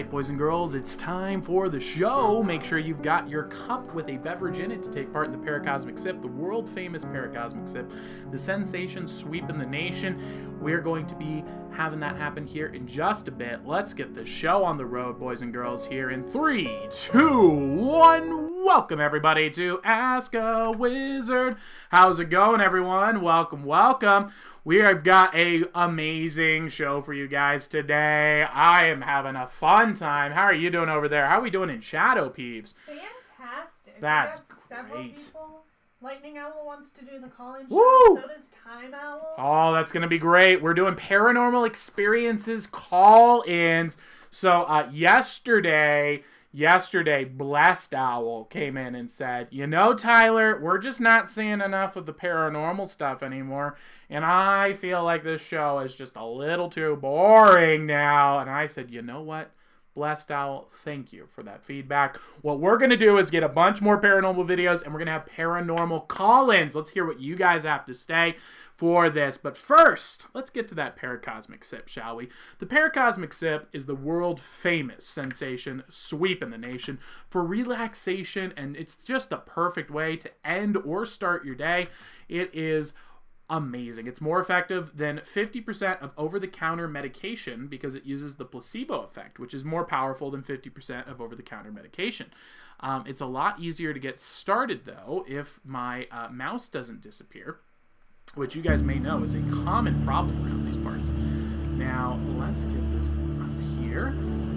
right, boys and girls, it's time for the show. Make sure you've got your cup with a beverage in it to take part in the Paracosmic Sip, the world-famous Paracosmic Sip, the sensation sweeping the nation. We're going to be having that happen here in just a bit. Let's get the show on the road, boys and girls, here in 3, 2, 1. Welcome, everybody, to Ask a Wizard. How's it going, everyone? Welcome, welcome. We have got a amazing show for you guys today. I am having a fun time. How are you doing over there? How are we doing in Shadow Peeps? Fantastic. That's several great. People. Lightning Owl wants to do the call-in Woo! show. So does Time Owl. Oh, that's going to be great. We're doing paranormal experiences call-ins. So yesterday, Blessed Owl came in and said, you know, Tyler, we're just not seeing enough of the paranormal stuff anymore. And I feel like this show is just a little too boring now. And I said, you know what? Blessed Owl, thank you for that feedback. What we're going to do is get a bunch more paranormal videos, and we're going to have paranormal call-ins. Let's hear what you guys have to say for this. But first, let's get to that Paracosmic Sip, shall we? The Paracosmic Sip is the world-famous sensation sweeping the nation for relaxation, and it's just the perfect way to end or start your day. It is amazing. It's more effective than 50% of over-the-counter medication because it uses the placebo effect, which is more powerful than 50% of over-the-counter medication. It's a lot easier to get started, though, if my mouse doesn't disappear, which you guys may know is a common problem around these parts. Now, let's get this up here.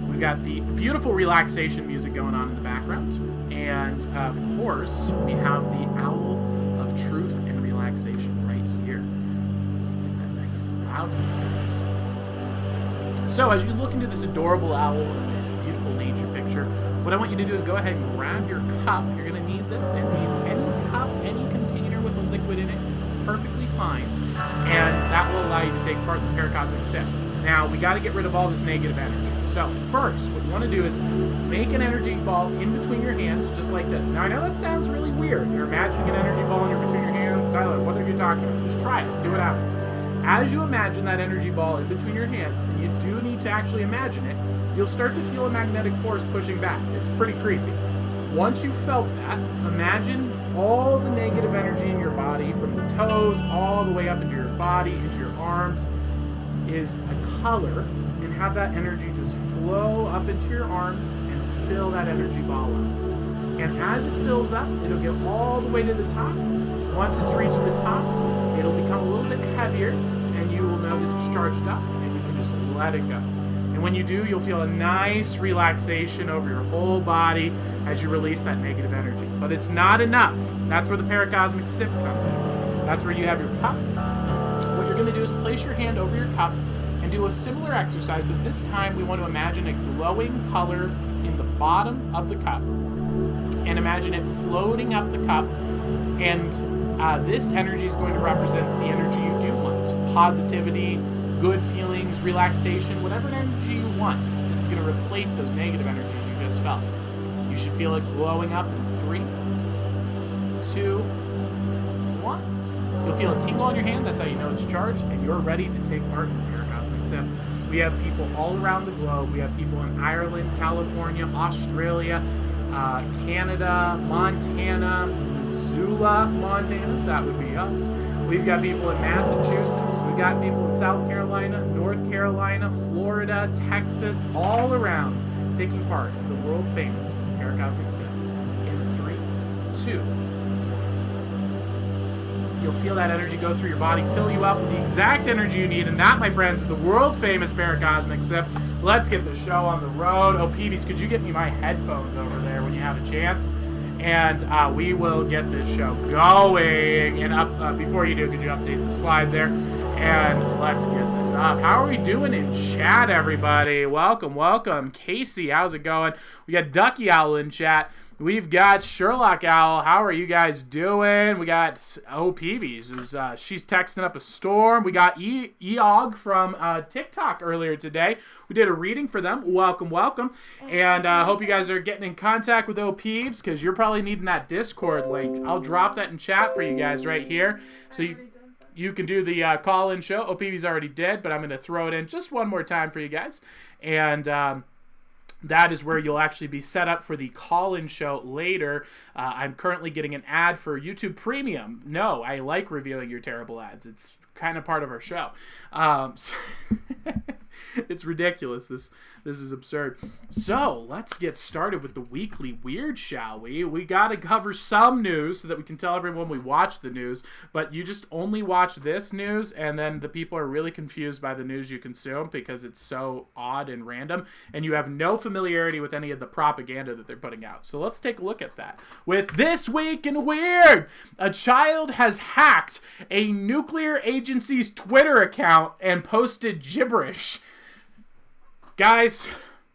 We've got the beautiful relaxation music going on in the background. And, of course, we have the Owl of Truth and Relaxation right here. Get that nice loud for you guys. So, as you look into this adorable owl and this beautiful nature picture, what I want you to do is go ahead and grab your cup. You're going to need this. It needs any cup, any container with a liquid in it is perfectly fine. And that will allow you to take part in the Paracosmic Sip. Now, we got to get rid of all this negative energy. So first, what you want to do is make an energy ball in between your hands, just like this. Now, I know that sounds really weird. You're imagining an energy ball in between your hands. Tyler, what are you talking about? Just try it. See what happens. As you imagine that energy ball in between your hands, and you do need to actually imagine it, you'll start to feel a magnetic force pushing back. It's pretty creepy. Once you've felt that, imagine all the negative energy in your body, from the toes all the way up into your body, into your arms, is a color, and have that energy just flow up into your arms and fill that energy ball up. And as it fills up, it'll get all the way to the top. Once it's reached the top, it'll become a little bit heavier, and you will know that it's charged up, and you can just let it go. And when you do, you'll feel a nice relaxation over your whole body as you release that negative energy. But it's not enough. That's where the Paracosmic Sip comes in. That's where you have your cup. What you're going to do is place your hand over your cup and do a similar exercise, but this time we want to imagine a glowing color in the bottom of the cup. And imagine it floating up the cup, and this energy is going to represent the energy you do want. Positivity, good feelings, relaxation, whatever energy you want. This is going to replace those negative energies you just felt. You should feel it glowing up in 3, 2, 1. You'll feel a tingle on your hand. That's how you know it's charged, and you're ready to take part in the Paracosmic Sip. We have people all around the globe. We have people in Ireland, California, Australia, Canada, Montana, Missoula, Montana. That would be us. We've got people in Massachusetts. We've got people in South Carolina, North Carolina, Florida, Texas, all around taking part in the world-famous Paracosmic Sip. In 3, 2. You'll feel that energy go through your body, fill you up with the exact energy you need, and that, my friends, is the world-famous Paracosmic Sip. Let's get the show on the road. Oh, Peevies, could you get me my headphones over there when you have a chance? And we will get this show going. And before you do, could you update the slide there? And let's get this up. How are we doing in chat, everybody? Welcome, welcome. Casey, how's it going? We got Ducky Owl in chat. We've got Sherlock Owl. How are you guys doing? We got Peevies. She's texting up a storm. We got Eog from TikTok earlier today. We did a reading for them. Welcome, welcome. And hope you guys are getting in contact with Peeves, because you're probably needing that Discord link. I'll drop that in chat for you guys right here. So you can do the call-in show. Peeves already did, but I'm going to throw it in just one more time for you guys. And that is where you'll actually be set up for the call-in show later. I'm currently getting an ad for YouTube Premium. No, I like reviewing your terrible ads. It's kind of part of our show. It's ridiculous. This is absurd. So let's get started with the weekly weird, shall we? We got to cover some news so that we can tell everyone we watch the news, but you just only watch this news, and then the people are really confused by the news you consume because it's so odd and random, and you have no familiarity with any of the propaganda that they're putting out. So let's take a look at that. With This Week in Weird, a child has hacked a nuclear agency's Twitter account and posted gibberish. Guys,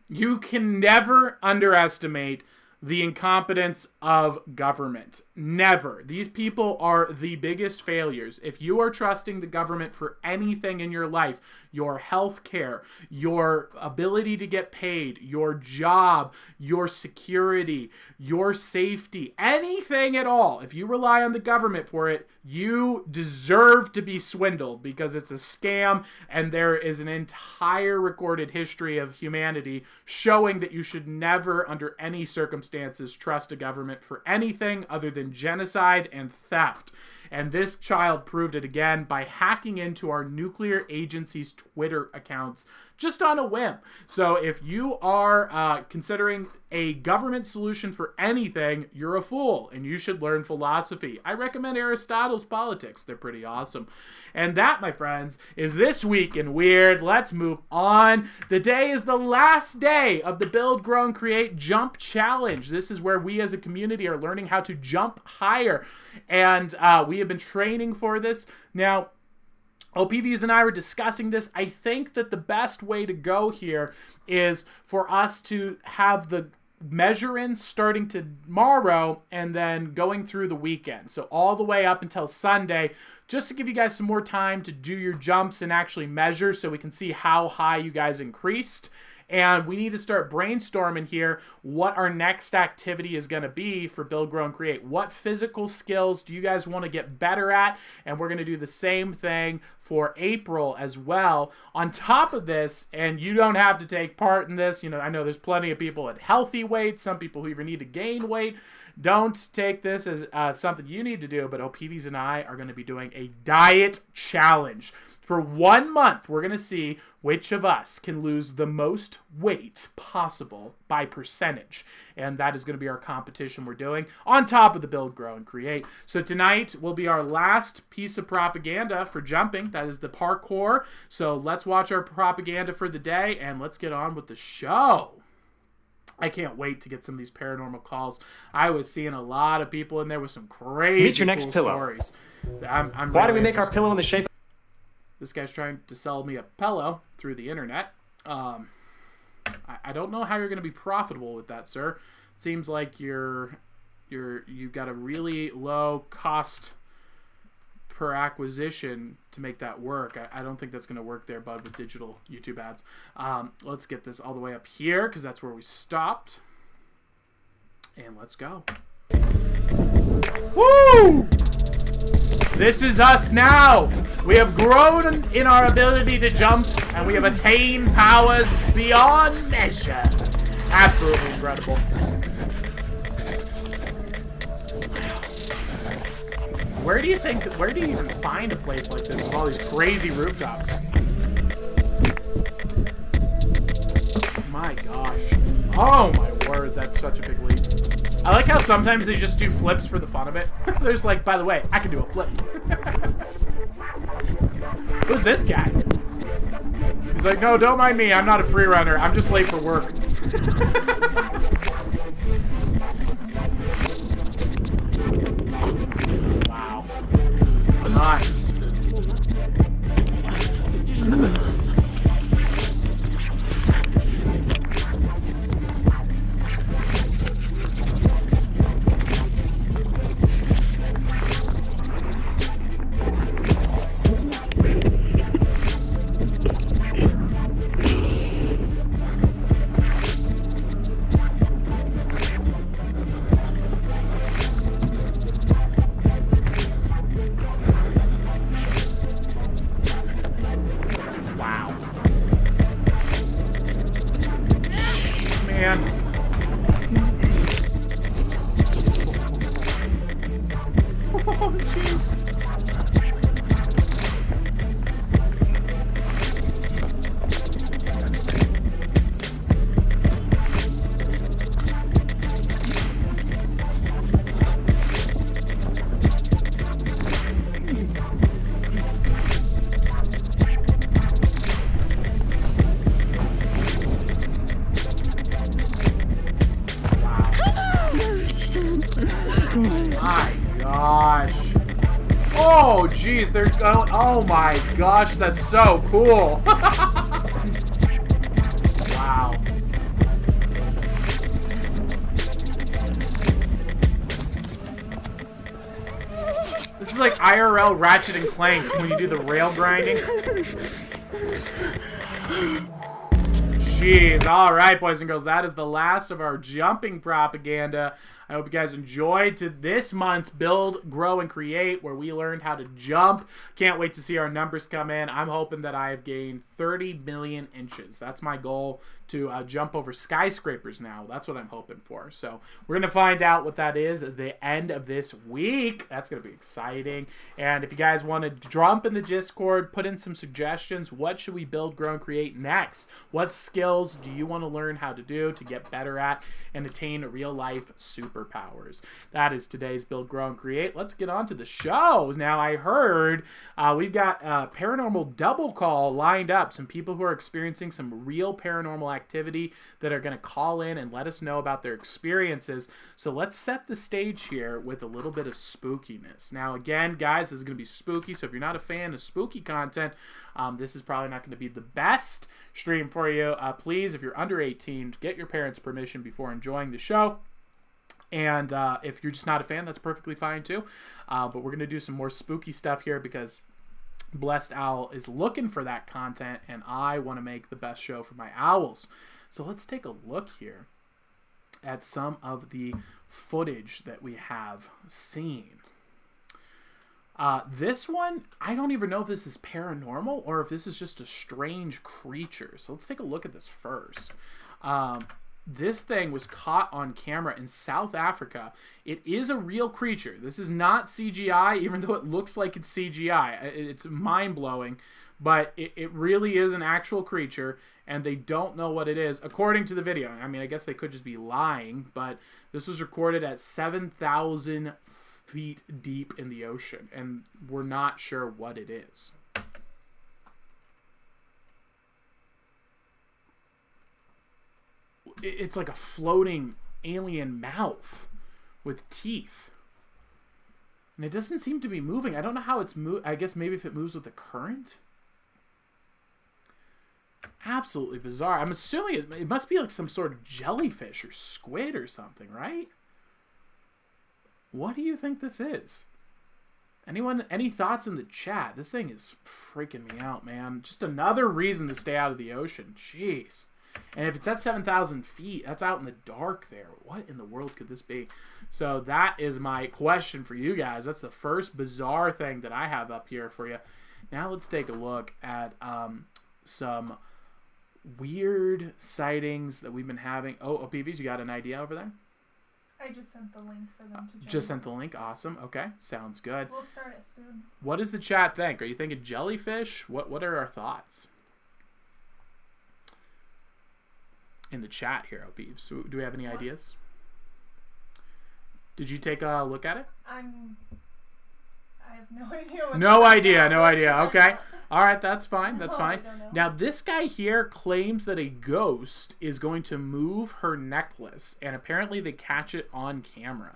you can never underestimate the incompetence of government. Never. These people are the biggest failures. If you are trusting the government for anything in your life, your health care, your ability to get paid, your job, your security, your safety, anything at all, if you rely on the government for it, you deserve to be swindled because it's a scam, and there is an entire recorded history of humanity showing that you should never, under any circumstances, trust a government for anything other than genocide and theft. And this child proved it again by hacking into our nuclear agency's Twitter accounts just on a whim. So if you are considering a government solution for anything, you're a fool, and you should learn philosophy. I recommend Aristotle's Politics. They're pretty awesome. And that, my friends, is This Week in Weird. Let's move on. The day is the last day of the Build, Grow, and Create Jump Challenge. This is where we as a community are learning how to jump higher. And we have been training for this. Now, OPVs and I were discussing this. I think that the best way to go here is for us to have the measure-ins starting tomorrow and then going through the weekend. So all the way up until Sunday, just to give you guys some more time to do your jumps and actually measure so we can see how high you guys increased. And we need to start brainstorming here what our next activity is going to be for Build, Grow, and Create. What physical skills do you guys want to get better at? And we're going to do the same thing for April as well. On top of this, and you don't have to take part in this, you know, I know there's plenty of people at healthy weight, some people who even need to gain weight. Don't take this as something you need to do, but OPVs and I are going to be doing a diet challenge. For 1 month, we're going to see which of us can lose the most weight possible by percentage. And that is going to be our competition we're doing on top of the Build, Grow, and Create. So tonight will be our last piece of propaganda for jumping. That is the parkour. So let's watch our propaganda for the day and let's get on with the show. I can't wait to get some of these paranormal calls. I was seeing a lot of people in there with some crazy Meet your next cool pillow. Stories. I'm Why really do we make our interested. pillow in the shape? This guy's trying to sell me a pillow through the internet. I don't know how you're going to be profitable with that, sir. It seems like you've got a really low cost per acquisition to make that work. I don't think that's going to work there, bud, with digital YouTube ads. Let's get this all the way up here because that's where we stopped. And let's go. Woo! This is us now. We have grown in our ability to jump, and we have attained powers beyond measure. Absolutely incredible. Where do you even find a place like this with all these crazy rooftops? My gosh. Oh my word, that's such a big leap. I like how sometimes they just do flips for the fun of it. There's like, by the way, I can do a flip. Who's this guy? He's like, no, don't mind me. I'm not a free runner. I'm just late for work. Wow. Nice. Oh, geez, they're going. Oh my gosh, that's so cool. Wow. This is like IRL Ratchet and Clank when you do the rail grinding. Jeez. All right, boys and girls, that is the last of our jumping propaganda. I hope you guys enjoyed this month's Build, Grow, and Create, where we learned how to jump. Can't wait to see our numbers come in. I'm hoping that I have gained 30 million inches. That's my goal, to jump over skyscrapers now. That's what I'm hoping for. So we're going to find out what that is at the end of this week. That's going to be exciting. And if you guys want to jump in the Discord, put in some suggestions. What should we build, grow, and create next? What skills do you want to learn how to do to get better at and attain real-life superpowers? That is today's Build, Grow, and Create. Let's get on to the show. Now, I heard we've got a paranormal double call lined up. Some people who are experiencing some real paranormal activity that are going to call in and let us know about their experiences. So let's set the stage here with a little bit of spookiness. Now, again, guys, this is going to be spooky. So if you're not a fan of spooky content, this is probably not going to be the best stream for you. Please, if you're under 18, get your parents' permission before enjoying the show. And if you're just not a fan, that's perfectly fine too. But we're going to do some more spooky stuff here because Blessed Owl is looking for that content, and I want to make the best show for my owls. So let's take a look here at some of the footage that we have seen. This one, I don't even know if this is paranormal or if this is just a strange creature. So let's take a look at this first. This thing was caught on camera in South Africa. It is a real creature. This is not CGI, even though it looks like it's CGI. It's mind-blowing, but it really is an actual creature, and they don't know what it is, according to the video. I mean, I guess they could just be lying, but this was recorded at 7,000 feet deep in the ocean, and we're not sure what it is. It's like a floating alien mouth with teeth. And it doesn't seem to be moving. I don't know how it's I guess maybe if it moves with the current. Absolutely bizarre. I'm assuming it must be like some sort of jellyfish or squid or something, right? What do you think this is? Anyone, any thoughts in the chat? This thing is freaking me out, man. Just another reason to stay out of the ocean. Jeez. And if it's at 7,000 feet, that's out in the dark there. What in the world could this be? So that is my question for you guys. That's the first bizarre thing that I have up here for you. Now let's take a look at some weird sightings that we've been having. Oh, PBs, you got an idea over there? I just sent the link for them to join. Just sent the link. Awesome. Okay, sounds good. We'll start it soon. What does the chat think? Are you thinking jellyfish? What are our thoughts? In the chat here, Peeves. Do we have any ideas? Did you take a look at it? I have no idea what No idea. Okay. All right, that's fine. That's No, fine. I don't know. Now, this guy here claims that a ghost is going to move her necklace, and apparently they catch it on camera.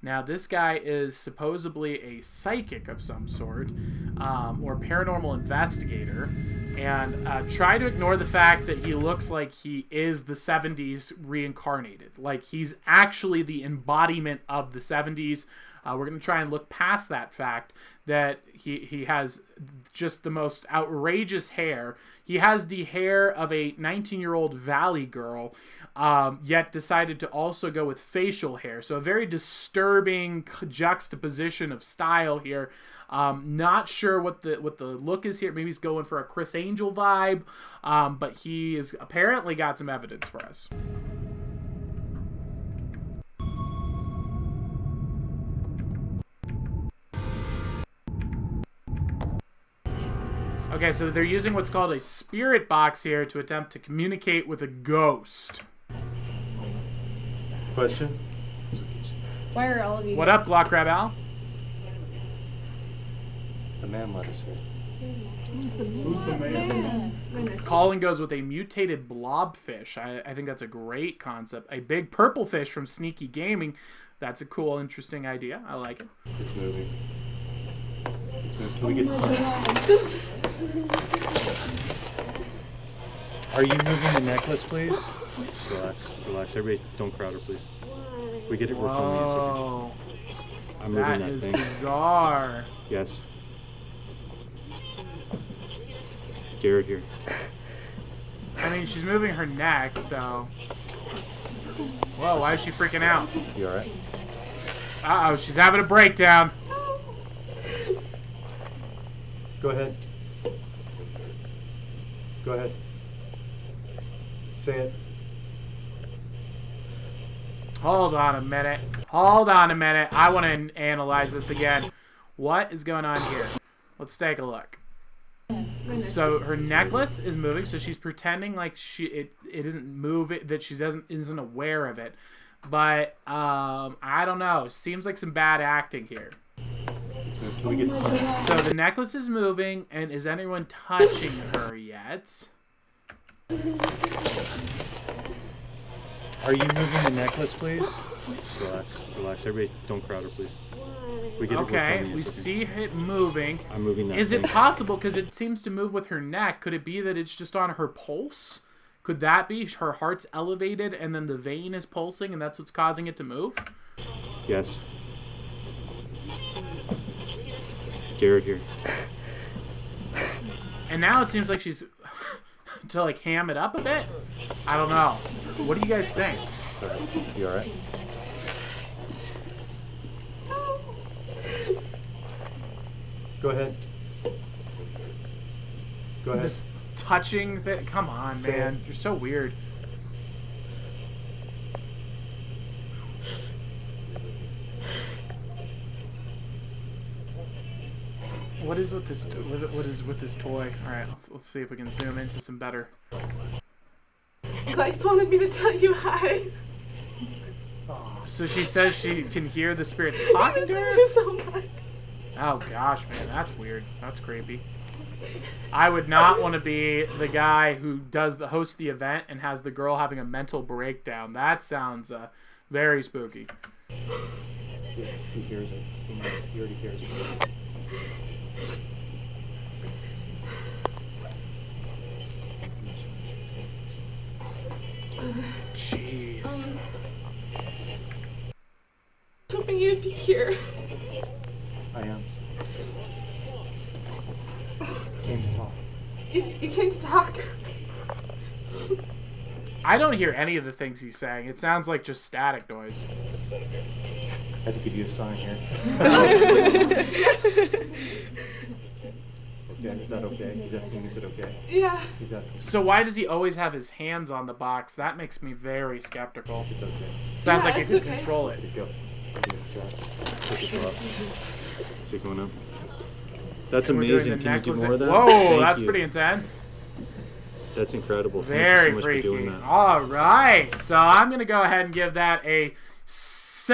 Now, this guy is supposedly a psychic of some sort, or paranormal investigator, and try to ignore the fact that he looks like he is the 70s reincarnated. Like, he's actually the embodiment of the 70s. We're going to try and look past that fact that he has just the most outrageous hair. He has the hair of a 19-year-old valley girl, yet decided to also go with facial hair. So a very disturbing juxtaposition of style here. Not sure what the look is here. Maybe he's going for a Chris Angel vibe, but he has apparently got some evidence for us. Okay, so they're using what's called a spirit box here to attempt to communicate with a ghost. Question? Why are all of you? What up, Glock Crab Al? The man let us in. Who's the man? Colin goes with a mutated blobfish. I think that's a great concept. A big purple fish from Sneaky Gaming. That's a cool, interesting idea. I like it. It's moving. Can we get some? Are you moving the necklace, please? Relax, relax. Everybody, don't crowd her, please. We get it. We're filming. It's okay. Whoa. I'm moving That that is thing. bizarre. Yes. Garrett here. I mean, she's moving her neck, so... Whoa, why is she freaking out? You alright? Uh-oh, she's having a breakdown. Go ahead. Go ahead. Say it. Hold on a minute. Hold on a minute. I want to analyze this again. What is going on here? Let's take a look. So her necklace is moving, so she's pretending like it isn't moving, that she isn't aware of it. But I don't know. Seems like some bad acting here. Can we get some? So the necklace is moving, and is anyone touching her yet? Are you moving the necklace, please? Relax, relax. Everybody, don't crowd her, please. We get it. We're Okay, filming. we It's okay. see it moving. I'm moving that. Is it thing. possible, because it seems to move with her neck, could it be that it's just on her pulse? Could that be her heart's elevated and then the vein is pulsing and that's what's causing it to move? Yes. Garrett here. And now it seems like she's to like ham it up a bit. I don't know. What do you guys think? Sorry. You alright? Go ahead. Go ahead. This touching thing? Come on, Say man. it. You're so weird. What is with this? What is with this toy? All right, let's see if we can zoom into some better. Glyce wanted me to tell you hi. So she says she can hear the spirit He talking to misses her? you so much. Oh gosh, man, that's weird. That's creepy. I would not want to be the guy who hosts the event and has the girl having a mental breakdown. That sounds very spooky. Yeah, he hears it. He already hears it. Jeez. Hoping you'd be here. I am. Came to talk. You came to talk. I don't hear any of the things he's saying. It sounds like just static noise. I had to give you a sign here. Okay, is that okay? He's asking, is it okay? Yeah. He's asking. So why does he always have his hands on the box? That makes me very skeptical. It's okay. Sounds Yeah, like he it's can okay. control Let it. it go. Give it a shot. Take it up. See it going up. That's And we're doing amazing. the Can you do necklace- more of that? Whoa, Thank that's you. pretty intense. That's incredible. Very Thank you so much freaky. for doing that. All right, so I'm gonna go ahead and give that a 6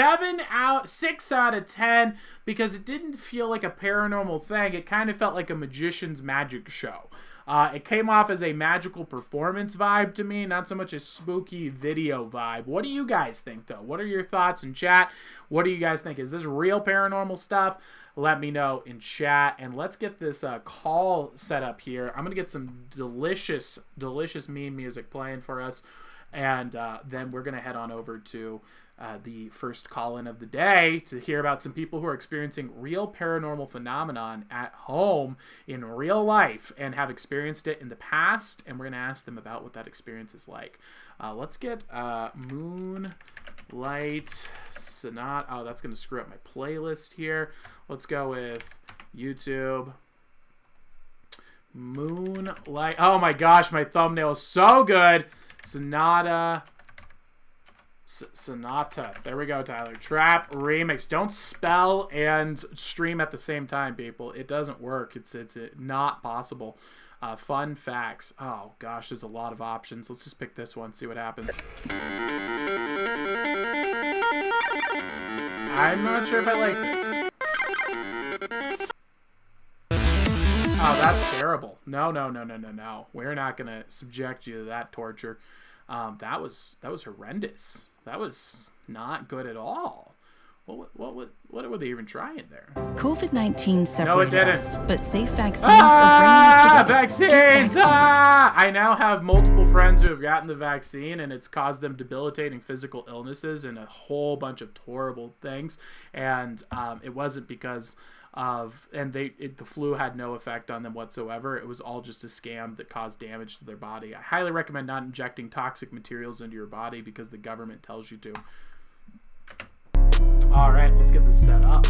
out of 10 because it didn't feel like a paranormal thing. It kind of felt like a magician's magic show. It came off as a magical performance vibe to me, not so much a spooky video vibe. What do you guys think, though? What are your thoughts in chat? What do you guys think? Is this real paranormal stuff? Let me know in chat. And let's get this call set up here. I'm going to get some delicious, delicious meme music playing for us. And then we're going to head on over to the first call-in of the day to hear about some people who are experiencing real paranormal phenomenon at home in real life and have experienced it in the past, and we're going to ask them about what that experience is like. Let's get Moonlight Sonata. Oh, that's going to screw up my playlist here. Let's go with YouTube. Moonlight. Oh my gosh, my thumbnail is so good. Sonata. There we go, Tyler. Trap remix. Don't spell and stream at the same time, people. It doesn't work. It's not possible. Fun facts. Oh gosh, there's a lot of options. Let's just pick this one. See what happens. I'm not sure if I like this. Oh, that's terrible. No. We're not gonna subject you to that torture. That was horrendous. That was not good at all. What were they even trying there? COVID-19 separated didn't. us, but safe vaccines are bringing us together. Vaccines! Get vaccinated. I now have multiple friends who have gotten the vaccine, and it's caused them debilitating physical illnesses and a whole bunch of horrible things. And it wasn't because of, and the flu had no effect on them whatsoever. It was all just a scam that caused damage to their body. I highly recommend not injecting toxic materials into your body because the government tells you to. All right, let's get this set up.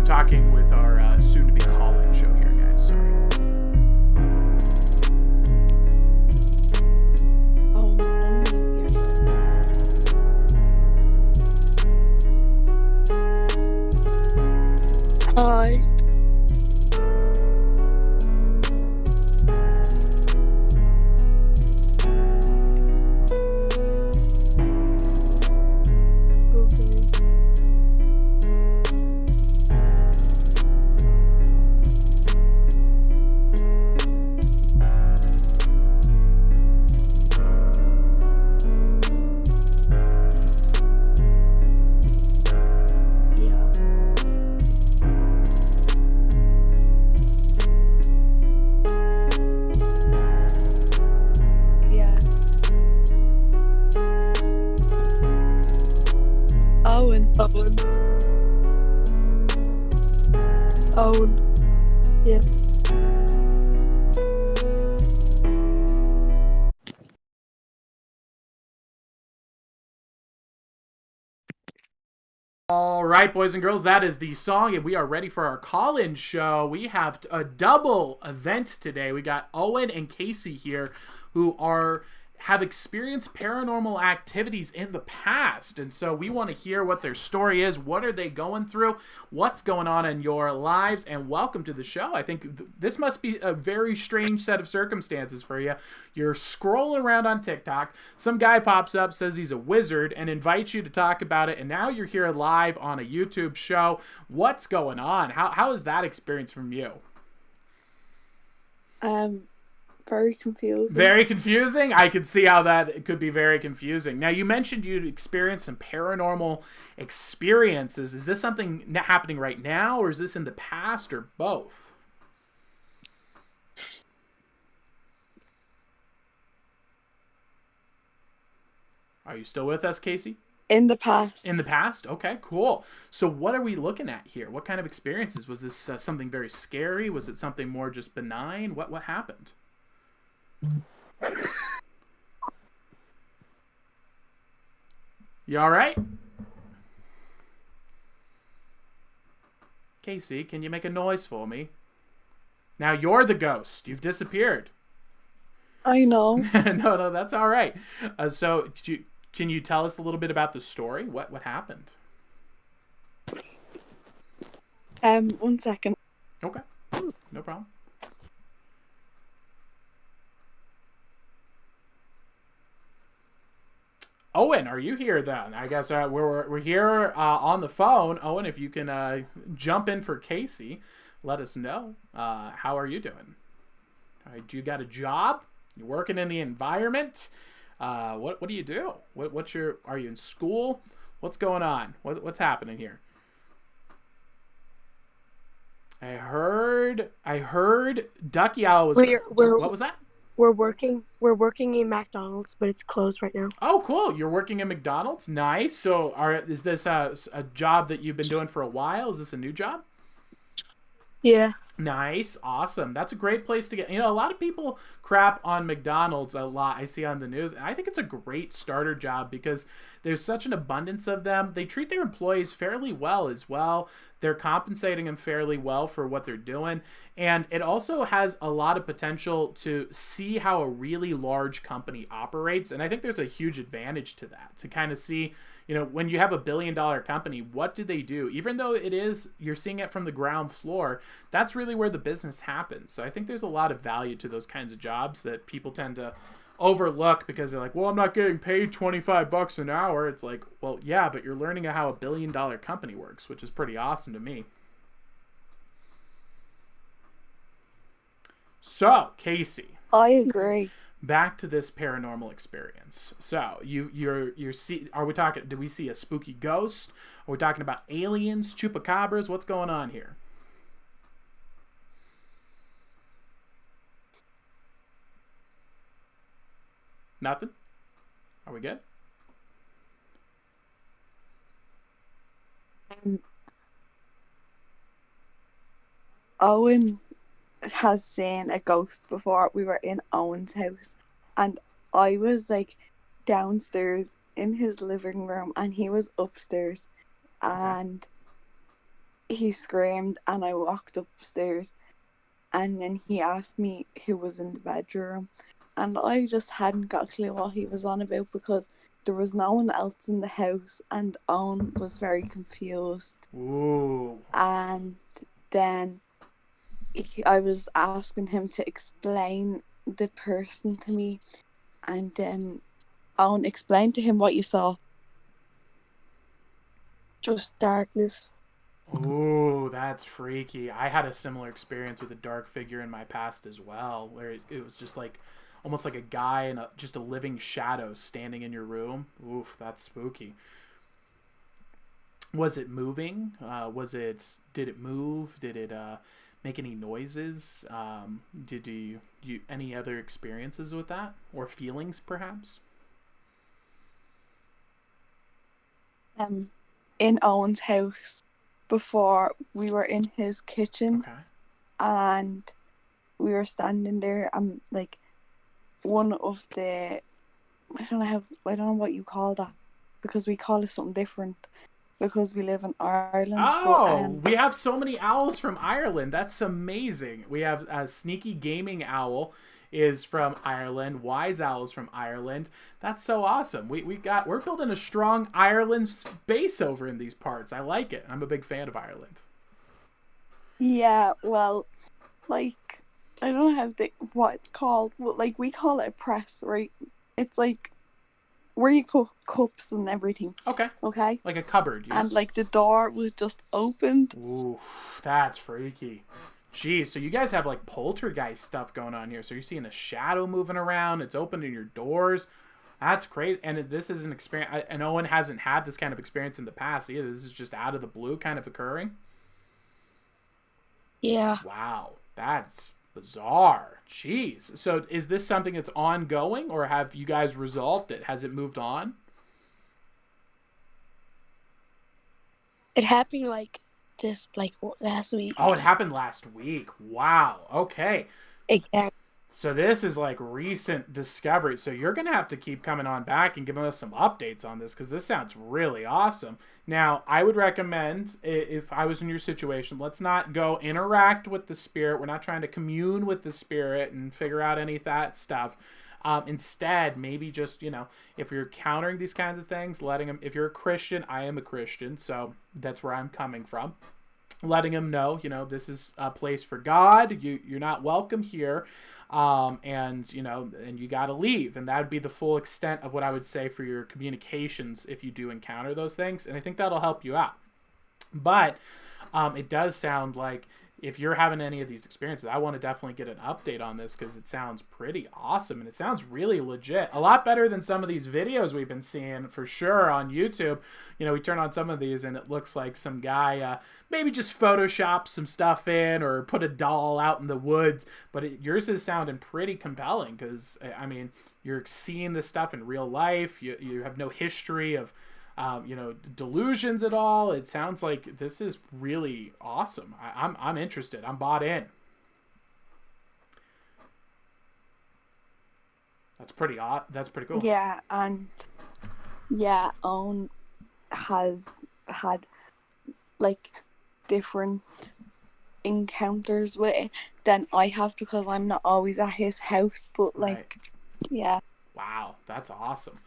Talking with our soon-to-be call-in show here, guys. Sorry. Hi. Owen. Yeah. All right, boys and girls, that is the song, and we are ready for our call-in show. We have a double event today. We got Owen and Casey here, who have experienced paranormal activities in the past, and so we want to hear what their story is. What are they going through? What's going on in your lives? And welcome to the show. I think this must be a very strange set of circumstances for you. You're scrolling around on TikTok, some guy pops up, says he's a wizard, and invites you to talk about it, and now you're here live on a YouTube show. What's going on? How is that experience from you? Very confusing. Very confusing? I could see how that could be very confusing. Now, you mentioned you'd experienced some paranormal experiences. Is this something happening right now, or is this in the past, or both? Are you still with us, Casey? In the past. In the past? Okay, cool. So what are we looking at here? What kind of experiences? Was this something very scary? Was it something more just benign? What happened? You all right? Casey, can you make a noise for me? Now you're the ghost. You've disappeared. I know. No, that's all right. So can you tell us a little bit about the story? What happened? 1 second. Okay. No problem. Owen, are you here then? I guess we're here on the phone. Owen, if you can jump in for Casey, let us know. How are you doing? All right, you got a job? You're working in the environment? What do you do? Are you in school? What's going on? What's happening here? I heard Ducky Owl was. What was that? We're working in McDonald's, but it's closed right now. Oh, cool! You're working in McDonald's. Nice. So, is this a job that you've been doing for a while? Is this a new job? Yeah. Nice, awesome. That's a great place to get. A lot of people crap on McDonald's a lot. I see on the news, and I think it's a great starter job because there's such an abundance of them. They treat their employees fairly well as well. They're compensating them fairly well for what they're doing, and it also has a lot of potential to see how a really large company operates. And I think there's a huge advantage to that, to kind of see, when you have a $1 billion company, what do they do? Even though you're seeing it from the ground floor, that's really where the business happens. So I think there's a lot of value to those kinds of jobs that people tend to overlook because they're like, well, I'm not getting paid $25 an hour. It's like, well, yeah, but you're learning how a $1 billion company works, which is pretty awesome to me. So, Casey. I agree. Back to this paranormal experience. So did we see a spooky ghost? Are we talking about aliens, chupacabras? What's going on here? Nothing? Are we good? Owen has seen a ghost before. We were in Owen's house, and I was like downstairs in his living room, and he was upstairs, and he screamed, and I walked upstairs, and then he asked me who was in the bedroom, and I just hadn't got a clue what he was on about because there was no one else in the house, and Owen was very confused. Ooh. And then I was asking him to explain the person to me, and then Owen explained to him what you saw. Just darkness. Ooh, that's freaky. I had a similar experience with a dark figure in my past as well, where it was just like almost like a guy and just a living shadow standing in your room. Oof, that's spooky. Was it moving? Did it move? Did it make any noises? Did you any other experiences with that, or feelings perhaps? In Owen's house before, we were in his kitchen, and we were standing there, and like one of the I don't know what you call that, because we call it something different because we live in Ireland. Oh, we have so many owls from Ireland. That's amazing. We have a Sneaky Gaming Owl is from Ireland. Wise Owl is from Ireland. That's so awesome. We're building a strong Ireland base over in these parts. I like it. I'm a big fan of Ireland. Yeah, well, like I don't know what it's called. Well, like we call it a press, right? It's like where you put cups and everything. Okay. Like a cupboard. Yes. And like the door was just opened. Ooh, that's freaky. Jeez, so you guys have like poltergeist stuff going on here. So you're seeing a shadow moving around. It's opening your doors. That's crazy. And this is an experience. And Owen hasn't had this kind of experience in the past either. This is just out of the blue kind of occurring. Yeah. Wow, that's bizarre. Jeez. So is this something that's ongoing, or have you guys resolved it? Has it moved on? It happened last week. Oh, it happened last week. Wow. Okay. Exactly. So this is like recent discovery. So you're going to have to keep coming on back and giving us some updates on this, because this sounds really awesome. Now, I would recommend, if I was in your situation, let's not go interact with the spirit. We're not trying to commune with the spirit and figure out any of that stuff. Instead, maybe just, if you're countering these kinds of things, letting them, if you're a Christian, I am a Christian, so that's where I'm coming from. letting them know, this is a place for God. You're not welcome here. And you got to leave. And that would be the full extent of what I would say for your communications if you do encounter those things. And I think that'll help you out. But it does sound like if you're having any of these experiences, I want to definitely get an update on this because it sounds pretty awesome and it sounds really legit. A lot better than some of these videos we've been seeing for sure on YouTube. We turn on some of these and it looks like some guy maybe just photoshopped some stuff in or put a doll out in the woods. But yours is sounding pretty compelling because, you're seeing this stuff in real life. You have no history of delusions at all. It sounds like this is really awesome. I'm interested. I'm bought in. That's pretty odd. That's pretty cool. Yeah, and Owen has had like different encounters with it than I have because I'm not always at his house. But Right. Yeah. Wow, that's awesome.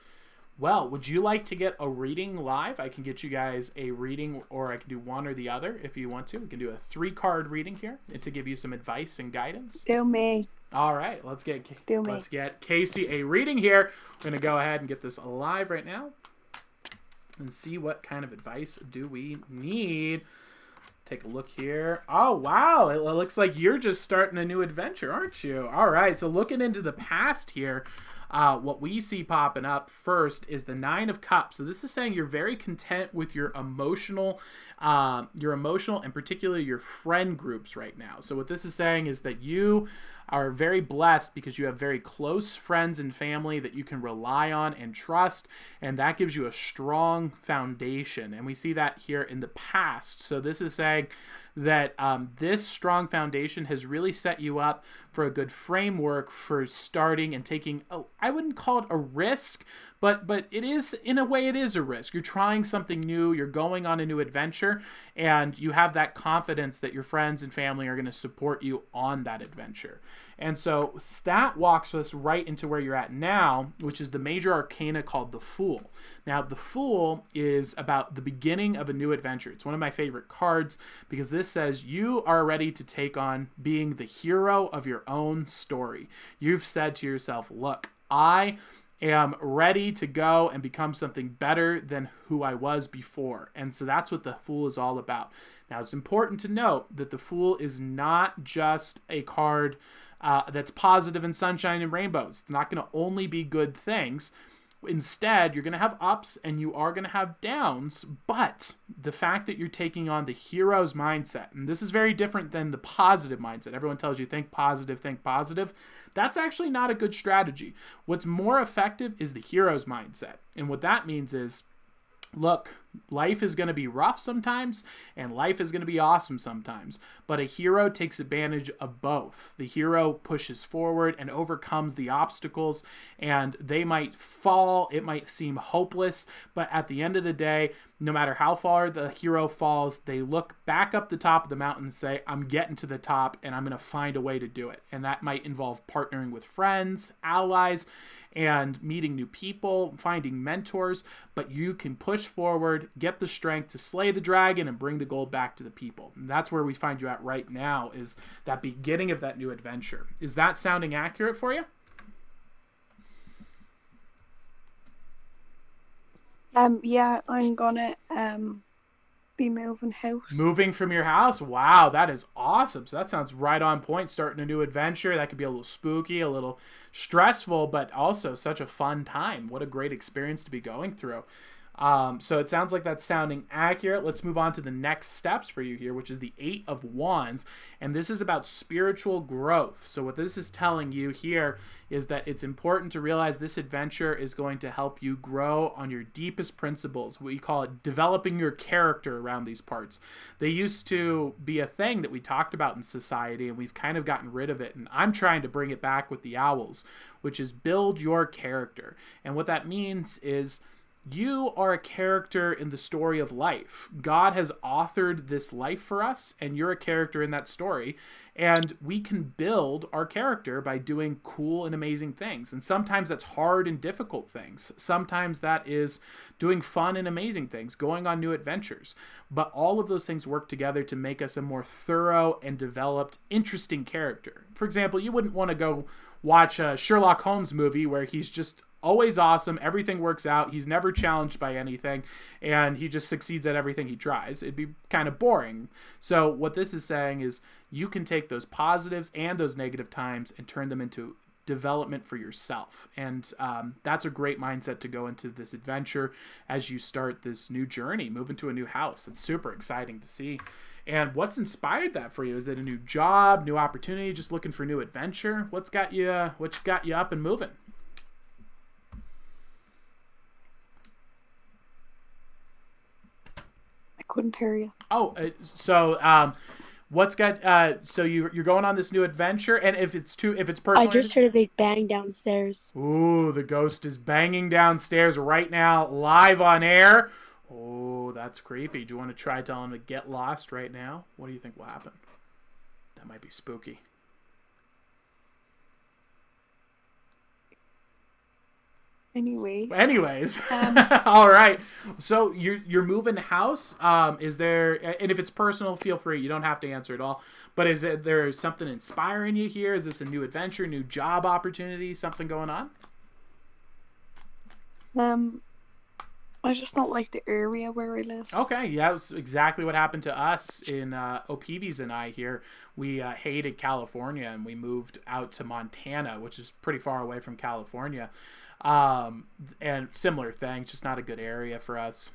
Well, would you like to get a reading live? I can get you guys a reading, or I can do one or the other if you want to. We can do a 3-card reading here to give you some advice and guidance. Do me. All right, let's get Casey a reading here. We're going to go ahead and get this live right now and see what kind of advice do we need. Take a look here. Oh, wow. It looks like you're just starting a new adventure, aren't you? All right, so looking into the past here, what we see popping up first is the 9 of Cups. So this is saying you're very content with your emotional and particularly your friend groups right now. So what this is saying is that you are very blessed because you have very close friends and family that you can rely on and trust, and that gives you a strong foundation. And we see that here in the past. So this is saying that this strong foundation has really set you up for a good framework for starting and taking, I wouldn't call it a risk, but it is, in a way, it is a risk. You're trying something new, you're going on a new adventure, and you have that confidence that your friends and family are going to support you on that adventure. And so that walks us right into where you're at now, which is the major arcana called the Fool. Now, the Fool is about the beginning of a new adventure. It's one of my favorite cards because this says you are ready to take on being the hero of your own story. You've said to yourself, look, I am ready to go and become something better than who I was before. And so that's what the Fool is all about. Now, it's important to note that the Fool is not just a card that's positive and sunshine and rainbows. It's not going to only be good things. Instead, you're going to have ups and you are going to have downs, but the fact that you're taking on the hero's mindset, and this is very different than the positive mindset. Everyone tells you think positive, think positive. That's actually not a good strategy. What's more effective is the hero's mindset. And what that means is, look, life is going to be rough sometimes and life is going to be awesome sometimes, but a hero takes advantage of both. The hero pushes forward and overcomes the obstacles, and they might fall, it might seem hopeless, but at the end of the day, no matter how far the hero falls, they look back up the top of the mountain and say, I'm getting to the top and I'm going to find a way to do it. And that might involve partnering with friends, allies, and meeting new people, finding mentors, but you can push forward, get the strength to slay the dragon and bring the gold back to the people. And that's where we find you at right now, is that beginning of that new adventure. Is that sounding accurate for you? Yeah, I'm gonna be moving house. Moving from your house? Wow, that is awesome. So that sounds right on point, starting a new adventure. That could be a little spooky, a little stressful, but also such a fun time. What a great experience to be going through. So it sounds like that's sounding accurate. Let's move on to the next steps for you here, which is the 8 of Wands. And this is about spiritual growth. So what this is telling you here is that it's important to realize this adventure is going to help you grow on your deepest principles. We call it developing your character around these parts. They used to be a thing that we talked about in society, and we've kind of gotten rid of it. And I'm trying to bring it back with the Owls, which is build your character. And what that means is, you are a character in the story of life. God has authored this life for us, and you're a character in that story. And we can build our character by doing cool and amazing things. And sometimes that's hard and difficult things. Sometimes that is doing fun and amazing things, going on new adventures. But all of those things work together to make us a more thorough and developed, interesting character. For example, you wouldn't want to go watch a Sherlock Holmes movie where he's just always awesome, everything works out, he's never challenged by anything, and he just succeeds at everything he tries. It'd be kind of boring. So what this is saying is you can take those positives and those negative times and turn them into development for yourself. And that's a great mindset to go into this adventure as you start this new journey, move into a new house. It's super exciting to see. And what's inspired that for you? Is it a new job, new opportunity, just looking for new adventure? What got you up and moving? Couldn't hear you. What's got so you're going on this new adventure, and if it's personal, I just heard a big bang downstairs. Ooh, the ghost is banging downstairs right now, live on air. Oh, that's creepy. Do you want to try telling him to get lost right now? What do you think will happen? That might be spooky. Anyways. All right. So you're moving house. Is there, and if it's personal, feel free. You don't have to answer at all. But is there something inspiring you here? Is this a new adventure, new job opportunity, something going on? I just don't like the area where I live. Okay, yeah, that was exactly what happened to us in O'Peavy's and I here. We hated California and we moved out to Montana, which is pretty far away from California. And similar thing, just not a good area for us.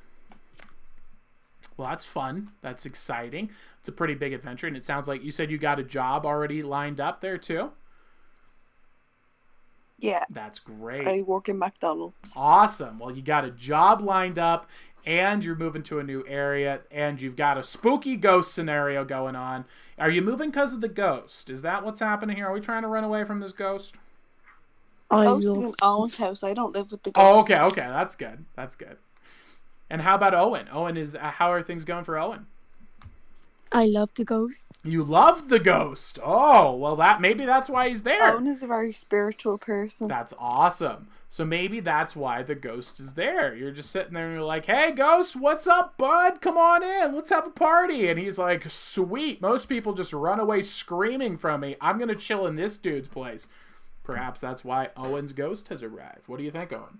Well, that's fun. That's exciting. It's a pretty big adventure, and it sounds like you said you got a job already lined up there too. Yeah. That's great. I work in McDonald's. Awesome. Well, you got a job lined up, and you're moving to a new area, and you've got a spooky ghost scenario going on. Are you moving because of the ghost? Is that what's happening here? Are we trying to run away from this ghost? Ghost is in Owen's house. I don't live with the Oh, ghost. okay. That's good. And how about Owen? How are things going for Owen? I love the ghosts. You love the ghost. Oh, well, maybe that's why he's there. Owen is a very spiritual person. That's awesome. So maybe that's why the ghost is there. You're just sitting there and you're like, hey, ghost, what's up, bud? Come on in. Let's have a party. And he's like, sweet. Most people just run away screaming from me. I'm going to chill in this dude's place. Perhaps that's why Owen's ghost has arrived. What do you think, Owen?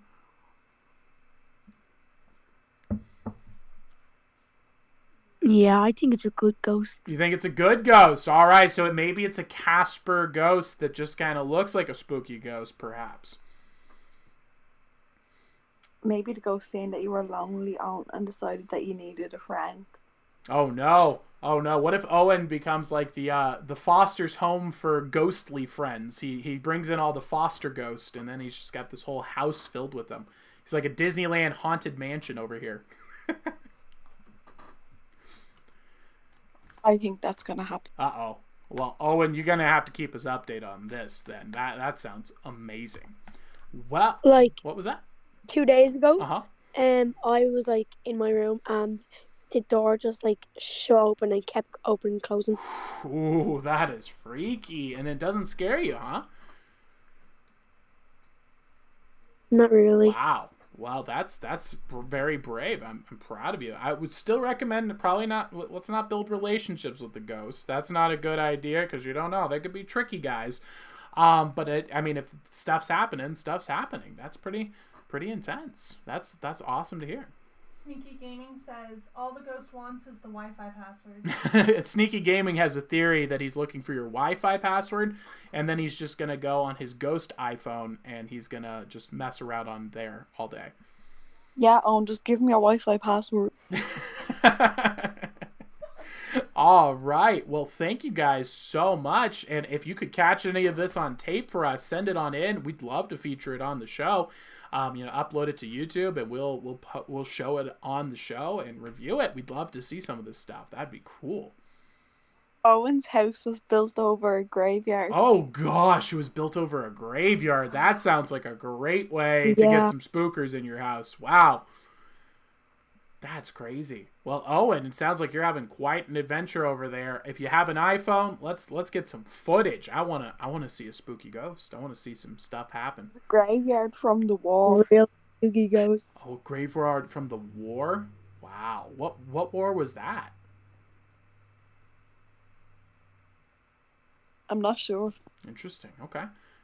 Yeah, I think it's a good ghost. You think it's a good ghost? All right, so maybe it's a Casper ghost that just kind of looks like a spooky ghost, perhaps. Maybe the ghost saying that you were lonely and decided that you needed a friend. Oh no. What if Owen becomes like the foster's home for ghostly friends? He brings in all the foster ghosts, and then he's just got this whole house filled with them. He's like a Disneyland haunted mansion over here. I think that's gonna happen. Uh-oh. Well, Owen, you're gonna have to keep us updated on this then. That sounds amazing. Well, Like what was that? 2 days ago, Uh-huh. I was like in my room and the door just like shut open and kept opening and closing. Ooh, that is freaky. And it doesn't scare you, huh? Not really. Wow. Well, that's very brave. I'm proud of you. I would still recommend let's not build relationships with the ghosts. That's not a good idea because you don't know. They could be tricky guys. But if stuff's happening. That's pretty intense. That's awesome to hear. Sneaky Gaming says all the ghost wants is the Wi-Fi password. Sneaky Gaming has a theory that he's looking for your Wi-Fi password, and then he's just gonna go on his ghost iPhone and he's gonna just mess around on there all day. Yeah, Owen, just give me a Wi-Fi password. All right. Well, thank you guys so much. And if you could catch any of this on tape for us, send it on in. We'd love to feature it on the show. Upload it to YouTube, and we'll show it on the show and review it. We'd love to see some of this stuff. That'd be cool. Owen's house was built over a graveyard. Oh gosh, it was built over a graveyard. That sounds like a great way to get some spookers in your house. Wow. That's crazy. Well, Owen, it sounds like you're having quite an adventure over there. If you have an iPhone, let's get some footage. I wanna see a spooky ghost. I wanna see some stuff happen. Graveyard from the wall. Real spooky ghost. Oh, graveyard from the war. Wow. What war was that? I'm not sure. Interesting. Okay.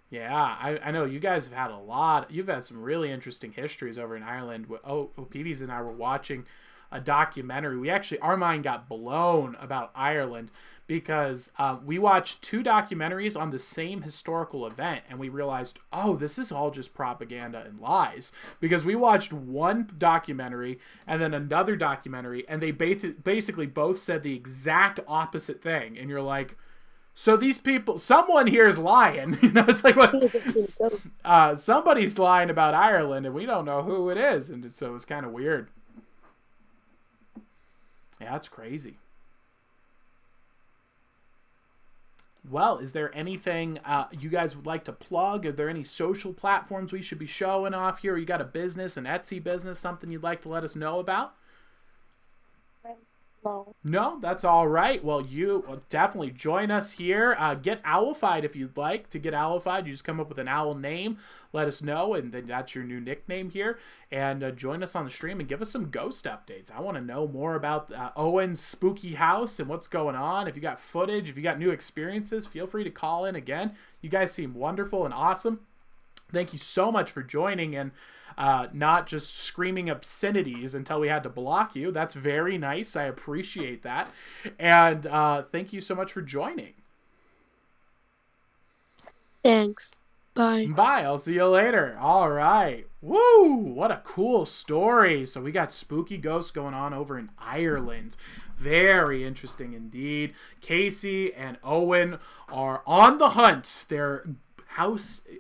Yeah, I know you guys have had a lot. You've had some really interesting histories over in Ireland. Peeves and I were watching a documentary. Our mind got blown about Ireland because we watched 2 documentaries on the same historical event, and we realized, oh, this is all just propaganda and lies. Because we watched one documentary and then another documentary, and they basically both said the exact opposite thing, and you're like, so these people, someone here is lying. It's like, what? Somebody's lying about Ireland, and we don't know who it is, and so it's kind of weird. Yeah, that's crazy. Well, is there anything you guys would like to plug? Are there any social platforms we should be showing off here? Or you got a business, an Etsy business, something you'd like to let us know about? No, that's all right. Well, you definitely join us here. Get Owlified if you'd like to get Owlified. You just come up with an owl name, let us know, and then that's your new nickname here. And join us on the stream and give us some ghost updates. I want to know more about Owen's spooky house and what's going on. If you got footage, if you got new experiences, feel free to call in again. You guys seem wonderful and awesome. Thank you so much for joining and not just screaming obscenities until we had to block you. That's very nice. I appreciate that. And thank you so much for joining. Thanks. Bye. Bye. I'll see you later. All right. Woo! What a cool story. So we got spooky ghosts going on over in Ireland. Very interesting indeed. Casey and Owen are on the hunt.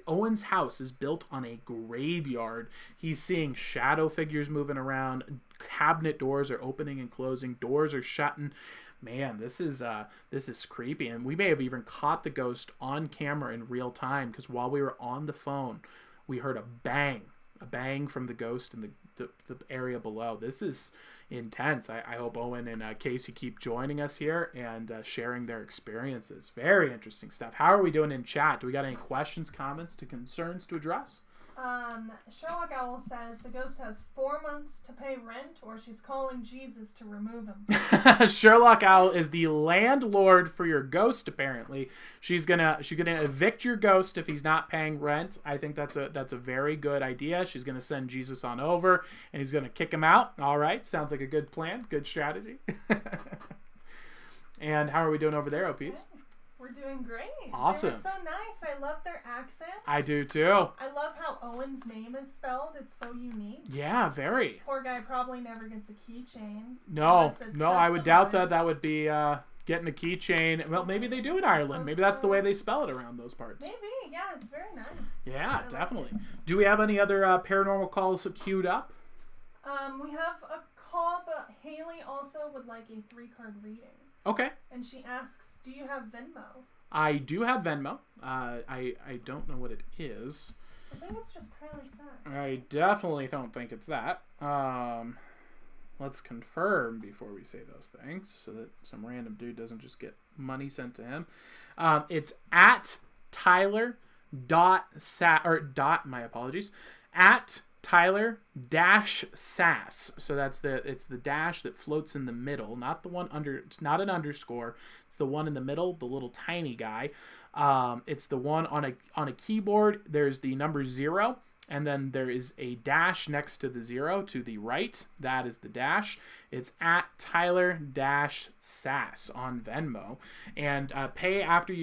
Owen's house is built on a graveyard. He's seeing shadow figures moving around. Cabinet doors are opening and closing. Doors are shutting. Man, this is creepy. And we may have even caught the ghost on camera in real time because while we were on the phone, we heard a bang from the ghost in the area below. This is intense. I hope Owen and Casey keep joining us here and sharing their experiences. Very interesting stuff. How are we doing in chat? Do we got any questions, comments, concerns to address? Sherlock Owl says the ghost has 4 months to pay rent, or she's calling Jesus to remove him. Sherlock Owl is the landlord for your ghost. Apparently, she's gonna evict your ghost if he's not paying rent. I think that's a very good idea. She's gonna send Jesus on over, and he's gonna kick him out. All right, sounds like a good plan, good strategy. And how are we doing over there, Peeps? We're doing great. Awesome. They're so nice. I love their accents. I do too. I love how Owen's name is spelled. It's so unique. Yeah, very. Poor guy probably never gets a keychain. No, I would doubt that. That would be getting a keychain. Well, maybe they do in Ireland. Maybe that's the way they spell it around those parts. Maybe, yeah, it's very nice. Yeah, definitely. Do we have any other paranormal calls queued up? We have a call, but Haley also would like a 3-card reading. Okay. And she asks, do you have Venmo? I do have Venmo. I don't know what it is. I think it's just Tyler Sass. I definitely don't think it's that. Let's confirm before we say those things so that some random dude doesn't just get money sent to him. It's at Tyler at Tyler Sass. So it's the dash that floats in the middle, not the one under. It's not an underscore. It's the one in the middle, the little tiny guy. It's the one on a keyboard. There's the number 0, and then there is a dash next to the 0 to the right. That is the dash. It's at Tyler Sass on Venmo, and pay after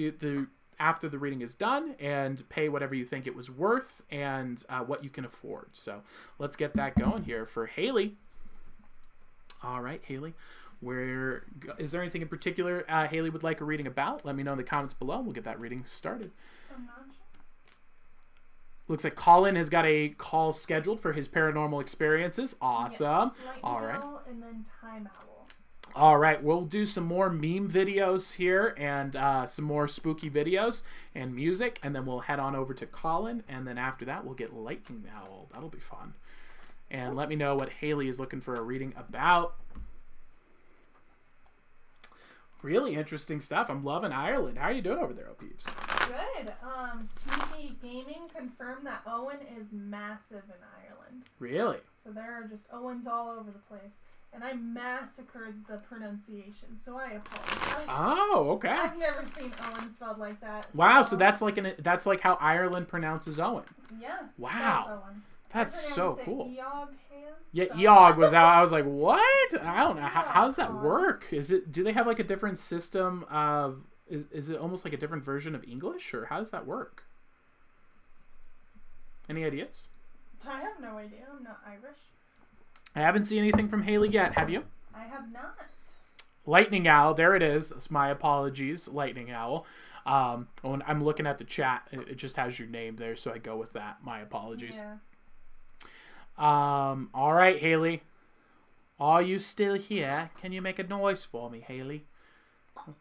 the reading is done, and pay whatever you think it was worth and what you can afford. So let's get that going here for Haley. All right, Haley, is there anything in particular Haley would like a reading about? Let me know in the comments below. We'll get that reading started. I'm not sure. Looks like Colin has got a call scheduled for his paranormal experiences. Awesome. Yes, all right. And then Time Owl. All right, we'll do some more meme videos here and some more spooky videos and music, and then we'll head on over to Colin, and then after that we'll get Lightning Owl. That'll be fun. and let me know what Haley is looking for a reading about. Really interesting stuff. I'm loving Ireland. How are you doing over there, peeps? Good. Sneaky Gaming confirmed that Owen is massive in Ireland. Really? So there are just Owens all over the place. And I massacred the pronunciation, so I apologize. Oh, okay. I've never seen Owen spelled like that. Wow, so that's like how Ireland pronounces Owen. Yeah. Wow. Owen. That's so cool. Eog Yeah, Eog was out. I was like, what? I don't know. How does that work? Do they have like a different system of, is it almost like a different version of English, or how does that work? Any ideas? I have no idea. I'm not Irish. I haven't seen anything from Haley yet. Have you? I have not. Lightning Owl. There it is. My apologies, Lightning Owl. When I'm looking at the chat, it just has your name there, so I go with that. My apologies. Yeah. All right, Haley. Are you still here? Can you make a noise for me, Haley?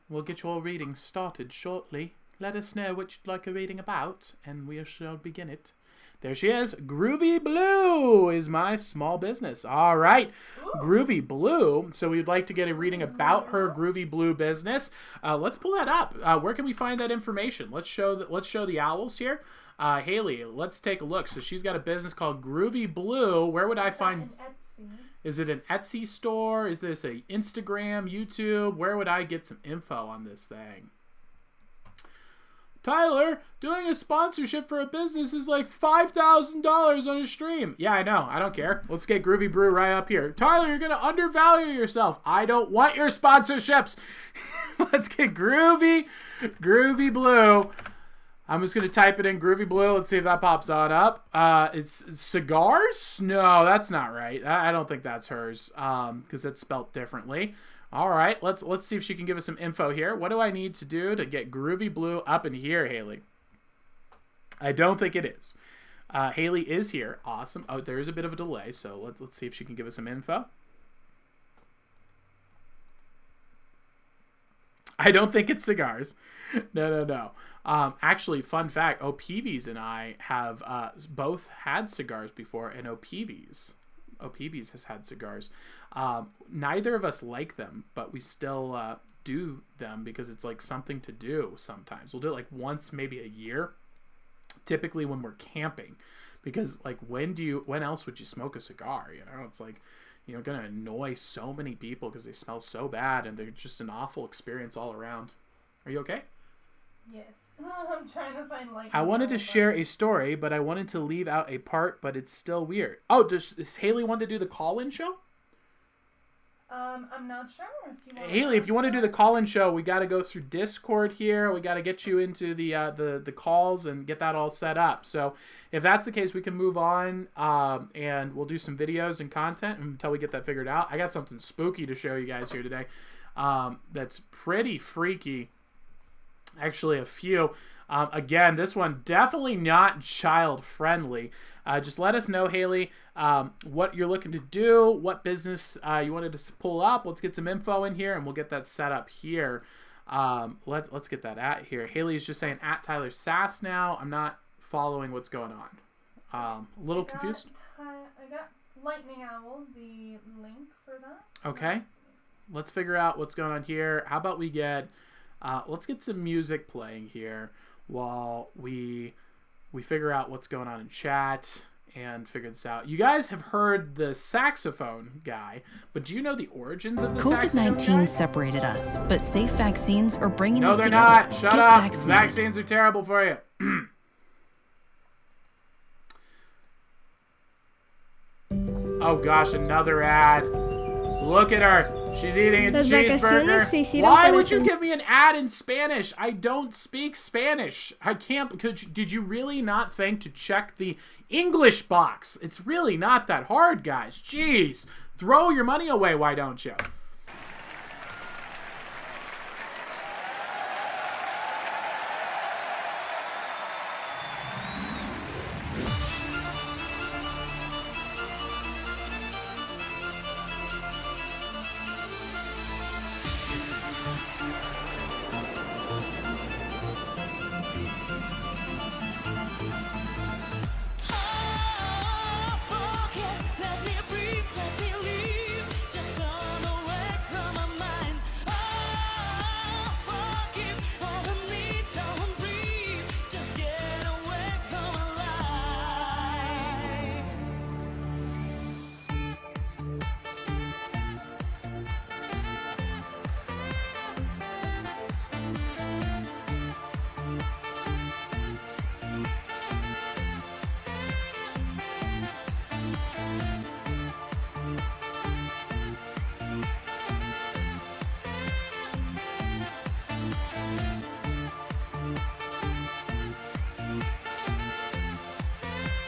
We'll get your reading started shortly. Let us know what you'd like a reading about, and we shall begin it. There she is. Groovy Blue is my small business. All right. Ooh. Groovy Blue. So we'd like to get a reading about her Groovy Blue business. Let's pull that up. Where can we find that information? Let's show the owls here. Haley, let's take a look. So she's got a business called Groovy Blue. Where would I find? Is it an Etsy store? Is this a Instagram, YouTube? Where would I get some info on this thing? Tyler, doing a sponsorship for a business is like $5,000 on a stream. Yeah, I know. I don't care. Let's get Groovy Brew right up here. Tyler, you're going to undervalue yourself. I don't want your sponsorships. Let's get Groovy Blue. I'm just going to type it in Groovy Blue. Let's see if that pops on up. It's cigars? No, that's not right. I don't think that's hers because it's spelt differently. All right, let's see if she can give us some info here. What do I need to do to get Groovy Blue up in here, Haley? I don't think it is. Haley is here. Awesome. Oh, there is a bit of a delay, so let's see if she can give us some info. I don't think it's cigars. No. Actually, fun fact, OPVs and I have both had cigars before, and OPVs has had cigars. Neither of us like them, but we still do them because it's like something to do sometimes. We'll do it like once, maybe a year, typically when we're camping, because like when else would you smoke a cigar? You know, it's like, you know, going to annoy so many people because they smell so bad and they're just an awful experience all around. Are you okay? Yes. I'm trying to find like. I wanted to share a story, but I wanted to leave out a part, but it's still weird. Oh, does Haley want to do the call-in show? I'm not sure. Haley, if you want to do the call-in show, we got to go through Discord here. We got to get you into the calls and get that all set up. So if that's the case, we can move on, and we'll do some videos and content until we get that figured out. I got something spooky to show you guys here today. That's pretty freaky. Actually, a few. Again, this one definitely not child-friendly. Just let us know, Haley, what you're looking to do, what business you wanted to pull up. Let's get some info in here, and we'll get that set up here. Let's get that at here. Haley is just saying at Tyler Sass now. I'm not following what's going on. A little confused. I got Lightning Owl, the link for that. Okay. Let's figure out what's going on here. How about we get... let's get some music playing here while we figure out what's going on in chat and figure this out. You guys have heard the saxophone guy, but do you know the origins of the saxophone guy? COVID-19 separated us, but safe vaccines are bringing us together. No, they're not. Shut Get up. vaccinated. Vaccines are terrible for you. Oh gosh, another ad. Look at her. She's eating a cheeseburger. Why would you give me an ad in Spanish? I don't speak Spanish. I can't. Did you really not think to check the English box? It's really not that hard, guys. Jeez. Throw your money away, why don't you?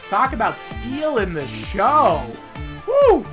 Talk about stealing the show. Woo!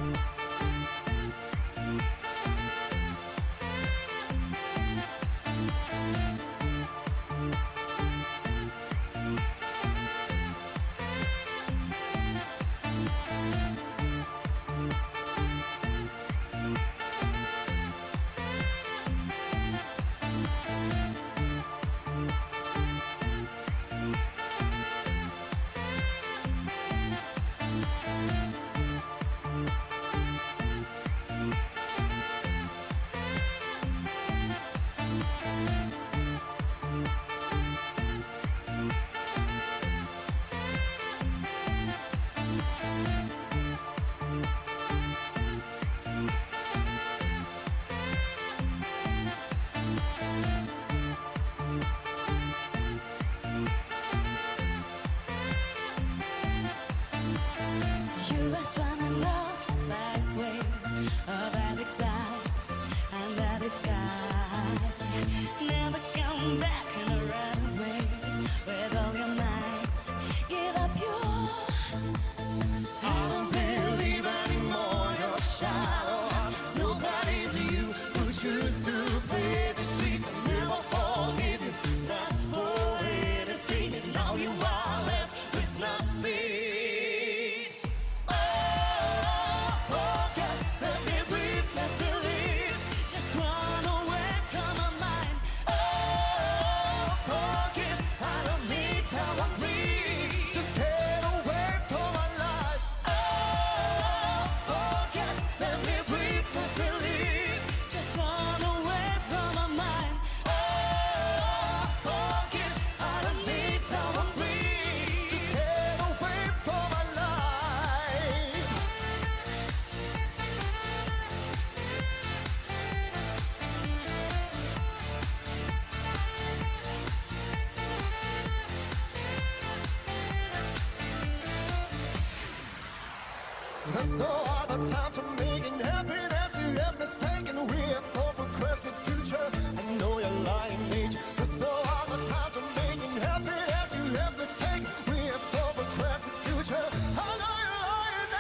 There's no other time to making happiness you have mistaken. We have no progressive future. I know you're lying, mate. There's no other time to making happiness you have mistaken. We have no progressive future. I know you're lying,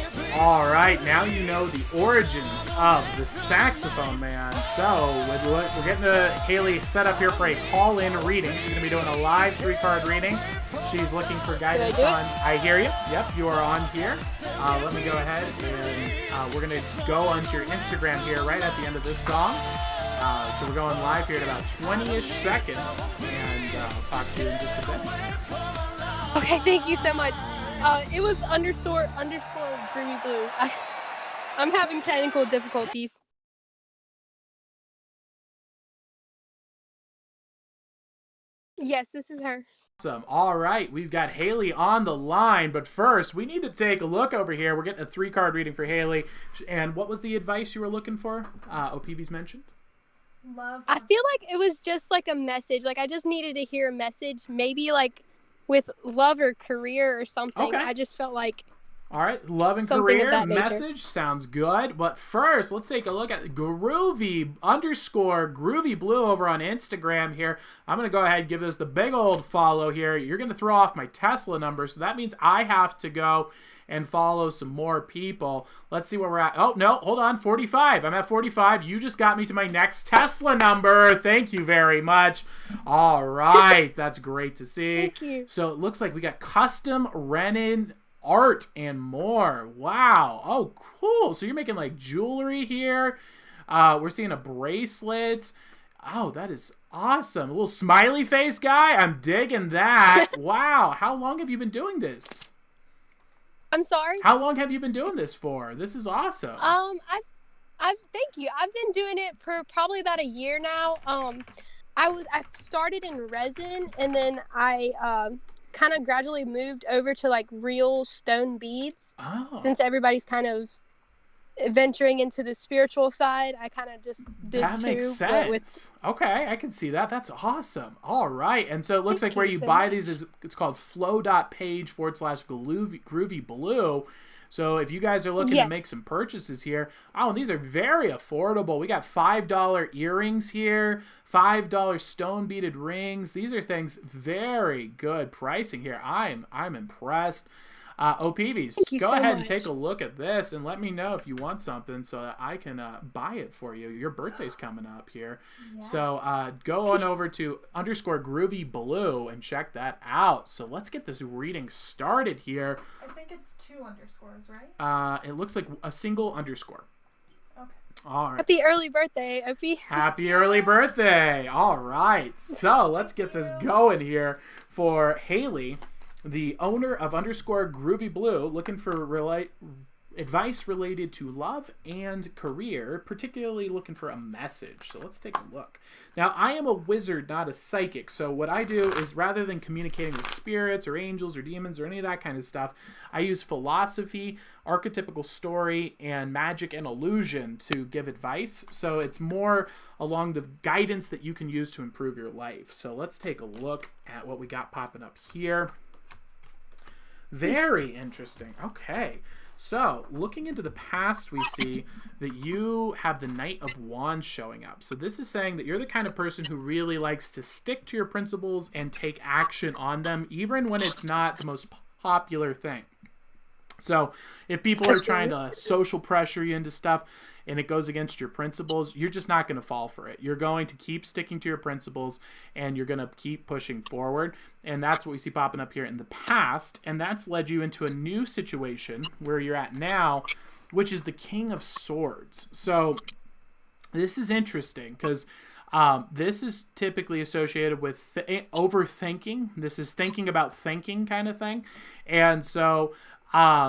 mate. All right, now you know the origins of the saxophone man. So we're getting Haley set up here for a call-in reading. She's going to be doing a live 3-card reading. She's looking for guidance on. I hear you. Yep, you are on here. Let me go ahead and we're going to go onto your Instagram here right at the end of this song. So we're going live here in about 20-ish seconds, and I'll talk to you in just a bit. Okay, thank you so much. It was underscore Groovy Blue. I'm having technical difficulties. Yes, this is her. Awesome. All right, we've got Haley on the line, but first we need to take a look over here. We're getting a 3-card reading for Haley. And what was the advice you were looking for? OPB's mentioned. Love. I feel like it was just like a message. Like I just needed to hear a message, maybe like with love or career or something. Okay. I just felt like. All right, love and Something career of that nature. message sounds good. But first, let's take a look at Groovy Blue over on Instagram here. I'm going to go ahead and give this the big old follow here. You're going to throw off my Tesla number, so that means I have to go and follow some more people. Let's see where we're at. Oh, no, hold on, 45. I'm at 45. You just got me to my next Tesla number. Thank you very much. All right, that's great to see. Thank you. So it looks like we got custom Renin art and more. Wow. Oh, cool. So you're making like jewelry here. We're seeing a bracelet. Oh, that is awesome. A little smiley face guy. I'm digging that. Wow. How long have you been doing this? I'm sorry. How long have you been doing this for? This is awesome. I've thank you. I've been doing it for probably about a year now. I started in resin, and then I kind of gradually moved over to like real stone beads. Oh. Since everybody's kind of venturing into the spiritual side, I kind of just did that two. Makes sense. Okay, I can see that. That's awesome. All right. And so it looks like where you buy these is it's called flow.page/groovy blue. So if you guys are looking to make some purchases here, oh, these are very affordable. We got $5 earrings here, $5 stone beaded rings. These are things very good pricing here. I'm impressed. OPBs, go ahead and take a look at this and let me know if you want something so that I can buy it for you. Your birthday's coming up here. Yes. So go on over to _groovy_blue and check that out. So let's get this reading started here. I think it's 2 underscores, right? It looks like a single underscore. Okay. All right. Happy early birthday, Opie. Happy early birthday. All right. So let's get this going here for Haley, the owner of _groovy_blue, looking for advice related to love and career, particularly looking for a message. So let's take a look. Now, I am a wizard, not a psychic. So what I do is, rather than communicating with spirits or angels or demons or any of that kind of stuff, I use philosophy, archetypical story, and magic and illusion to give advice. So it's more along the guidance that you can use to improve your life. So let's take a look at what we got popping up here. Very interesting. Okay. So, looking into the past, we see that you have the Knight of Wands showing up. So this is saying that you're the kind of person who really likes to stick to your principles and take action on them, even when it's not the most popular thing. So if people are trying to social pressure you into stuff and it goes against your principles, you're just not going to fall for it. You're going to keep sticking to your principles and you're going to keep pushing forward. And that's what we see popping up here in the past. And that's led you into a new situation where you're at now, which is the King of Swords. So this is interesting because this is typically associated with overthinking. This is thinking about thinking kind of thing. And so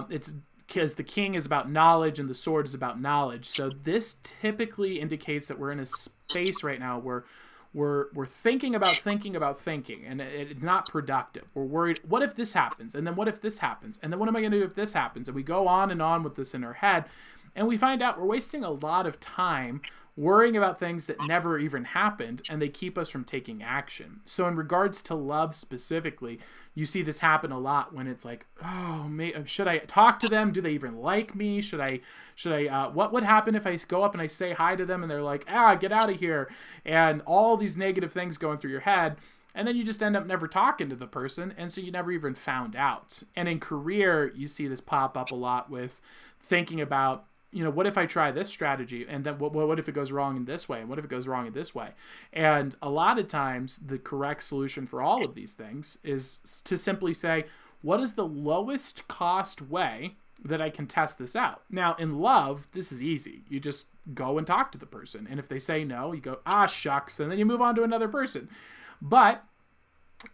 it's because the king is about knowledge and the sword is about knowledge. So this typically indicates that we're in a space right now where we're thinking about thinking, and it's not productive. We're worried, what if this happens? And then what if this happens? And then what am I going to do if this happens? And we go on and on with this in our head, and we find out we're wasting a lot of time worrying about things that never even happened, and they keep us from taking action. So in regards to love specifically, you see this happen a lot when it's like, oh, should I talk to them? Do they even like me? Should I, what would happen if I go up and I say hi to them and they're like, get out of here? And all these negative things going through your head. And then you just end up never talking to the person. And so you never even found out. And in career, you see this pop up a lot with thinking about, what if I try this strategy? And then what if it goes wrong in this way? And what if it goes wrong in this way? And a lot of times the correct solution for all of these things is to simply say, what is the lowest cost way that I can test this out? Now, in love, this is easy. You just go and talk to the person. And if they say no, you go, shucks. And then you move on to another person. But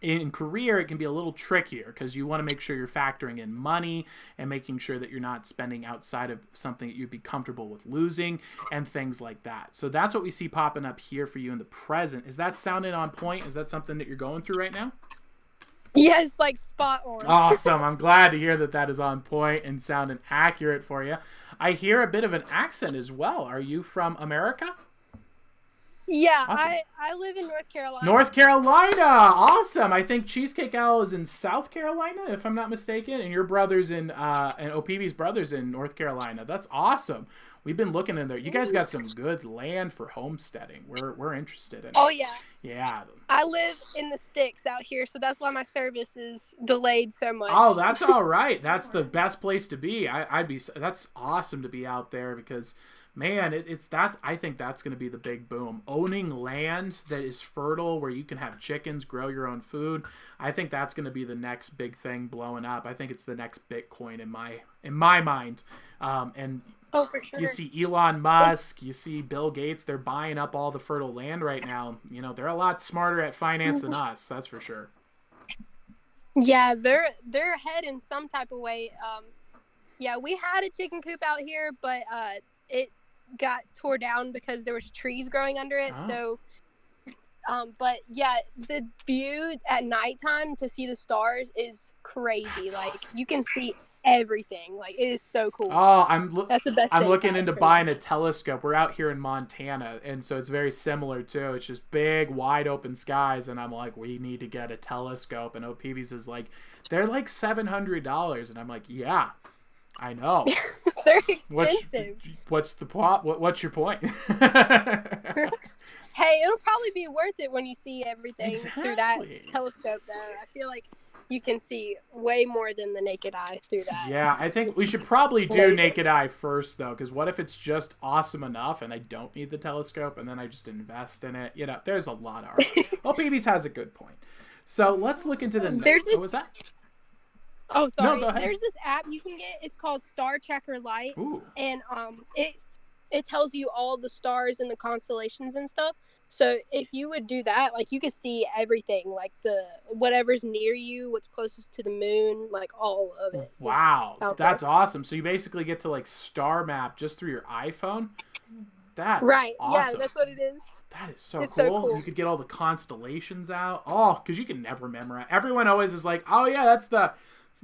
in career, it can be a little trickier because you want to make sure you're factoring in money and making sure that you're not spending outside of something that you'd be comfortable with losing and things like that. So that's what we see popping up here for you in the present. Is that sounding on point? Is that something that you're going through right now? Yes, like spot on. Awesome. I'm glad to hear that that is on point and sounding accurate for you. I hear a bit of an accent as well. Are you from America? Yeah, awesome. I live in North Carolina. North Carolina! Awesome! I think Cheesecake Owl is in South Carolina, if I'm not mistaken, and your brother's and OPB's brother's in North Carolina. That's awesome. We've been looking in there. You guys got some good land for homesteading. We're interested in it. Oh, yeah. Yeah. I live in the sticks out here, so that's why my service is delayed so much. Oh, that's all right. That's the best place to be. That's awesome to be out there because, man, I think that's going to be the big boom. Owning lands that is fertile where you can have chickens, grow your own food. I think that's going to be the next big thing blowing up. I think it's the next Bitcoin in my mind. Oh, for sure. You see Elon Musk, you see Bill Gates, they're buying up all the fertile land right now. They're a lot smarter at finance than us, that's for sure. Yeah, they're ahead in some type of way. Yeah, we had a chicken coop out here, but it got tore down because there was trees growing under it. Oh. So, but yeah, the view at nighttime to see the stars is crazy. That's like awesome. You can see everything. Like it is so cool. Oh, that's the best. I'm looking into buying a telescope. We're out here in Montana, and so it's very similar too. It's just big, wide open skies, and I'm like, we need to get a telescope. And OPB's is like, they're like $700, and I'm like, yeah. I know. They're expensive. What's the plot? What's your point? Hey, it'll probably be worth it when you see everything through that Exactly. telescope, though. I feel like you can see way more than the naked eye through that. Yeah, I think we should probably do naked eye first, though, because what if it's just awesome enough and I don't need the telescope and then I just invest in it? You know, there's a lot of art. Well, Beavis has a good point. So let's look into this. There's this. What was that? Oh, sorry. No, go ahead. There's this app you can get. It's called Star Checker Lite, Ooh. and it tells you all the stars and the constellations and stuff. So if you would do that, like you could see everything, like the whatever's near you, what's closest to the moon, like all of it. Wow, How it that's works. awesome. So you basically get to like star map just through your iPhone. That's Right. awesome. Yeah, that's what it is. That is so It's cool. so cool. You could get all the constellations out. Oh, because you can never memorize. Everyone always is like, oh yeah, it's the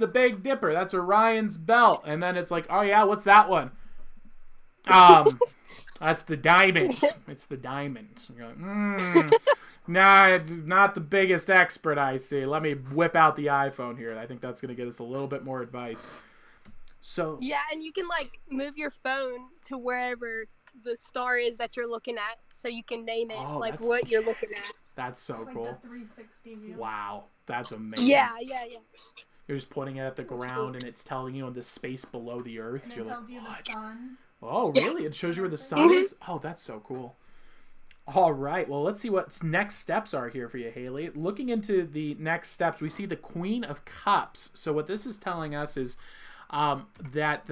Big Dipper. That's Orion's belt. And then it's like, oh yeah, what's that one? That's the diamond. It's the diamond. You're like, nah, not the biggest expert I see. Let me whip out the iPhone here. I think that's going to get us a little bit more advice. So Yeah, and you can like move your phone to wherever the star is that you're looking at, so you can name it like that's- what you're looking at. That's so Like cool. the 360 view. Wow, that's amazing. Yeah. You're just putting it at the ground and it's telling you in the space below the earth. And it You're like, tells you what? the sun. Oh, really? It shows you where the sun is? Oh, that's so cool. All right. Well, let's see what next steps are here for you, Haley. Looking into the next steps, we see the Queen of Cups. So what this is telling us is that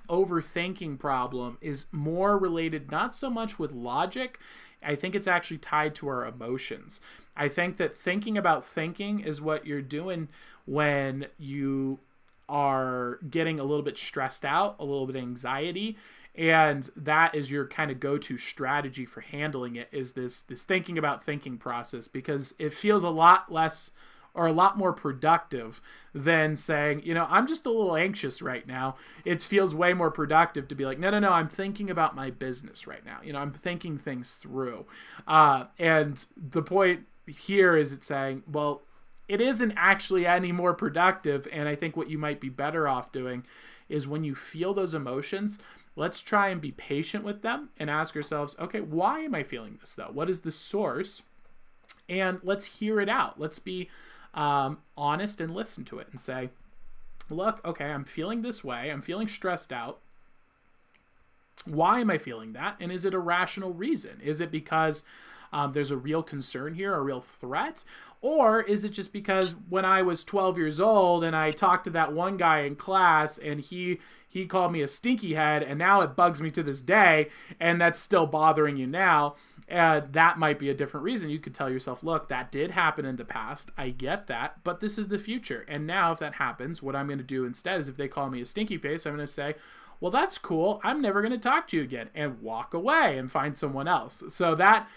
overthinking problem is more related not so much with logic. I think it's actually tied to our emotions. I think that thinking about thinking is what you're doing when you are getting a little bit stressed out, a little bit of anxiety, and that is your kind of go-to strategy for handling it, is this thinking about thinking process, because it feels a lot less or a lot more productive than saying, you know, I'm just a little anxious right now. It feels way more productive to be like, no, I'm thinking about my business right now. You know, I'm thinking things through. And the point here is it's saying, well, it isn't actually any more productive. And I think what you might be better off doing is when you feel those emotions, let's try and be patient with them and ask ourselves, okay, why am I feeling this though? What is the source? And let's hear it out. Let's be honest and listen to it and say, look, okay, I'm feeling this way. I'm feeling stressed out. Why am I feeling that? And is it a rational reason? Is it because there's a real concern here, a real threat? Or is it just because when I was 12 years old and I talked to that one guy in class and he called me a stinky head and now it bugs me to this day and that's still bothering you now? That might be a different reason. You could tell yourself, look, that did happen in the past. I get that, but this is the future. And now if that happens, what I'm going to do instead is if they call me a stinky face, I'm going to say, well, that's cool. I'm never going to talk to you again, and walk away and find someone else. So that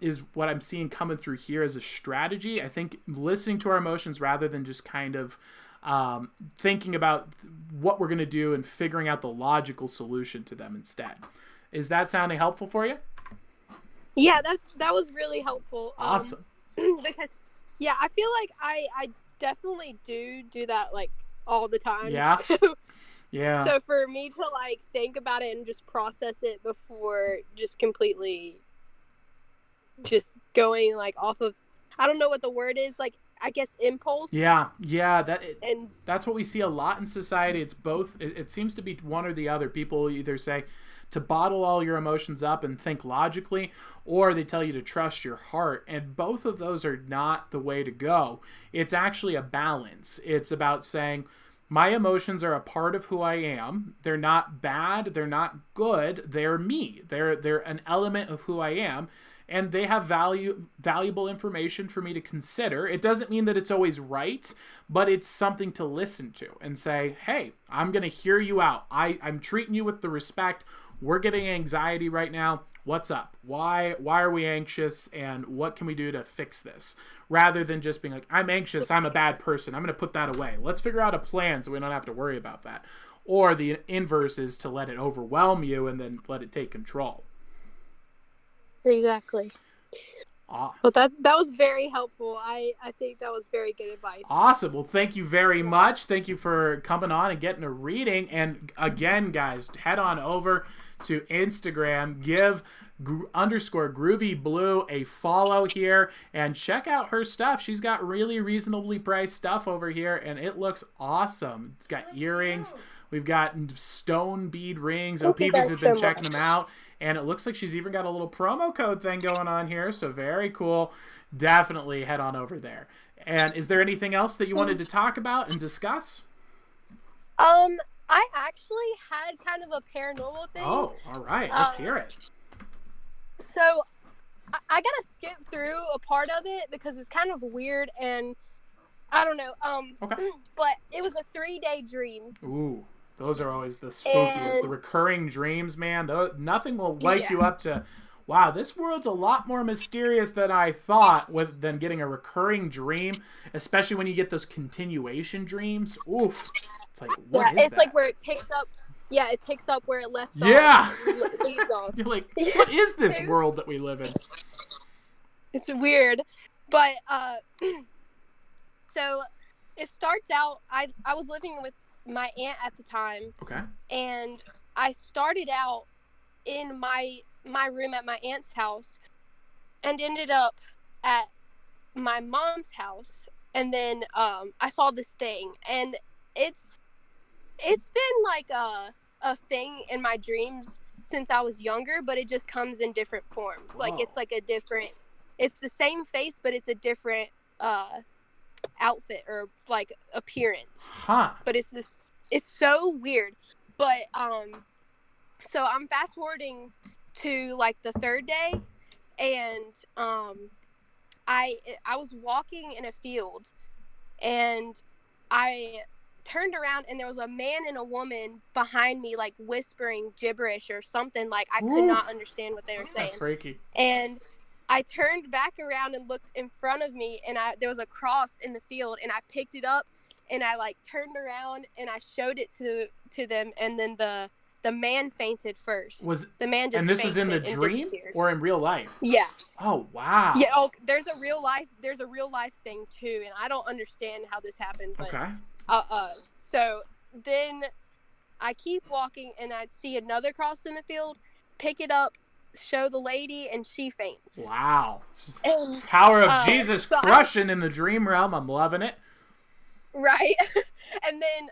is what I'm seeing coming through here as a strategy. I think listening to our emotions rather than just kind of thinking about what we're going to do and figuring out the logical solution to them instead. Is that sounding helpful for you? Yeah, that was really helpful. Awesome. Because yeah, I feel like I definitely do that like all the time. Yeah. So, yeah. So for me to like think about it and just process it before just completely just going like off of, I don't know what the word is, like I guess impulse. Yeah, and that's what we see a lot in society. It's both. It seems to be one or the other. People either say to bottle all your emotions up and think logically, or they tell you to trust your heart. And both of those are not the way to go. It's actually a balance. It's about saying, my emotions are a part of who I am. They're not bad. They're not good. They're me. They're an element of who I am. And they have valuable information for me to consider. It doesn't mean that it's always right, but it's something to listen to and say, hey, I'm going to hear you out. I'm treating you with the respect. We're getting anxiety right now. What's up? Why are we anxious? And what can we do to fix this? Rather than just being like, I'm anxious, I'm a bad person, I'm going to put that away. Let's figure out a plan so we don't have to worry about that. Or the inverse is to let it overwhelm you and then let it take control. Exactly. But that was very helpful. I think that was very good advice. Awesome. Well, thank you very much. Thank you for coming on and getting a reading. And again, guys, head on over to Instagram. Give _GroovyBlue a follow here and check out her stuff. She's got really reasonably priced stuff over here, and it looks awesome. It's got earrings. We've got stone bead rings. Peeves has been checking them out. And it looks like she's even got a little promo code thing going on here. So very cool. Definitely head on over there. And is there anything else that you wanted to talk about and discuss? I actually had kind of a paranormal thing. Oh, all right. Let's hear it. So I gotta skip through a part of it because it's kind of weird and I don't know. Okay. But it was a 3-day dream. Ooh. Those are always the spookiest. The recurring dreams, man. Nothing will wake you up to, wow, this world's a lot more mysterious than I thought than getting a recurring dream, especially when you get those continuation dreams. Oof. It's like, what is it's that? like where it picks up. Yeah, it picks up where it left off. Yeah. Leaves off. You're like, what is this world that we live in? It's weird. But, so it starts out, I was living with my aunt at the time. Okay. And I started out in my room at my aunt's house and ended up at my mom's house. And then I saw this thing, and it's been like a thing in my dreams since I was younger, but it just comes in different forms. Whoa. Like it's the same face, but it's a different outfit or like appearance. Huh. But it's so weird. But so I'm fast forwarding to like the 3rd day, and I was walking in a field, and I turned around, and there was a man and a woman behind me, like whispering gibberish or something. Like I could not understand what they were saying. That's freaky. And I turned back around and looked in front of me, and there was a cross in the field, and I picked it up, and I like turned around and I showed it to them, and then the man fainted first. The man just and this was in the dream or in real life? Yeah. Oh wow. Yeah. Oh, there's a real life thing too, and I don't understand how this happened. But, okay. So then I keep walking, and I see another cross in the field. Pick it up. Show the lady, and she faints. Wow. And, power of Jesus crushing in the dream realm. I'm loving it. Right. And then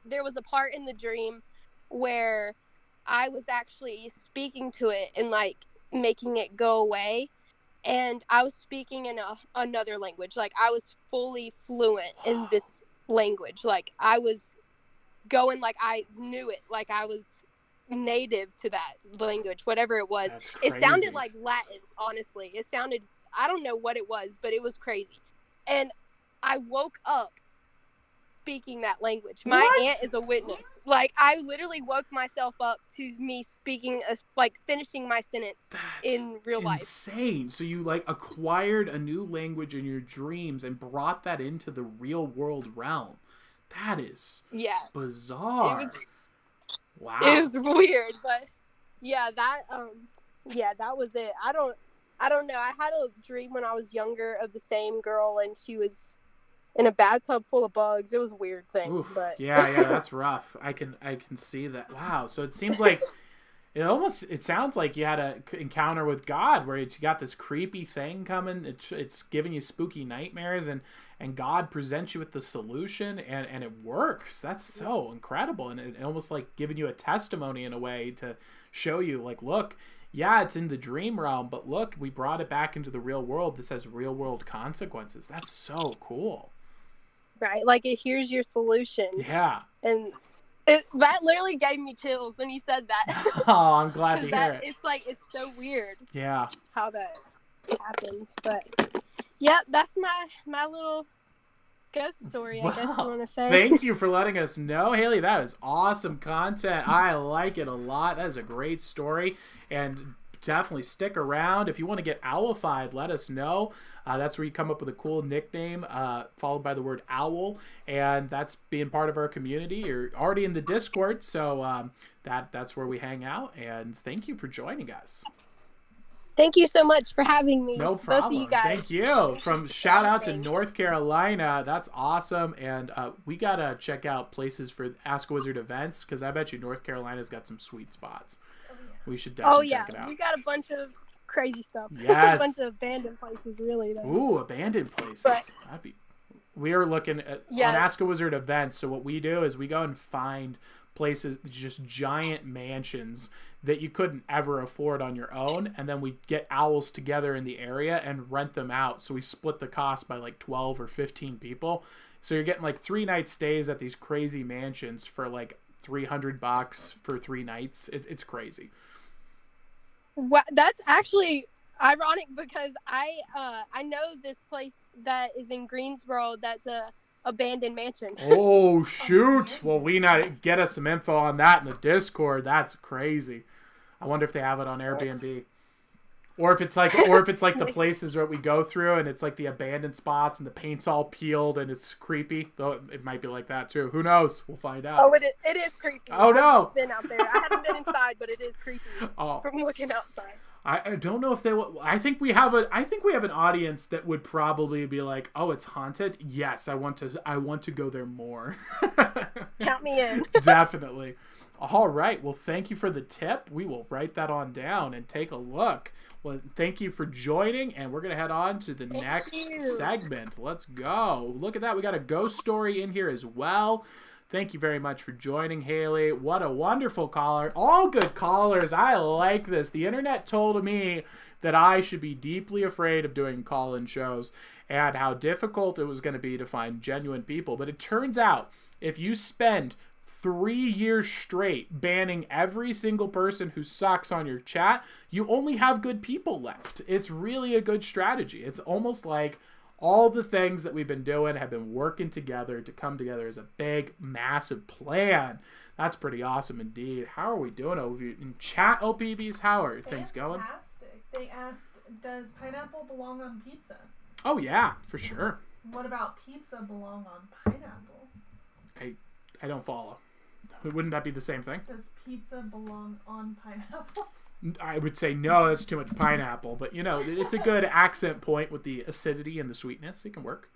there was a part in the dream where I was actually speaking to it and like making it go away, and I was speaking in another language. Like I was fully fluent in this language. Like I was going, like I knew it, like I was native to that language, whatever it was. It sounded like Latin, honestly. It sounded, I don't know what it was, but it was crazy. And I woke up speaking that language. My aunt is a witness. Like I literally woke myself up to me speaking, like finishing my sentence in real life. Insane. So you like acquired a new language in your dreams and brought that into the real world realm. That is bizarre. Wow. It was weird, but yeah, that was it. I don't know. I had a dream when I was younger of the same girl, and she was in a bathtub full of bugs. It was a weird thing. Oof. But yeah, that's rough. I can see that. Wow. So it seems like it sounds like you had an encounter with God where you got this creepy thing coming. It's giving you spooky nightmares, and God presents you with the solution, and it works. That's so incredible, and it almost like giving you a testimony in a way to show you, like, look, yeah, it's in the dream realm, but look, we brought it back into the real world. This has real world consequences. That's so cool. Right, like here's your solution. Yeah. And that literally gave me chills when you said that. Oh, I'm glad to hear it. It's like, it's so weird. Yeah. How that happens, but yeah, that's my little ghost story, I guess you want to say. Thank you for letting us know, Haley. That is awesome content. I like it a lot. That is a great story, and definitely stick around. If you want to get owlified, let us know. That's where you come up with a cool nickname followed by the word owl, and that's being part of our community. You're already in the Discord, so that's where we hang out, and thank you for joining us. Thank you so much for having me. No Both problem. of you guys. Thank you. From shout out to everything. North Carolina. That's awesome. And we got to check out places for Ask a Wizard events because I bet you North Carolina's got some sweet spots. We should definitely check it out. We got a bunch of crazy stuff. Yes. A bunch of abandoned places, really. Though. Ooh, abandoned places. But, we are looking at on Ask a Wizard events. So what we do is we go and find places, just giant mansions that you couldn't ever afford on your own, and then we get owls together in the area and rent them out. So we split the cost by like 12 or 15 people. So you're getting like 3-night stays at these crazy mansions for like $300 for 3 nights. It's crazy. Well, that's actually ironic because I know this place that is in Greensboro that's a abandoned mansion. Oh shoot! Well, we not get us some info on that in the Discord. That's crazy. I wonder if they have it on Airbnb, or if it's like the places that we go through and it's like the abandoned spots and the paint's all peeled and it's creepy. Though it might be like that too. Who knows? We'll find out. Oh, it is creepy. Oh no! I've been out there. I haven't been inside, but it is creepy from looking outside. I don't know if they will. I think we have an audience that would probably be like, "Oh, it's haunted. Yes, I want to go there more." Count me in. Definitely. All right. Well, thank you for the tip. We will write that on down and take a look. Well, thank you for joining, and we're gonna head on to the next segment. Let's go. Look at that. We got a ghost story in here as well. Thank you very much for joining, Haley. What a wonderful caller. All good callers. I like this. The internet told me that I should be deeply afraid of doing call-in shows and how difficult it was going to be to find genuine people. But it turns out if you spend 3 years straight banning every single person who sucks on your chat, you only have good people left. It's really a good strategy. It's almost like all the things that we've been doing have been working together to come together as a big, massive plan. That's pretty awesome indeed. How are we doing in chat, OPBs? How are things going? Fantastic. They asked, does pineapple belong on pizza? Oh, yeah, for sure. What about pizza belong on pineapple? I don't follow. Wouldn't that be the same thing? Does pizza belong on pineapple? I would say no, that's too much pineapple. But, it's a good accent point with the acidity and the sweetness. It can work.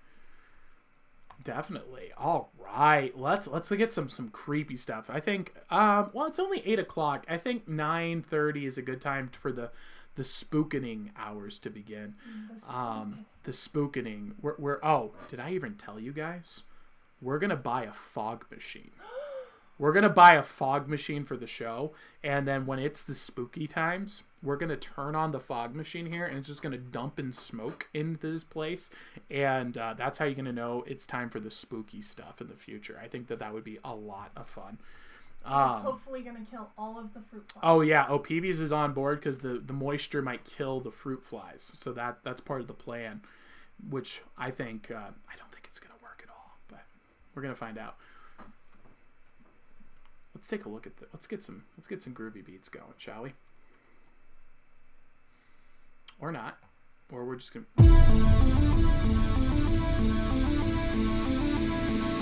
Definitely. All right. Let's get some creepy stuff. I think, it's only 8 o'clock. I think 9:30 is a good time for the spookening hours to begin. The spookening. Did I even tell you guys? We're going to buy a fog machine. We're going to buy a fog machine for the show, and then when it's the spooky times, we're going to turn on the fog machine here, and it's just going to dump in smoke into this place, and that's how you're going to know it's time for the spooky stuff in the future. I think that would be a lot of fun. It's hopefully going to kill all of the fruit flies. Oh, yeah. Peebees is on board because the moisture might kill the fruit flies, so that's part of the plan, which I think, I don't think it's going to work at all, but we're going to find out. Let's take a look at let's get some groovy beats going, shall we? Or not. Or we're just gonna.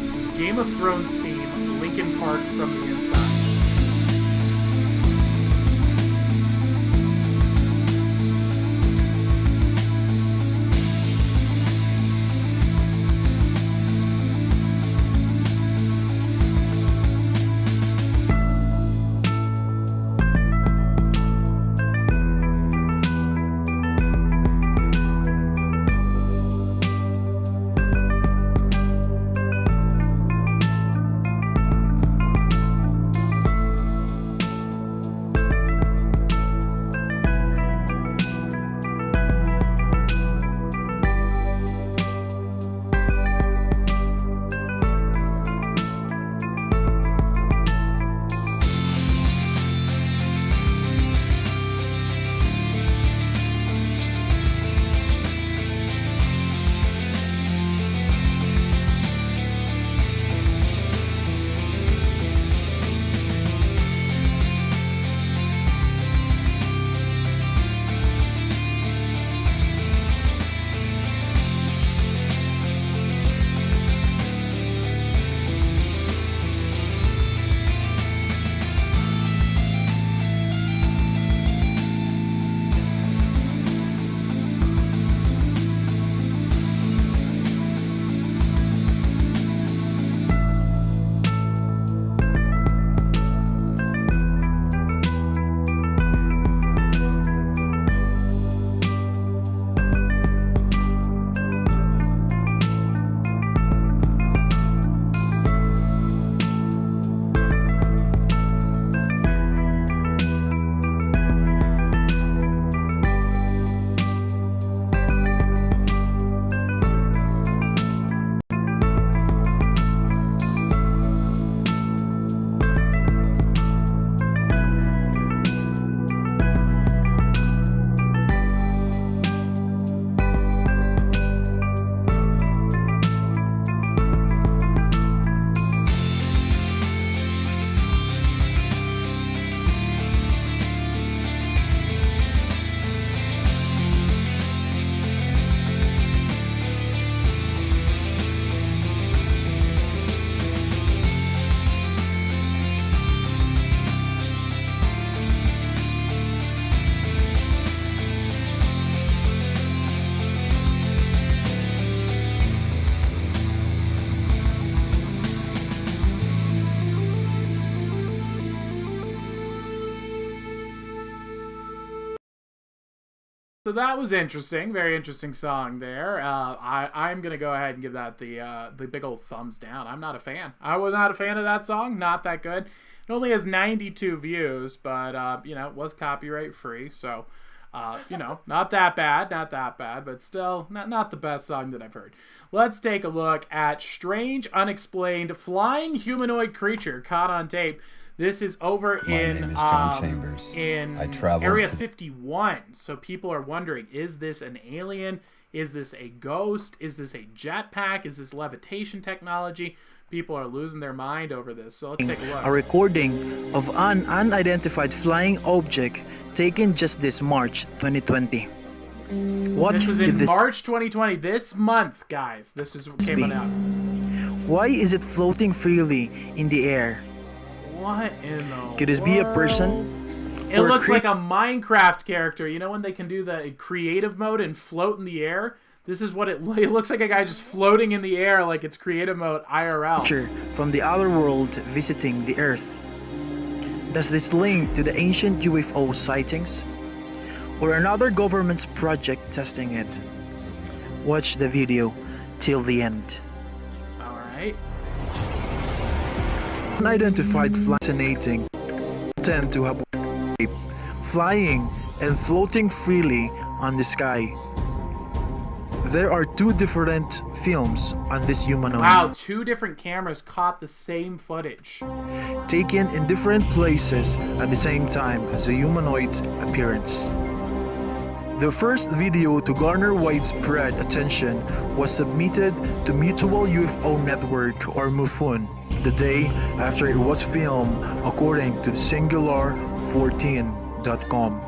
This is Game of Thrones theme, Linkin Park from the inside. So that was interesting. Very interesting song there. I'm going to go ahead and give that the big old thumbs down. I'm not a fan. I was not a fan of that song. Not that good. It only has 92 views, but, you know, it was copyright free. So, you know, not that bad. Not that bad, but still not the best song that I've heard. Let's take a look at Strange Unexplained Flying Humanoid Creature Caught on Tape. This is over My name is John Chambers. in I traveled Area to 51. So people are wondering, is this an alien? Is this a ghost? Is this a jetpack? Is this levitation technology? People are losing their mind over this. So let's take a look. A recording of an unidentified flying object taken just this March 2020. What This was could in this March 2020. This month, guys. This is what came be? out. Why is it floating freely in the air? What in the Could this be a world? person? It Or a looks like a Minecraft character. You know when they can do the creative mode and float in the air? This is what it looks like, a guy just floating in the air like it's creative mode IRL. Creature from the other world visiting the Earth? Does this link to the ancient UFO sightings? Or another government's project testing it? Watch the video till the end. Alright. Unidentified fascinating tend to have flying and floating freely on the sky. There are two different films on this humanoid. Wow, 2 different cameras caught the same footage. Taken in different places at the same time as the humanoid's appearance. The first video to garner widespread attention was submitted to Mutual UFO Network or MUFON the day after it was filmed, according to Singular14.com.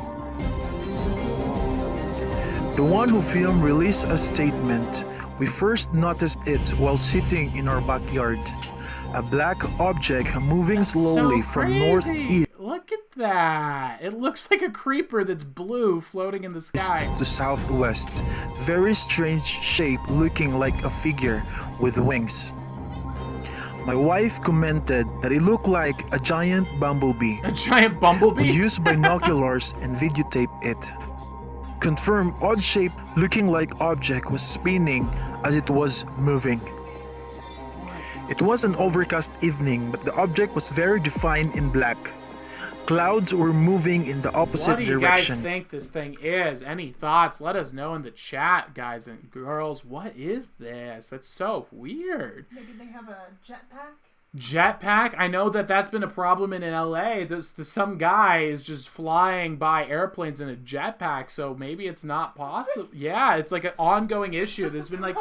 The one who filmed released a statement. We first noticed it while sitting in our backyard. A black object moving slowly So from crazy. northeast Look at that. It looks like a creeper that's blue floating in the sky. to southwest. Very strange shape, looking like a figure with wings. My wife commented that it looked like a giant bumblebee. A giant bumblebee? We used binoculars and videotape it. Confirmed odd shape looking like object was spinning as it was moving. It was an overcast evening, but the object was very defined in black. Clouds were moving in the opposite What do you direction. guys think this thing is? Any thoughts? Let us know in the chat, guys and girls. What is this? That's so weird. Maybe they have a jetpack? Jetpack? I know that that's been a problem in LA. Some guy is just flying by airplanes in a jetpack, so maybe it's not possible. Yeah, it's like an ongoing issue. There's been like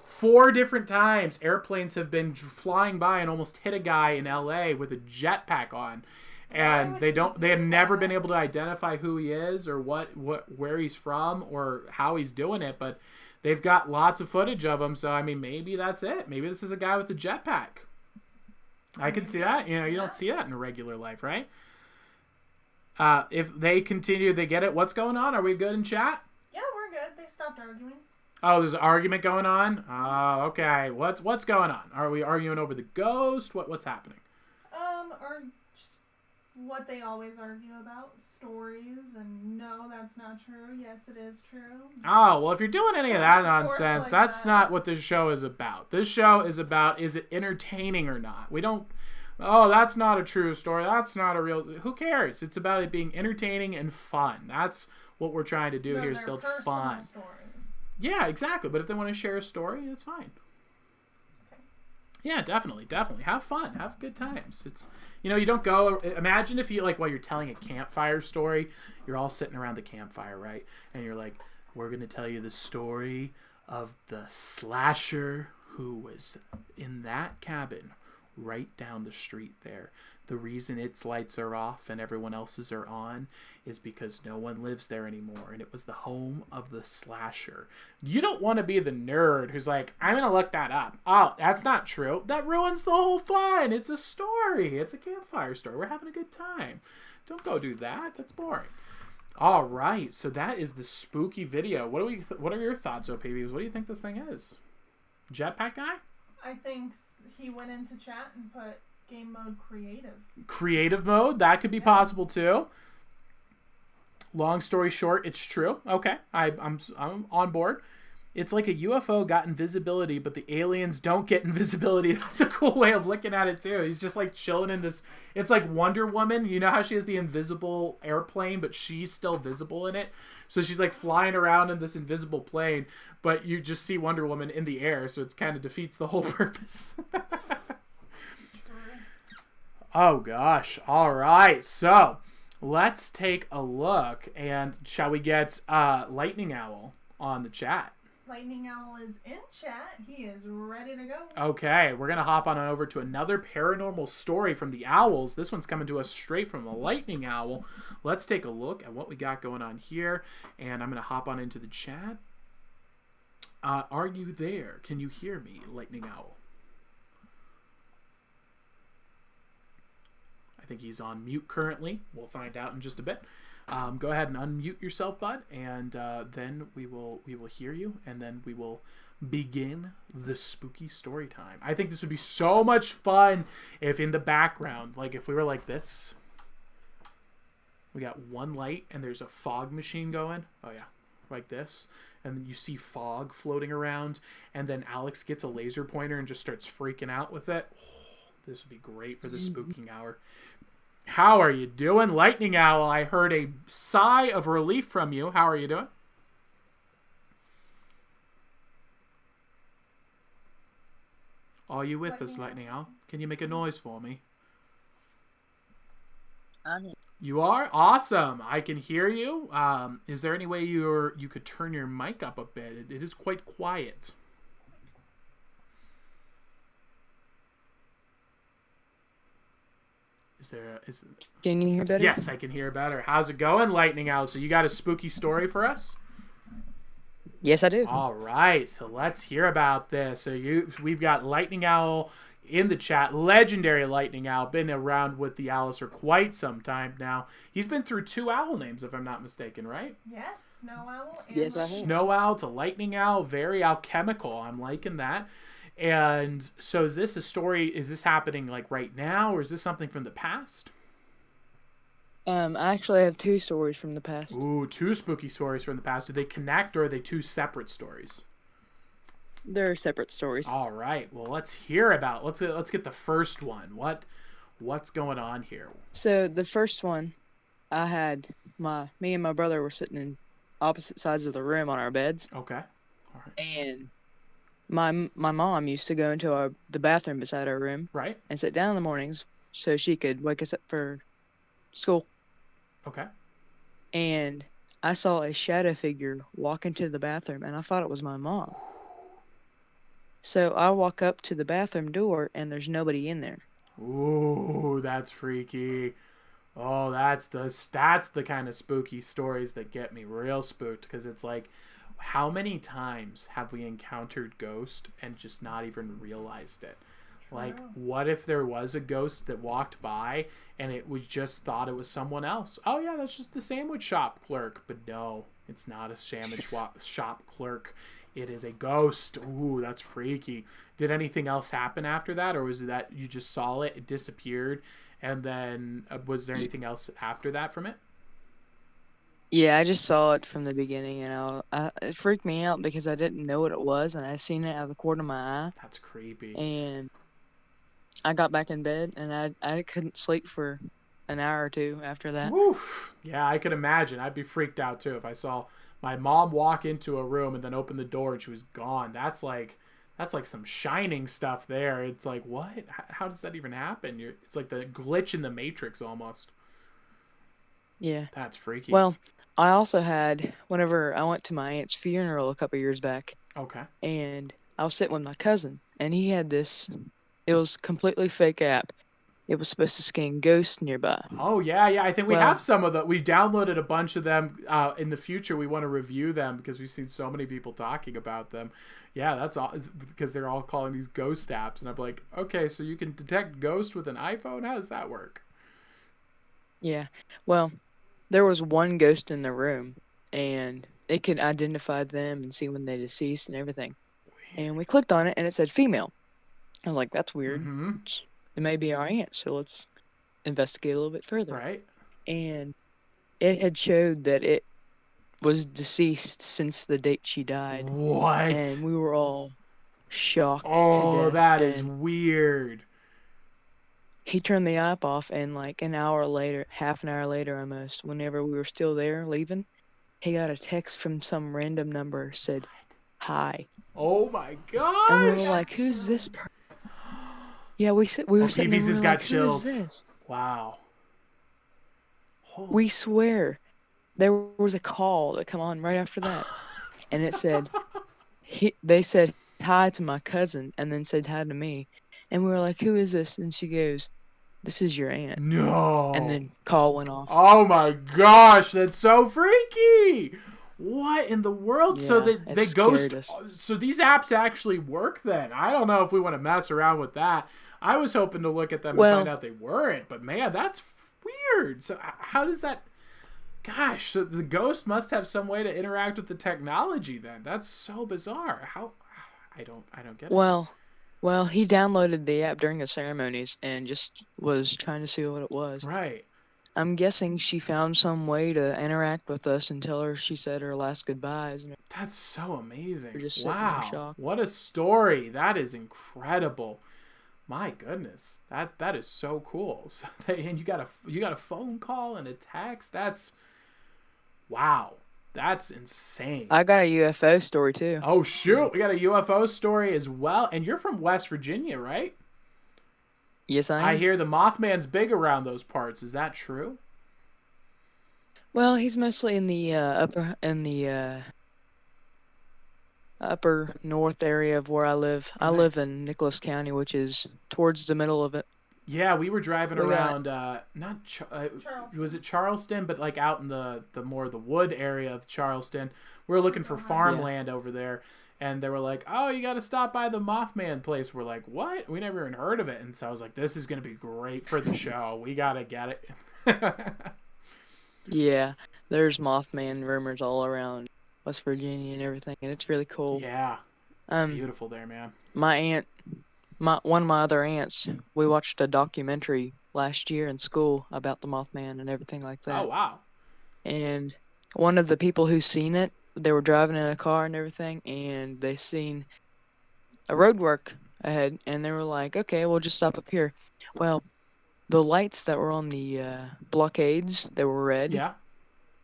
4 different times airplanes have been flying by and almost hit a guy in LA with a jetpack on. And they have never been able to identify who he is or where he's from or how he's doing it, but they've got lots of footage of him. So I mean, maybe that's it. Maybe this is a guy with a jetpack. I can see that. You know, you don't see that in regular life, right? If they continue, they get it. What's going on? Are we good in chat? Yeah, we're good. They stopped arguing. Oh, there's an argument going on. Oh, okay. What's going on? Are we arguing over the ghost? What's happening? Or just what they always argue about, stories, and no, that's not true. Yes, it is true. Oh, well, if you're doing any of that nonsense, like that's that. not what this show is about. This show is about, is it entertaining or not? We don't, oh, that's not a true story. That's not a real, who cares? It's about it being entertaining and fun. That's what we're trying to do No, here, is they're build personal fun. stories. Yeah, exactly. But if they want to share a story, that's fine. Okay. Yeah, definitely. Have fun. Have good times. It's, you know, you don't go, imagine if you, like, while you're telling a campfire story, you're all sitting around the campfire, right? And you're like, we're going to tell you the story of the slasher who was in that cabin right down the street there. The reason its lights are off and everyone else's are on is because no one lives there anymore, and it was the home of the slasher. You don't want to be the nerd who's like, I'm going to look that up. Oh, that's not true. That ruins the whole fun. It's a story. It's a campfire story. We're having a good time. Don't go do that. That's boring. All right, so that is the spooky video. What are your thoughts, OPBs? What do you think this thing is? Jetpack guy? I think he went into chat and put game mode creative. Creative mode, that could be possible too. Long story short, it's true. Okay, I'm on board. It's like a UFO got invisibility, but the aliens don't get invisibility. That's a cool way of looking at it too. He's just like chilling in this. It's like Wonder Woman. You know how she has the invisible airplane, but she's still visible in it. So she's like flying around in this invisible plane, but you just see Wonder Woman in the air. So it kind of defeats the whole purpose. Oh gosh. All right. So let's take a look, and shall we get Lightning Owl on the chat? Lightning Owl is in chat. He is ready to go. Okay, we're going to hop on over to another paranormal story from the Owls. This one's coming to us straight from the Lightning Owl. Let's take a look at what we got going on here, and I'm going to hop on into the chat. Are you there? Can you hear me, Lightning Owl? I think he's on mute currently. We'll find out in just a bit. Go ahead and unmute yourself, bud, and then we will hear you, and then we will begin the spooky story time. I think this would be so much fun if in the background, like if we were like this, we got one light and there's a fog machine going. Oh yeah, like this, and then you see fog floating around, and then Alex gets a laser pointer and just starts freaking out with it. Oh, this would be great for the spooking hour. How are you doing, Lightning Owl? I heard a sigh of relief from you. How are you doing? Are you with us, Lightning Owl? Can you make a noise for me? You are? Awesome. I can hear you. Is there any way you could turn your mic up a bit? It is quite quiet. Can you hear better? Yes, I can hear better. How's it going, Lightning Owl? So you got a spooky story for us? Yes, I do. All right, so let's hear about this. So we've got Lightning Owl in the chat. Legendary Lightning Owl. Been around with the Owls for quite some time now. He's been through 2 owl names, if I'm not mistaken, right? Yes, Snow Owl. And yes, I have. Snow Owl to Lightning Owl. Very alchemical. I'm liking that. And so is this a story, is this happening like right now, or is this something from the past? I actually have 2 stories from the past. Ooh, 2 spooky stories from the past. Do they connect, or are they 2 separate stories? They're separate stories. All right. Well, let's hear about, let's get the first one. What's going on here? So the first one, I had me and my brother were sitting in opposite sides of the room on our beds. Okay. All right. And my mom used to go into the bathroom beside our room, right, and sit down in the mornings so she could wake us up for school. Okay. And I saw a shadow figure walk into the bathroom, and I thought it was my mom. So I walk up to the bathroom door, and there's nobody in there. Ooh, that's freaky. Oh, that's the kind of spooky stories that get me real spooked, because it's like, how many times have we encountered ghosts and just not even realized it? Like, what if there was a ghost that walked by and it was just thought it was someone else? Oh yeah, that's just the sandwich shop clerk. But no, it's not a sandwich shop clerk. It is a ghost. Ooh, that's freaky. Did anything else happen after that, or was it that you just saw it, it disappeared, and then was there anything else after that from it? Yeah, I just saw it from the beginning, and it freaked me out because I didn't know what it was, and I seen it out of the corner of my eye. That's creepy. And I got back in bed, and I couldn't sleep for an hour or 2 after that. Oof. Yeah, I could imagine. I'd be freaked out too if I saw my mom walk into a room and then open the door and she was gone. That's like some Shining stuff there. It's like, what? How does that even happen? It's like the glitch in the Matrix almost. Yeah. That's freaky. Well, I also had, whenever I went to my aunt's funeral a couple years back. Okay. And I was sitting with my cousin, and he had this, it was completely fake app. It was supposed to scan ghosts nearby. Oh, yeah. I think we have some of them. We downloaded a bunch of them. In the future, we want to review them because we've seen so many people talking about them. Yeah, that's all, because they're all calling these ghost apps. And I'm like, okay, so you can detect ghosts with an iPhone? How does that work? Yeah. Well, there was one ghost in the room, and it could identify them and see when they deceased and everything. And we clicked on it, and it said female. I was like, that's weird. Mm-hmm. It may be our aunt, so let's investigate a little bit further. Right. And it had showed that it was deceased since the date she died. What? And we were all shocked to Oh, death. that is And weird. he turned the app off, and like an hour later, half an hour later almost, whenever we were still there leaving, he got a text from some random number, said, "Hi." Oh my gosh! And we were like, "Who's this person?" Yeah, we were sitting there, Peepees we has were got like, "Who chills. is this?" Wow. We swear there was a call that come on right after that, and it said, they said hi to my cousin, and then said hi to me, and we were like, "Who is this?" And she goes, "This is your aunt." No. And then call went off. Oh my gosh, that's so freaky. What in the world? Yeah, So it they ghost. scared us. So these apps actually work then. I don't know if we want to mess around with that. I was hoping to look at them and find out they weren't, but man, that's weird. So how does that? Gosh, so the ghost must have some way to interact with the technology then. That's so bizarre. How? I don't get it. Well, he downloaded the app during the ceremonies and just was trying to see what it was. Right. I'm guessing she found some way to interact with us and tell her she said her last goodbyes. And that's so amazing. we're just sitting there Wow. shocked. What a story. That is incredible. My goodness. That is so cool. So and you got a phone call and a text. That's wow. That's insane. I got a UFO story too. Oh shoot, we got a UFO story as well. And you're from West Virginia, right? Yes, I am. I hear the Mothman's big around those parts. Is that true? Well, he's mostly in the upper north area of where I live. I live in Nicholas County, which is towards the middle of it. Yeah, we were driving around. Was it Charleston? But like out in the more the wood area of Charleston, we were looking for farmland over there, and they were like, "Oh, you got to stop by the Mothman place." We're like, "What? We never even heard of it." And so I was like, "This is gonna be great for the show. We gotta get it." Yeah, there's Mothman rumors all around West Virginia and everything, and it's really cool. Yeah, it's beautiful there, man. One of my other aunts, we watched a documentary last year in school about the Mothman and everything like that. Oh, wow. And one of the people who seen it, they were driving in a car and everything, and they seen a roadwork ahead, and they were like, "Okay, we'll just stop up here." Well, the lights that were on the blockades, they were red. Yeah.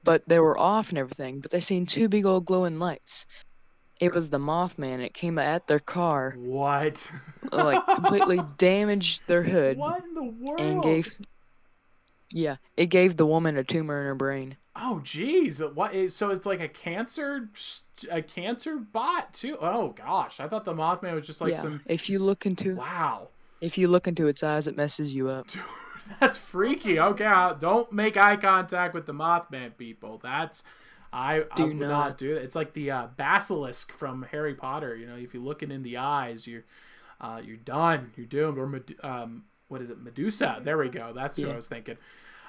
But they were off and everything, but they seen two big old glowing lights. It was the Mothman. It came at their car. What? Like, completely damaged their hood. What in the world? And it gave the woman a tumor in her brain. Oh, geez. What? So it's like a cancer bot too? Oh, gosh. I thought the Mothman was just like some... If you look into... Wow. If you look into its eyes, it messes you up. Dude, that's freaky. Okay, don't make eye contact with the Mothman, people. I would not do that. It's like the basilisk from Harry Potter. You know, if you look it in the eyes, you're done. You're doomed. Or what is it? Medusa. There we go. That's what I was thinking.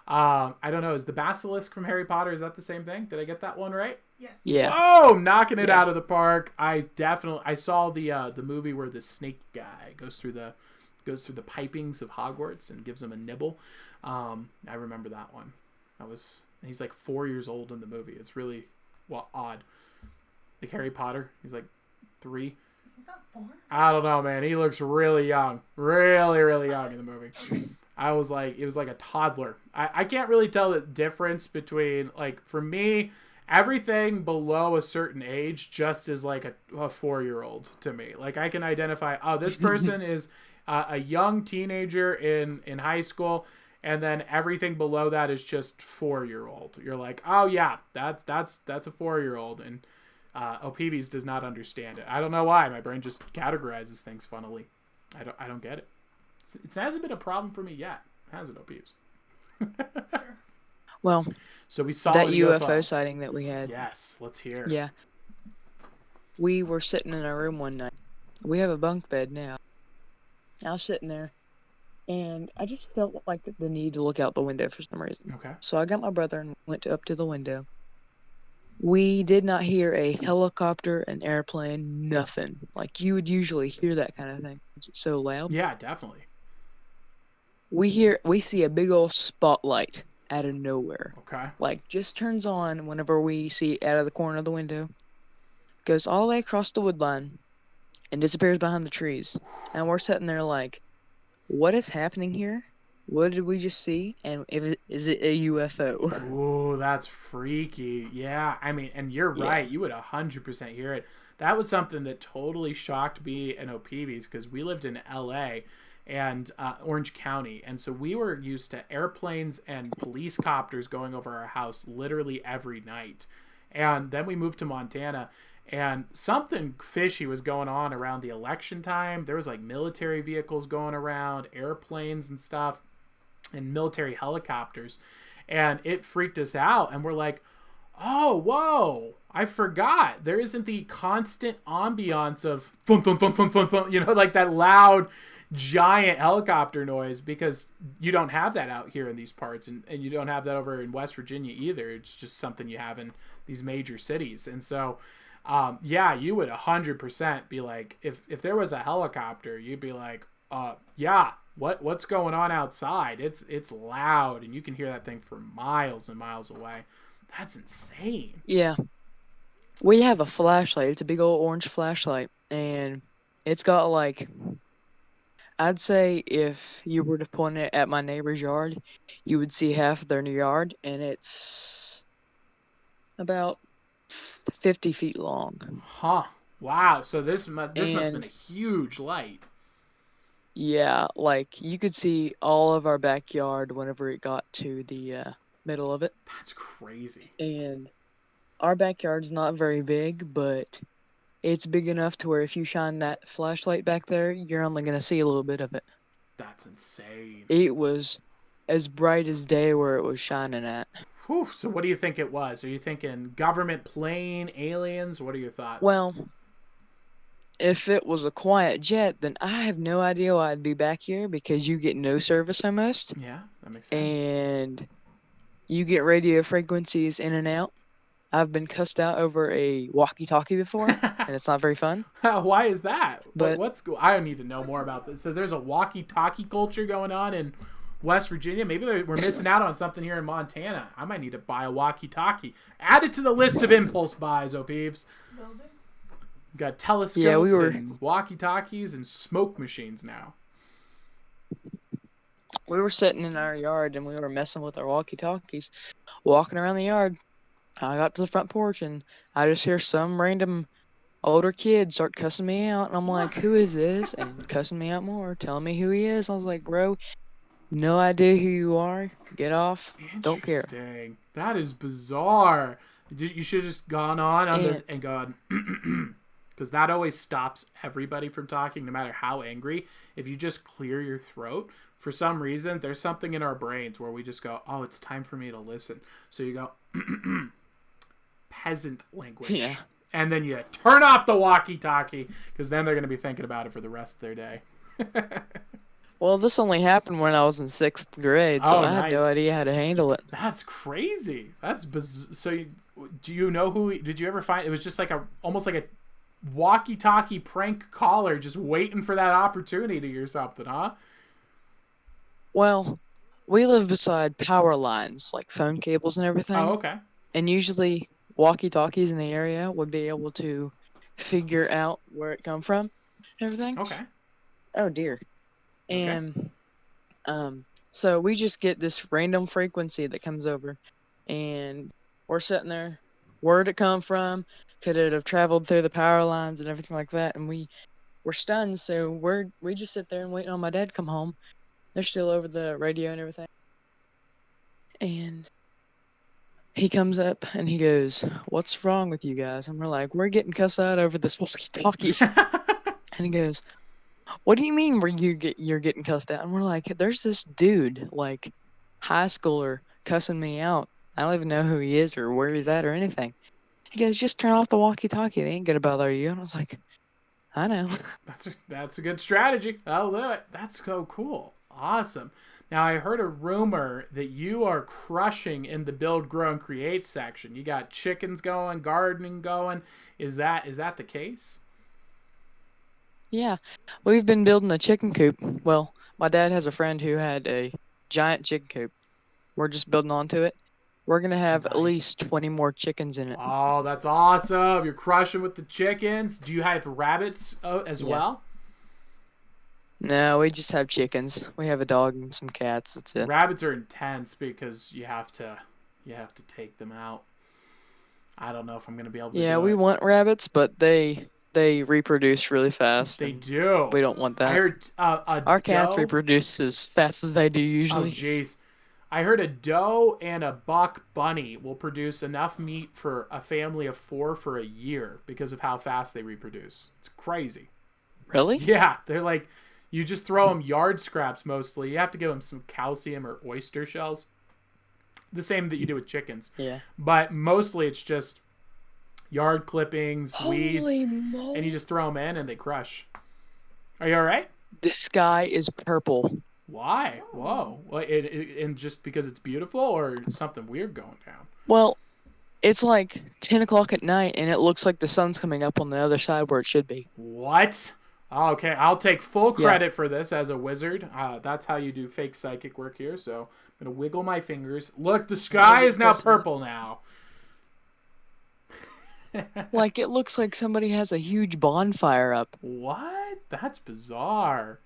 I don't know. Is the basilisk from Harry Potter? Is that the same thing? Did I get that one right? Yes. Yeah. Oh, knocking it out of the park. I saw the movie where the snake guy goes through the pipings of Hogwarts and gives him a nibble. I remember that one. He's like 4 years old in the movie. It's really odd. Like Harry Potter, he's like 3. He's not 4. I don't know, man. He looks really young, really, really young in the movie. It was like a toddler. I can't really tell the difference between, like, for me, everything below a certain age just is like a 4-year-old to me. Like, I can identify, oh, this person is a young teenager in high school. And then everything below that is just 4-year-old. You're like, oh yeah, that's a 4-year-old, and O'Peebe's does not understand it. I don't know why. My brain just categorizes things funnily. I don't get it. It hasn't been a problem for me yet, has it, O'Peebe's? Well, so we saw that the UFO sighting that we had. Yes, let's hear. Yeah, we were sitting in our room one night. We have a bunk bed now. I was sitting there. And I just felt like the need to look out the window for some reason. Okay. So I got my brother and went up to the window. We did not hear a helicopter, an airplane, nothing. Like you would usually hear that kind of thing. It's so loud. Yeah, definitely. We see a big old spotlight out of nowhere. Okay. Like, just turns on whenever we see it out of the corner of the window, goes all the way across the wood line, and disappears behind the trees. And we're sitting there like, what is happening here? What did we just see? And is it a UFO? Ooh, that's freaky. Yeah, I mean, and you're right. You would 100% hear it. That was something that totally shocked me and OPBs because we lived in LA and Orange County. And so we were used to airplanes and police copters going over our house literally every night. And then we moved to Montana and something fishy was going on around the election time. There was like military vehicles going around, airplanes and stuff, and military helicopters. And it freaked us out. And we're like, oh, whoa, I forgot. There isn't the constant ambiance of thun, thun, thun, thun, thun, thun, you know, like that loud, giant helicopter noise, because you don't have that out here in these parts. And you don't have that over in West Virginia either. It's just something you have in these major cities. And so, yeah, you would 100% be like, if there was a helicopter, you'd be like, yeah, what's going on outside? It's loud, and you can hear that thing for miles and miles away. That's insane. Yeah. We have a flashlight. It's a big old orange flashlight, and it's got like, I'd say if you were to point it at my neighbor's yard, you would see half of their yard, and it's about 50 feet long. Huh. Wow. So this must have been a huge light. Yeah, like you could see all of our backyard whenever it got to the middle of it. That's crazy. And our backyard's not very big, but it's big enough to where if you shine that flashlight back there, you're only going to see a little bit of it. That's insane. It was as bright as day where it was shining at. Whew. So what do you think it was? Are you thinking government plane, aliens? What are your thoughts? Well, if it was a quiet jet, then I have no idea why I'd be back here, because you get no service almost. Yeah, that makes sense. And you get radio frequencies in and out. I've been cussed out over a walkie-talkie before, and it's not very fun. Why is that? But I need to know more about this. So there's a walkie-talkie culture going on in West Virginia. Maybe we're missing out on something here in Montana. I might need to buy a walkie-talkie. Add it to the list of impulse buys, Peeps. Got telescopes and walkie-talkies and smoke machines now. We were sitting in our yard and we were messing with our walkie-talkies, walking around the yard. I got to the front porch and I just hear some random older kid start cussing me out, and I'm like, who is this? And cussing me out more, telling me who he is. I was like, bro, no idea who you are. Get off. Don't care. Interesting. That is bizarre. You should have just gone on and gone, because that always stops everybody from talking, no matter how angry. If you just clear your throat, for some reason, there's something in our brains where we just go, oh, it's time for me to listen. So you go, peasant language. Yeah. And then you turn off the walkie-talkie, because then they're going to be thinking about it for the rest of their day. Well, this only happened when I was in 6th grade, so I had no idea how to handle it. That's crazy. That's so. Do you know who? Did you ever find? It was just like almost like a walkie-talkie prank caller, just waiting for that opportunity or something, huh? Well, we live beside power lines, like phone cables and everything. Oh, okay. And usually walkie-talkies in the area would be able to figure out where it come from and everything. Okay. Oh, dear. And so we just get this random frequency that comes over, and we're sitting there. Where'd it come from? Could it have traveled through the power lines and everything like that? And we're stunned, so we just sit there and wait on my dad to come home. They're still over the radio and everything. And he comes up and he goes, "What's wrong with you guys?" And we're like, "We're getting cussed out over this walkie-talkie." And he goes, "What do you mean you're getting cussed out?" And we're like, "There's this dude, like high schooler, cussing me out. I don't even know who he is or where he's at or anything." He goes, "Just turn off the walkie-talkie. They ain't gonna bother you." And I was like, "I know." That's a good strategy. I'll do it. That's so cool. Awesome. Now, I heard a rumor that you are crushing in the Build, Grow, and Create section. You got chickens going, gardening going. Is that the case? Yeah. We've been building a chicken coop. Well, my dad has a friend who had a giant chicken coop. We're just building onto it. We're gonna have at least 20 more chickens in it. Oh, that's awesome. You're crushing with the chickens. Do you have rabbits as well? No, we just have chickens. We have a dog and some cats. That's it. Rabbits are intense because you have to take them out. I don't know if I'm gonna be able to. Yeah, do we it. want rabbits, but they reproduce really fast. They do. We don't want that. I heard our cats reproduce as fast as they do usually. Oh, jeez. I heard a doe and a buck bunny will produce enough meat for a family of 4 for a year because of how fast they reproduce. It's crazy. Really? Yeah, they're like, you just throw them yard scraps mostly. You have to give them some calcium or oyster shells. The same that you do with chickens. Yeah. But mostly it's just yard clippings, weeds, moly. and you just throw them in and they crush. Are you all right? The sky is purple. Why? Whoa. And just because it's beautiful or something weird going down? Well, it's like 10 o'clock at night, and it looks like the sun's coming up on the other side where it should be. What? Okay, I'll take full credit for this as a wizard. That's how you do fake psychic work here, so I'm going to wiggle my fingers. Look, the sky is now purple now. Like, it looks like somebody has a huge bonfire up. What? That's bizarre.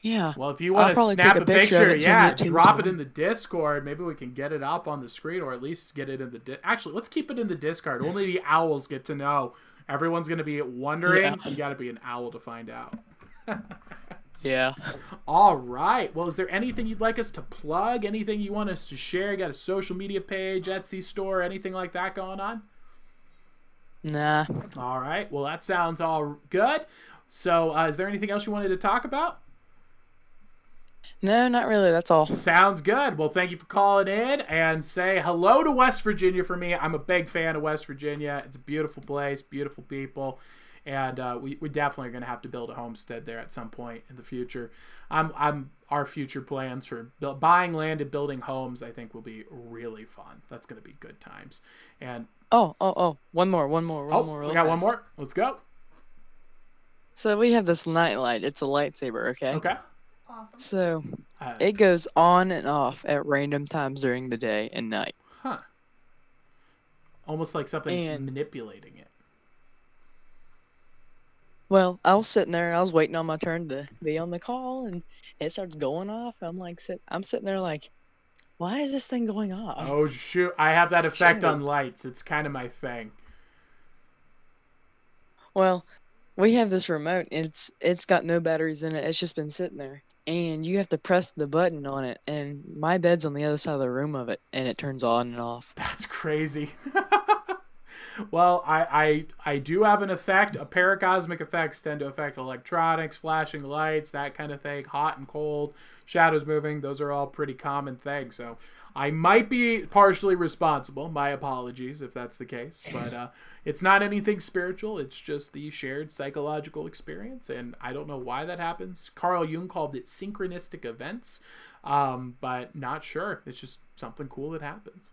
Yeah. Well, if you want to snap a picture, drop it in the Discord. Maybe we can get it up on the screen, or at least get it in the... Actually, let's keep it in the Discord. Only the owls get to know. Everyone's going to be wondering. Yeah. You got to be an owl to find out. Yeah. All right. Well, is there anything you'd like us to plug? Anything you want us to share? You got a social media page, Etsy store, anything like that going on? Nah. All right. Well, that sounds all good. So, is there anything else you wanted to talk about? No, not really. That's all. Sounds good. Well, thank you for calling in, and say hello to West Virginia for me. I'm a big fan of West Virginia. It's a beautiful place, beautiful people, and we definitely are going to have to build a homestead there at some point in the future. Our future plans for buying land and building homes, I think, will be really fun. That's going to be good times. And one more. We got one more. Let's go. So we have this nightlight. It's a lightsaber. Okay. Awesome. So it goes on and off at random times during the day and night. Huh. Almost like something's manipulating it. Well, I was sitting there and I was waiting on my turn to be on the call, and it starts going off. I'm sitting there like, why is this thing going off? Oh shoot! I have that effect on lights. It's kind of my thing. Well, we have this remote. It's got no batteries in it. It's just been sitting there. And you have to press the button on it, and my bed's on the other side of the room of it, and it turns on and off. That's crazy. Well, I do have an effect. Paracosmic effects tend to affect electronics, flashing lights, that kind of thing, hot and cold, shadows moving. Those are all pretty common things. So I might be partially responsible. My apologies if that's the case. But it's not anything spiritual. It's just the shared psychological experience. And I don't know why that happens. Carl Jung called it synchronistic events. But not sure. It's just something cool that happens.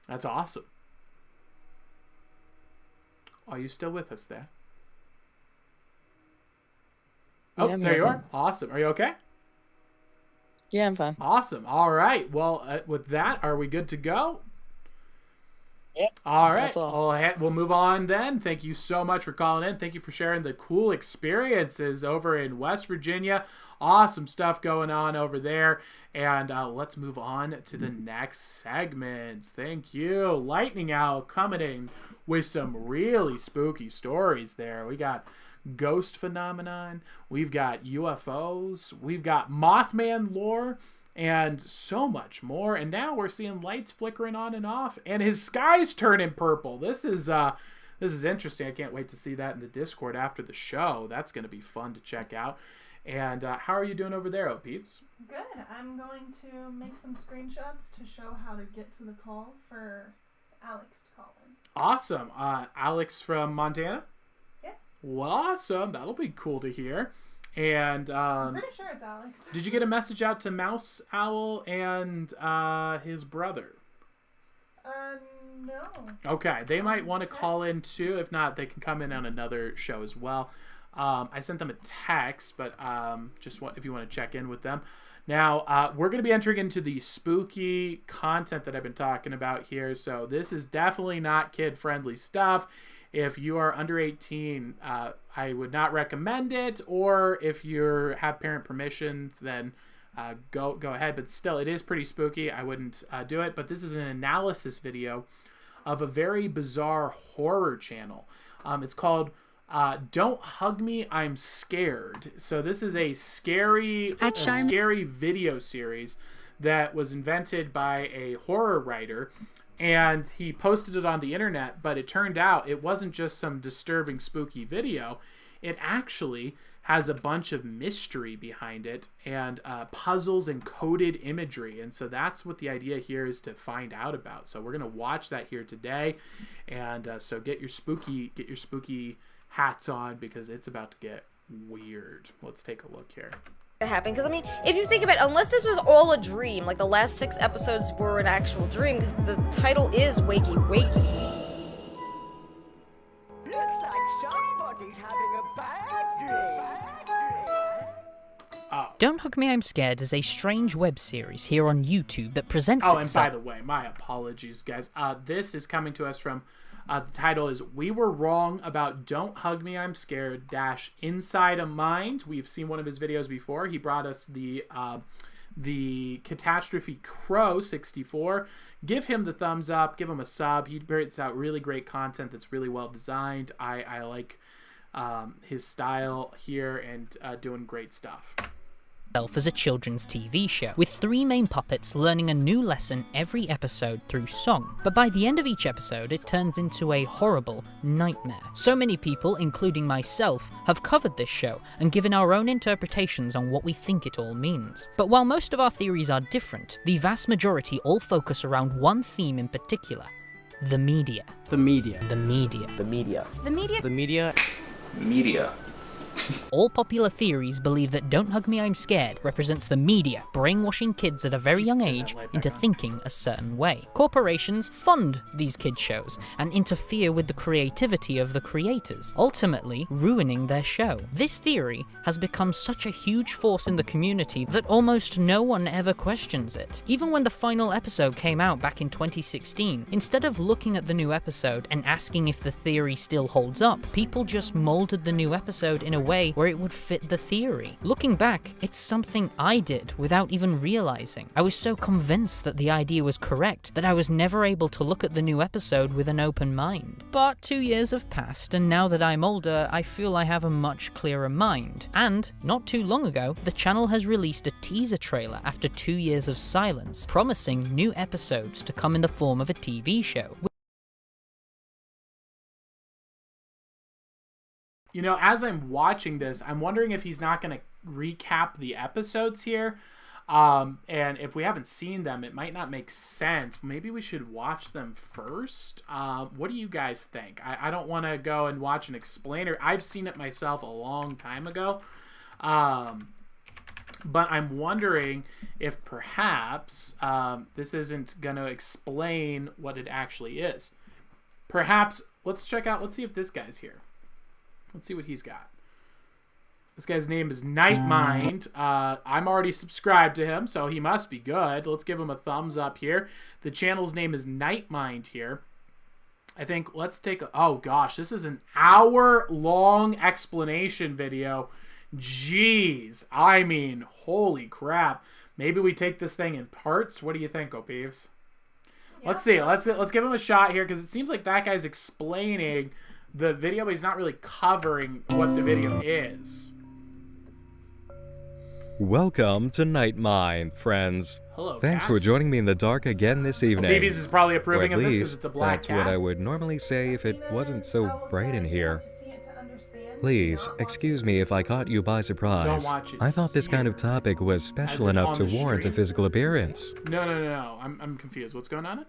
That's awesome. Are you still with us there? Oh, yeah, there you are. Awesome. Are you okay? Yeah, I'm fine. Awesome. All right. Well, with that, are we good to go? Yep. All right. That's all. We'll move on then. Thank you so much for calling in. Thank you for sharing the cool experiences over in West Virginia. Awesome stuff going on over there. And let's move on to the next segment. Thank you. Lightning Owl coming in with some really spooky stories there. We got ghost phenomenon. We've got UFOs. We've got Mothman lore. And so much more. And now we're seeing lights flickering on and off. And his sky's turning purple. This is interesting. I can't wait to see that in the Discord after the show. That's going to be fun to check out. And how are you doing over there, Peeps? Good. I'm going to make some screenshots to show how to get to the call for Alex to call in. Awesome. Alex from Montana? Yes. Well, awesome. That'll be cool to hear. And I'm pretty sure it's Alex. Did you get a message out to Mouse Owl and his brother? No. Okay, they might want to call in too. If not, they can come in on another show as well. I sent them a text, but if you want to check in with them. Now, we're going to be entering into the spooky content that I've been talking about here. So this is definitely not kid-friendly stuff. If you are under 18, I would not recommend it. Or if you have parent permission, then go ahead. But still, it is pretty spooky. I wouldn't do it. But this is an analysis video of a very bizarre horror channel. It's called Don't Hug Me, I'm Scared. So this is a scary video series that was invented by a horror writer, and he posted it on the internet, but it turned out it wasn't just some disturbing, spooky video. It actually has a bunch of mystery behind it and puzzles and coded imagery. And so that's what the idea here is to find out about. So we're going to watch that here today. And so get your spooky hats on, because it's about to get weird. Let's take a look here. Happen, because I mean, if you think about it, unless this was all a dream, like the last 6 episodes were an actual dream, because the title is Wakey Wakey. Looks like somebody's having a bad dream. Don't Hug Me, I'm Scared is a strange web series here on YouTube that presents itself... and by the way, my apologies, guys. This is coming to us from... the title is We Were Wrong About Don't Hug Me, I'm Scared - Inside a Mind. We've seen one of his videos before. He brought us the Catastrophe Crow 64. Give him the thumbs up. Give him a sub. He puts out really great content that's really well designed. I like his style here and doing great stuff. As a children's TV show, with 3 main puppets learning a new lesson every episode through song. But by the end of each episode, it turns into a horrible nightmare. So many people, including myself, have covered this show and given our own interpretations on what we think it all means. But while most of our theories are different, the vast majority all focus around one theme in particular: the media. The media. The media. The media. The media. The media. Media. All popular theories believe that Don't Hug Me, I'm Scared represents the media brainwashing kids at a very young age into thinking a certain way. Corporations fund these kid shows and interfere with the creativity of the creators, ultimately ruining their show. This theory has become such a huge force in the community that almost no one ever questions it. Even when the final episode came out back in 2016, instead of looking at the new episode and asking if the theory still holds up, people just molded the new episode in a way where it would fit the theory. Looking back, it's something I did without even realizing. I was so convinced that the idea was correct that I was never able to look at the new episode with an open mind. But 2 years have passed, and now that I'm older, I feel I have a much clearer mind. And, not too long ago, the channel has released a teaser trailer after 2 years of silence, promising new episodes to come in the form of a TV show. You know, as I'm watching this, I'm wondering if he's not going to recap the episodes here. And if we haven't seen them, it might not make sense. Maybe we should watch them first. What do you guys think? I don't want to go and watch an explainer. I've seen it myself a long time ago. But I'm wondering if perhaps this isn't going to explain what it actually is. Perhaps, let's see if this guy's here. Let's see what he's got. This guy's name is Nightmind. I'm already subscribed to him, so he must be good. Let's give him a thumbs up here. The channel's name is Nightmind here. I think let's take a... Oh, gosh. This is an hour-long explanation video. Jeez. I mean, holy crap. Maybe we take this thing in parts. What do you think, O'Peeves? Yeah. Let's see. Let's give him a shot here, because it seems like that guy's explaining the video, but he's not really covering what the video is. Welcome to Nightmind, friends. Hello, Thanks for joining me in the dark again this evening. Babies is probably approving of this because it's a black that's cat. what I would normally say if it wasn't so bright in here. Please, excuse me if I caught you by surprise. I thought this kind of topic was special enough to warrant a physical appearance. No. I'm confused. What's going on?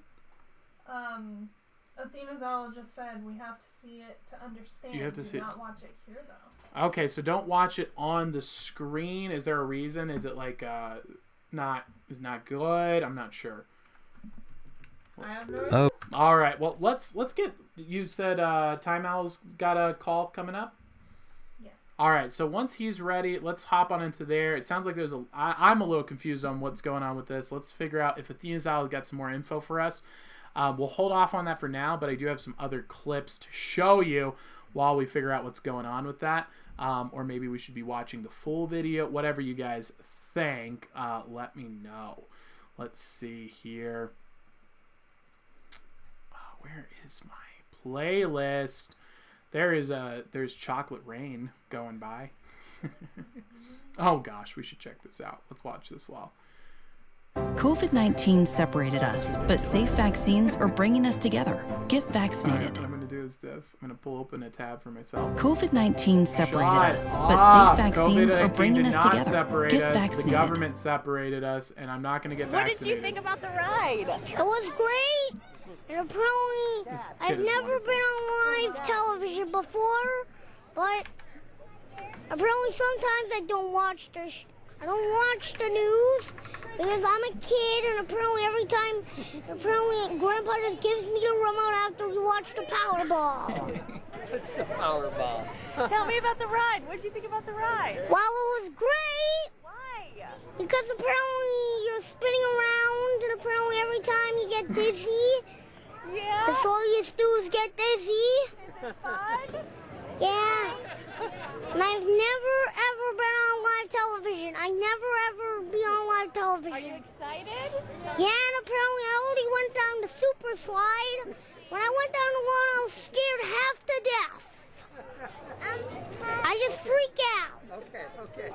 Athena just said we have to see it to understand. You have to see it. Not watch it here, though. Okay, so don't watch it on the screen. Is there a reason? Is it like not good? I'm not sure. I have no idea. All right. Well, let's get. You said Time Owl's got a call coming up. Yes. All right, so once he's ready, let's hop on into there. It sounds like there's I'm a little confused on what's going on with this. Let's figure out if Athena's Owl got some more info for us. We'll hold off on that for now, but I do have some other clips to show you while we figure out what's going on with that. Or maybe we should be watching the full video. Whatever you guys think, let me know. Let's see here. Where is my playlist? There's Chocolate Rain going by. Oh gosh, we should check this out. Let's watch this while. COVID-19 separated us, but safe vaccines are bringing us together. Get vaccinated. What I'm going to do is this. I'm going to pull open a tab for myself. COVID-19 separated us, but safe vaccines are bringing us together. Get vaccinated. The government separated us, and I'm not going to get vaccinated. What did you think about the ride? It was great. And apparently, I've never been on live television before, but apparently sometimes I don't watch the news because I'm a kid, and apparently Grandpa just gives me the remote after we watch the Powerball. What's the Powerball? Tell me about the ride. What did you think about the ride? Well, it was great. Why? Because apparently you're spinning around, and apparently every time you get dizzy. Yeah. That's all you do is get dizzy. Is it fun? Yeah. And I've never ever been on live television. I never ever be on live television. Are you excited? Yeah, and apparently I only went down the super slide. When I went down the one, I was scared half to death. I just freak out. Okay.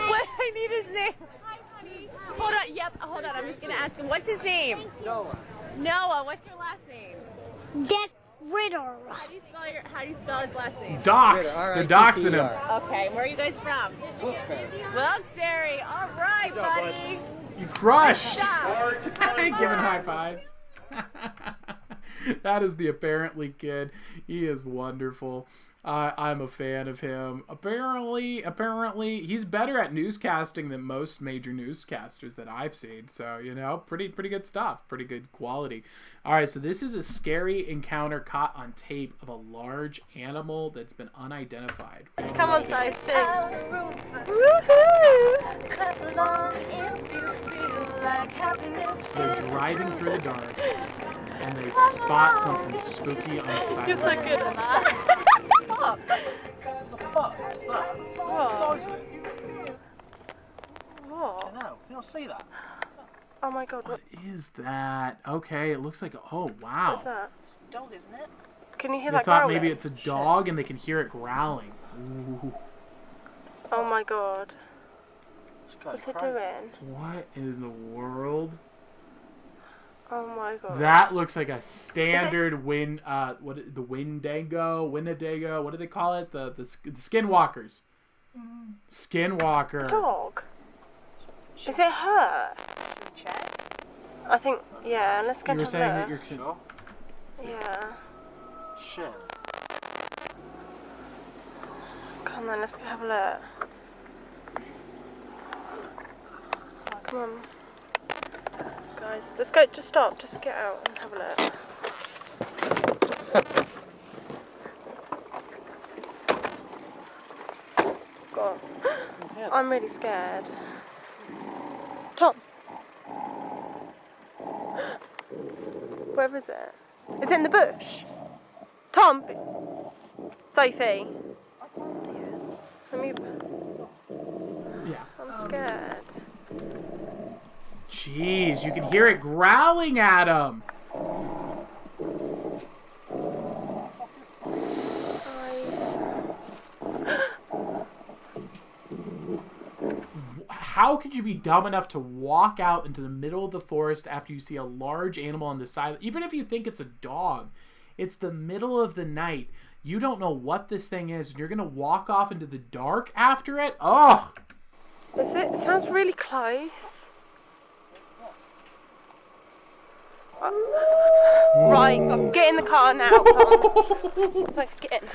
What I need his name. Hi, honey. Hold on. Yep. Hold on. I'm just gonna ask him. What's his name? Noah. What's your last name? Dick Ritter. How do you spell his last name? Docs. The docs in him. Okay. Where are you guys from? Wilkes-Barre. All right, buddy. You crushed. Giving high fives. That is the Apparently kid. He is wonderful. I'm a fan of him. Apparently, he's better at newscasting than most major newscasters that I've seen. So, you know, pretty good stuff. Pretty good quality. All right, so this is a scary encounter caught on tape of a large animal that's been unidentified. Come on, Sai, sing. So they're driving through the dark, and they spot something spooky on the side. You're so good at that. What the fuck is that? What? What? No, you don't see that. Oh my god. What is that? Okay, it looks like oh wow. What's that? It's a dog, isn't it? Can you hear They that thought growling? maybe it's a dog and they can hear it growling. Ooh. Oh my god. What's it doing? What in the world? Oh my god. That looks like a standard the Wendigo, what do they call it? The skinwalkers. Skinwalker. Dog? Is it her? I think, yeah, let's go You were have a saying that look. you're sure? Yeah. Shit. Come on, let's go have a look. Come on. Guys, let's go, just stop, just get out and have a look. Go on. I'm really scared. Tom! Where is it? Is it in the bush? Tom! Sophie! Let me... Yeah. I'm scared. Jeez, you can hear it growling at him. How could you be dumb enough to walk out into the middle of the forest after you see a large animal on the side? Even if you think it's a dog, it's the middle of the night. You don't know what this thing is, and you're going to walk off into the dark after it? Oh! Is it? It sounds really close. Right, get in the car now, Tom. Like, get in.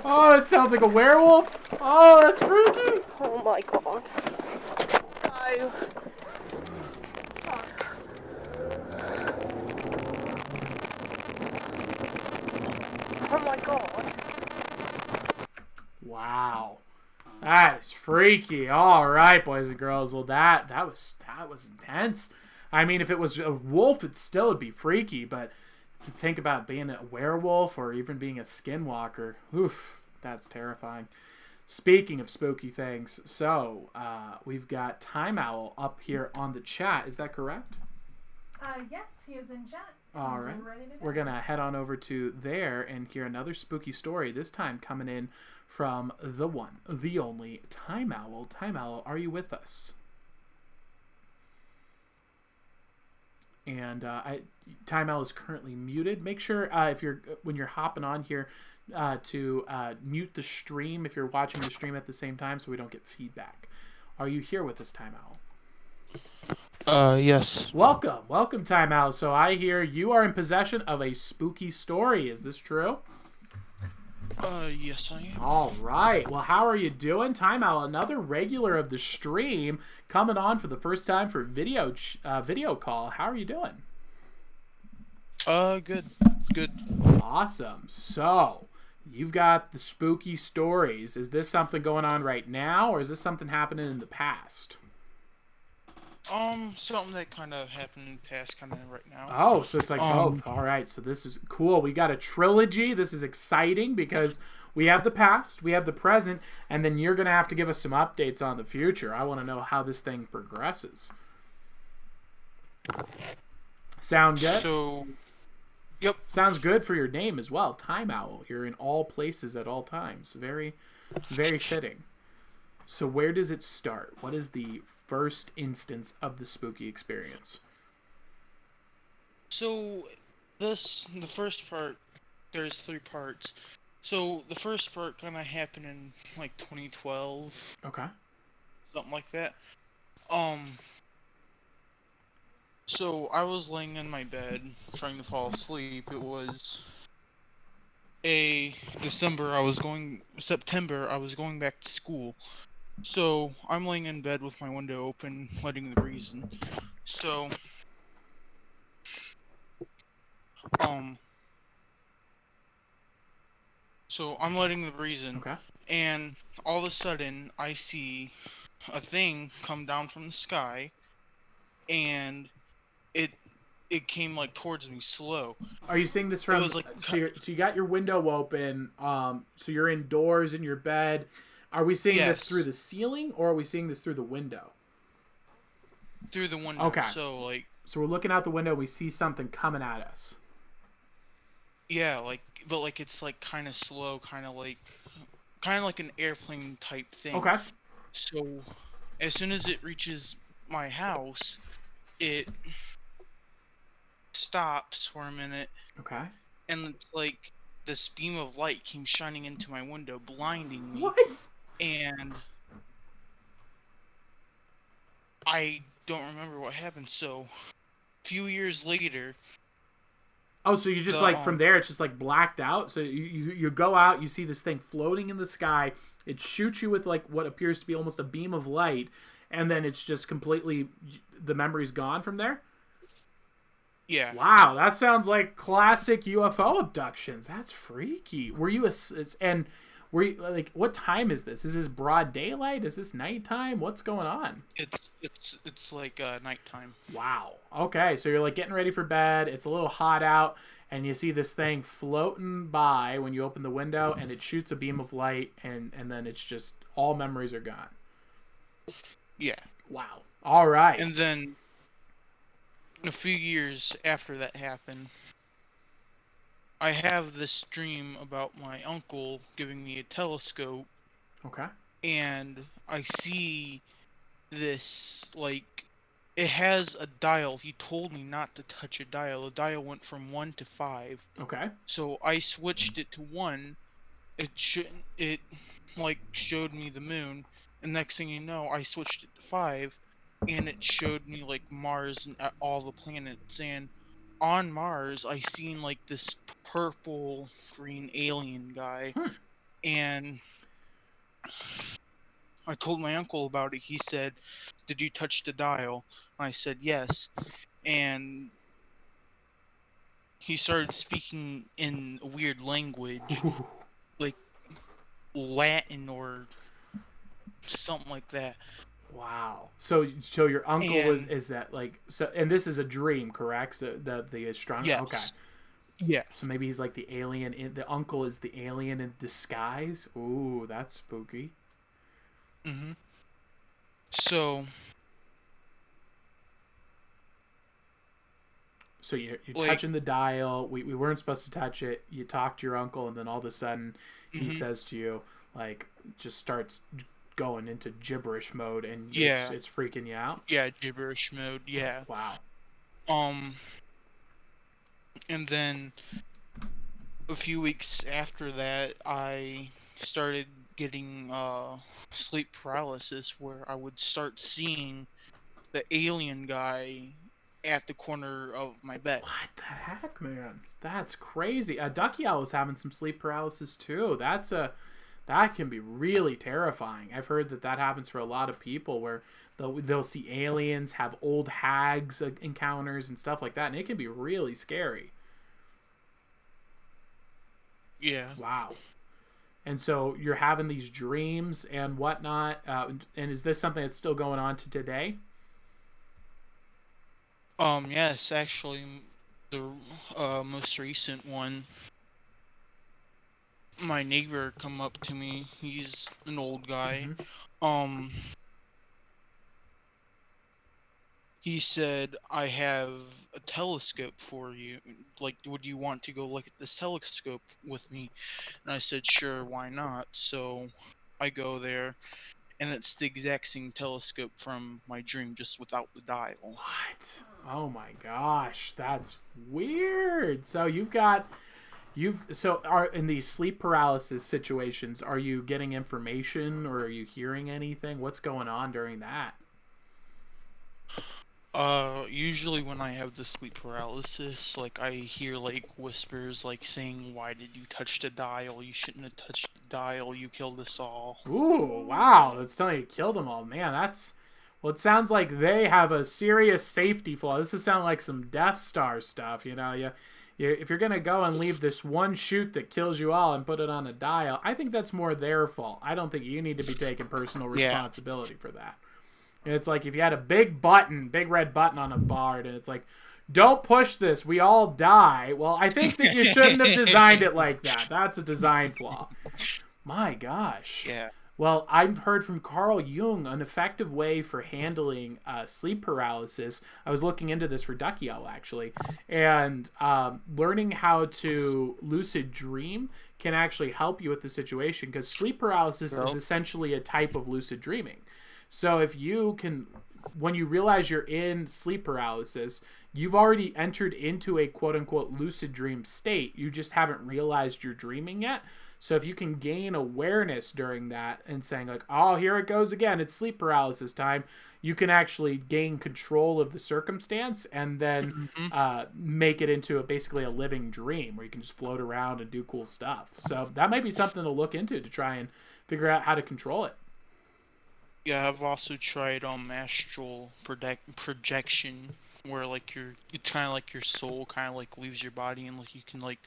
Oh, it sounds like a werewolf. Oh, that's freaky. Oh my god. No. Oh my god. Wow. That is freaky. All right, boys and girls. Well, that was intense. I mean, if it was a wolf, it still would be freaky. But to think about being a werewolf or even being a skinwalker, oof, that's terrifying. Speaking of spooky things, so we've got Time Owl up here on the chat. Is that correct? Yes, he is in chat. All right. We're going to head on over to there and hear another spooky story, this time coming in from the one, the only Time Owl. Time Owl, are you with us? And Time Owl is currently muted. Make sure when you're hopping on here to mute the stream if you're watching the stream at the same time so we don't get feedback. Are you here with us, Time Owl? Yes. Welcome, Time Owl. So I hear you are in possession of a spooky story. Is this true? Yes, I am. All right. Well, how are you doing, Time Owl? Another regular of the stream, coming on for the first time for video call. How are you doing? Good. Awesome. So, you've got the spooky stories. Is this something going on right now, or is this something happening in the past? Something that kind of happened in the past, kind of right now. Oh, so it's like both. All right, so this is cool. We got a trilogy. This is exciting because we have the past, we have the present, and then you're going to have to give us some updates on the future. I want to know how this thing progresses. Sound good? So, yep. Sounds good for your name as well. Time Owl. You're in all places at all times. Very, very fitting. So where does it start? What is the first instance of the spooky experience? So the first part, there's 3 parts. So the first part kind of happened in like 2012. Okay. Something like that. So I was laying in my bed trying to fall asleep. It was September, I was going back to school. So I'm laying in bed with my window open, letting the breeze in. So I'm letting the breeze in. Okay. And all of a sudden I see a thing come down from the sky, and it came like towards me slow. Are you seeing this from? Like, so you got your window open. So you're indoors in your bed. Are we seeing this through the ceiling, or are we seeing this through the window? Through the window. Okay. So we're looking out the window. We see something coming at us. Yeah, but it's like kind of slow, kind of like an airplane type thing. Okay. So as soon as it reaches my house, it stops for a minute. Okay. And it's like this beam of light came shining into my window, blinding me. What? And I don't remember what happened. So a few years later. Oh, so you just from there, it's just like blacked out. So you go out, you see this thing floating in the sky. It shoots you with like what appears to be almost a beam of light, and then it's just completely, the memory's gone from there. Yeah. Wow, that sounds like classic UFO abductions. That's freaky. Were you like, what time is this? Is this broad daylight? Is this nighttime? What's going on? It's like nighttime. Wow. Okay, so you're like getting ready for bed. It's a little hot out, and you see this thing floating by when you open the window, and it shoots a beam of light, and then it's just all memories are gone. Yeah. Wow. All right. And then a few years after that happened, I have this dream about my uncle giving me a telescope. Okay. And I see this, like, it has a dial. He told me not to touch a dial. The dial went from 1 to 5. Okay. So I switched it to 1. It showed me the moon. And next thing you know, I switched it to 5. And it showed me, like, Mars and all the planets. And on Mars, I seen, like, this purple green alien guy. And I told my uncle about it. He said, "Did you touch the dial?" I said, "Yes." And he started speaking in a weird language, like Latin or something like that. Wow. So your uncle is that like so? And this is a dream, correct? The astronomer. Yes. Okay. Yeah. So maybe he's like the alien. The uncle is the alien in disguise. Ooh, that's spooky. Mm-hmm. So you're like, touching the dial. We weren't supposed to touch it. You talk to your uncle, and then all of a sudden he says to you, like, just starts going into gibberish mode, and it's freaking you out. Yeah, gibberish mode. Yeah. Wow. And then a few weeks after that, I started getting sleep paralysis, where I would start seeing the alien guy at the corner of my bed. What the heck, man? That's crazy. Ducky Owl was having some sleep paralysis too. That can be really terrifying. I've heard that happens for a lot of people, where they'll see aliens, have old hags encounters and stuff like that, and it can be really scary. Yeah. Wow. And so you're having these dreams and whatnot, and is this something that's still going on to today? Yes, actually, the most recent one, my neighbor come up to me. He's an old guy. He said, I have a telescope for you. Like, would you want to go look at this telescope with me? And I said, sure, why not? So I go there, and it's the exact same telescope from my dream, just without the dial. What? Oh my gosh, that's weird. So are in these sleep paralysis situations, are you getting information or are you hearing anything? What's going on during that? Usually when I have the sleep paralysis, like, I hear, like, whispers, like, saying, why did you touch the dial? You shouldn't have touched the dial. You killed us all. Ooh, wow. That's telling you killed them all. Man, well, it sounds like they have a serious safety flaw. This is sounding like some Death Star stuff, you know? If you're going to go and leave this one chute that kills you all and put it on a dial, I think that's more their fault. I don't think you need to be taking personal responsibility for that. It's like if you had a big red button on a board, and it's like, don't push this, we all die. Well, I think that you shouldn't have designed it like that. That's a design flaw. My gosh. Yeah. Well, I've heard from Carl Jung an effective way for handling sleep paralysis. I was looking into this for Ducky Owl, actually. And learning how to lucid dream can actually help you with the situation, because sleep paralysis is essentially a type of lucid dreaming. So if you can, when you realize you're in sleep paralysis, you've already entered into a quote-unquote lucid dream state. You just haven't realized you're dreaming yet. So if you can gain awareness during that and saying like, oh, here it goes again, it's sleep paralysis time, you can actually gain control of the circumstance and then make it into basically a living dream where you can just float around and do cool stuff. So that might be something to look into to try and figure out how to control it. Yeah, I've also tried astral projection, where like it's kind of like your soul kind of like leaves your body and like you can like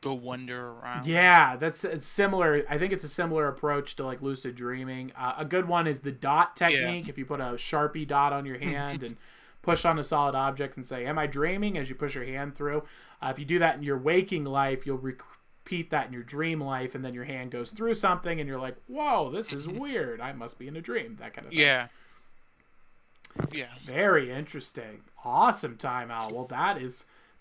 go wander around. Yeah, it's similar. I think it's a similar approach to like lucid dreaming. A good one is the dot technique. Yeah. If you put a Sharpie dot on your hand and push on a solid object and say, am I dreaming, as you push your hand through. If you do that in your waking life, you'll repeat that in your dream life, and then your hand goes through something and you're like, whoa, this is weird, I must be in a dream, that kind of thing. Yeah Very interesting. Awesome, Time Owl. Well,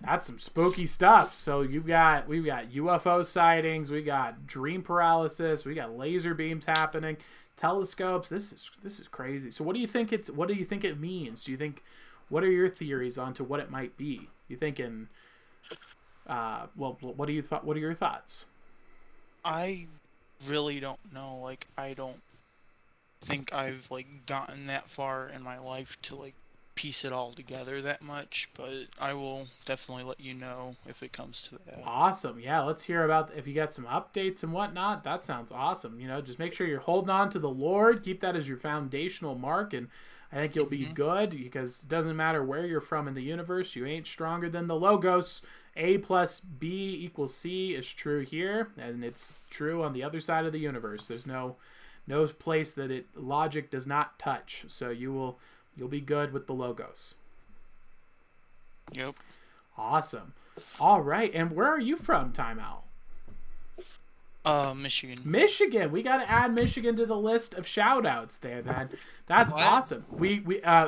that's some spooky stuff. So we've got UFO sightings, we got dream paralysis, we got laser beams happening, telescopes. This is crazy. So what do you think it means? What are your theories onto what it might be? You thinking what are your thoughts? I really don't know. Like, I don't think I've like gotten that far in my life to like piece it all together that much, but I will definitely let you know if it comes to that. Awesome. Yeah, let's hear about if you got some updates and whatnot. That sounds awesome. You know, just make sure you're holding on to the Lord. Keep that as your foundational mark, and I think you'll be good, because it doesn't matter where you're from in the universe. You ain't stronger than the Logos. A plus B equals C is true here, and it's true on the other side of the universe. There's no no place that logic does not touch. So you'll be good with the logos. Yep. Awesome. All right. And where are you from, Time Owl? Michigan. Michigan. We got to add Michigan to the list of shout outs there, then. That's awesome.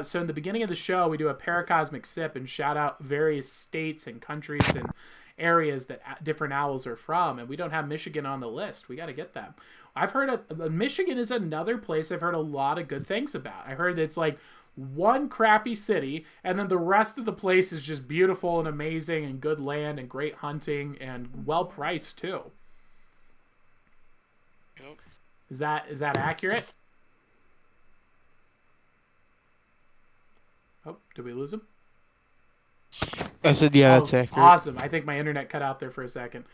So in the beginning of the show, we do a paracosmic sip and shout out various states and countries and areas that different owls are from, and we don't have Michigan on the list. We got to get them. I've heard Michigan is another place I've heard a lot of good things about. I heard it's like one crappy city, and then the rest of the place is just beautiful and amazing and good land and great hunting and well priced too. Yep. Is that accurate? Oh, did we lose him? I said, yeah, that's accurate. Awesome. I think my internet cut out there for a second.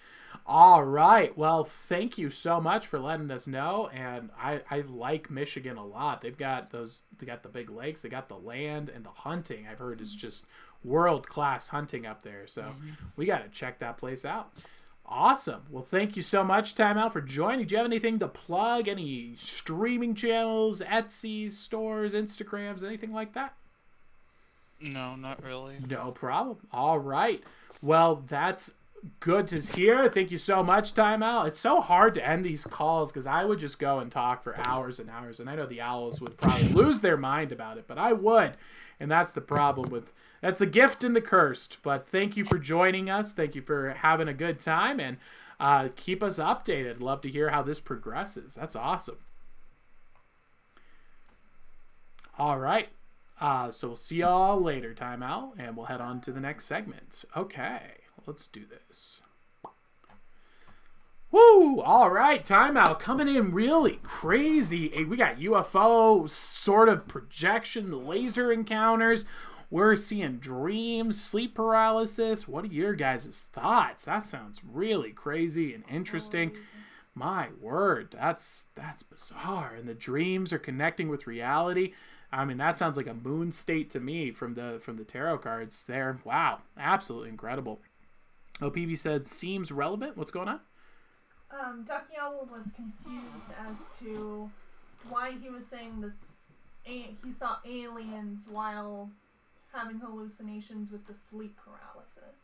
All right. Well, thank you so much for letting us know. And I like Michigan a lot. They got the big lakes, they got the land, and the hunting I've heard is just world-class hunting up there. So we got to check that place out. Awesome. Well, thank you so much, Time Out, for joining. Do you have anything to plug? Any streaming channels, Etsy stores, Instagrams, anything like that? No, not really. No problem. All right. Well, that's good to hear. Thank you so much, Time Out. It's so hard to end these calls because I would just go and talk for hours and hours, and I know the owls would probably lose their mind about it, but I would, and that's the problem with that's the gift and the cursed. But thank you for joining us. Thank you for having a good time, and keep us updated. Love to hear how this progresses. That's awesome. All right. So we'll see y'all later, Time Out, and we'll head on to the next segment. Okay, let's do this. Woo! All right, Time Out coming in really crazy. We got UFO sort of projection, laser encounters. We're seeing dreams, sleep paralysis. What are your guys' thoughts? That sounds really crazy and interesting. My word, that's bizarre. And the dreams are connecting with reality. I mean, that sounds like a moon state to me from the tarot cards there. Wow, absolutely incredible. OPB said, seems relevant. What's going on? Ducky Owl was confused as to why he was saying this. He saw aliens while having hallucinations with the sleep paralysis.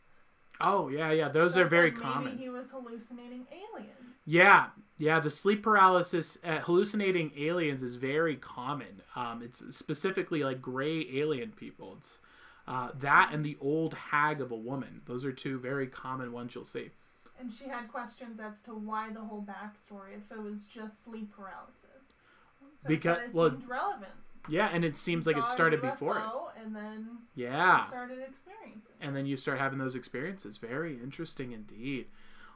Oh, yeah. Those are very common. Maybe he was hallucinating aliens. Yeah. The sleep paralysis, hallucinating aliens is very common. It's specifically like gray alien people. It's that and the old hag of a woman. Those are two very common ones you'll see. And she had questions as to why the whole backstory, if it was just sleep paralysis. So because it seemed relevant. Yeah, and it seems like it started before it. And then you started experiencing. And then you start having those experiences. Very interesting indeed.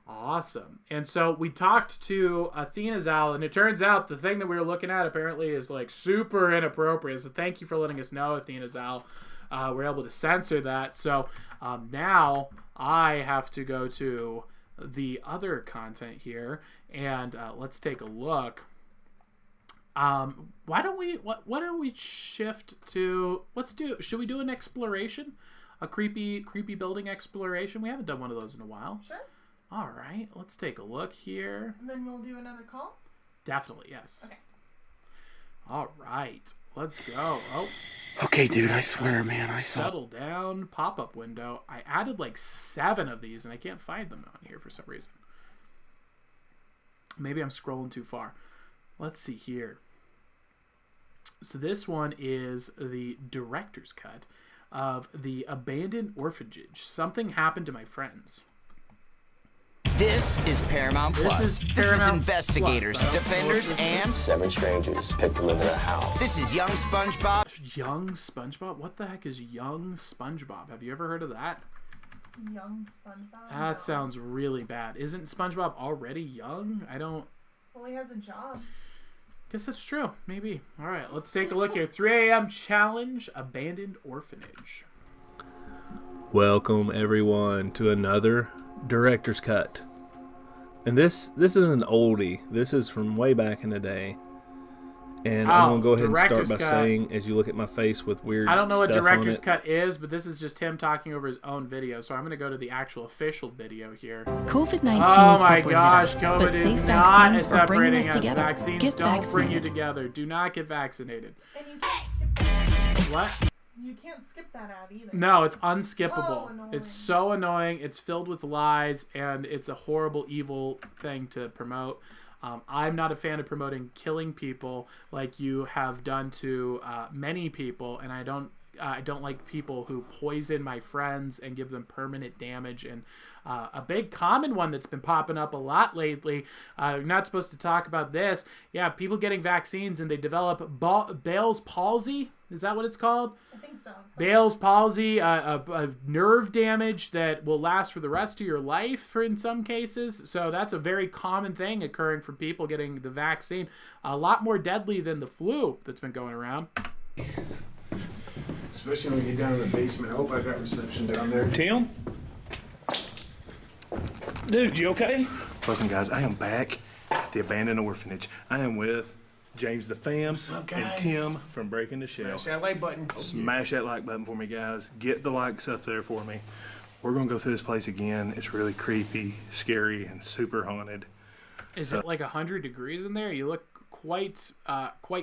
Awesome. And so we talked to Athena's owl, and it turns out the thing that we were looking at apparently is like super inappropriate. So thank you for letting us know, Athena's owl. We're able to censor that. So now I have to go to the other content here, and let's take a look. Why don't we shift to, should we do an exploration? A creepy building exploration? We haven't done one of those in a while. Sure. All right, let's take a look here. And then we'll do another call? Definitely, yes. Okay. All right, let's go. Oh. Okay, dude, I swear, man, I saw. Settle down, pop-up window. I added like 7 of these, and I can't find them on here for some reason. Maybe I'm scrolling too far. Let's see here. So this one is the director's cut of The Abandoned Orphanage. Something happened to my friends. This is Paramount Plus. This is Paramount investigators, Plus. defenders, and 7 strangers picked to live in a house. This is Young SpongeBob. Young SpongeBob? What the heck is Young SpongeBob? Have you ever heard of that? Young SpongeBob? That sounds really bad. Isn't SpongeBob already young? Well, he has a job. Guess that's true. Maybe. All right, let's take a look here. 3 a.m. challenge, Abandoned Orphanage. Welcome everyone to another director's cut. And this is an oldie. This is from way back in the day. And I'm going to go ahead and start director's by cut. saying, as you look at my face with weird I don't know what stuff director's on it, cut is, but this is just him talking over his own video. So I'm going to go to the actual official video here. COVID-19 oh my separated gosh, us, COVID but is safe not vaccines are bringing separating us us. together. Vaccines Get don't bring you vaccinated. together. Do not get vaccinated. And you can't skip that. What? You can't skip that ad either. No, it's unskippable. So annoying. It's so annoying. It's filled with lies, and it's a horrible, evil thing to promote. I'm not a fan of promoting killing people like you have done to many people, and I don't like people who poison my friends and give them permanent damage. And a big common one that's been popping up a lot lately, you're not supposed to talk about this. Yeah, people getting vaccines and they develop Bell's palsy. Is that what it's called? I think so. Bell's palsy, a nerve damage that will last for the rest of your life in some cases. So that's a very common thing occurring for people getting the vaccine. A lot more deadly than the flu that's been going around. Especially when you get down in the basement. I hope I got reception down there. Tim? Dude, you okay? Listen, guys, I am back at the abandoned orphanage. I am with James the Fam up, and guys? Tim from Breaking the Shell. Smash that like button. Smash that like button for me, guys. Get the likes up there for me. We're going to go through this place again. It's really creepy, scary, and super haunted. Is it like 100 degrees in there? You look quite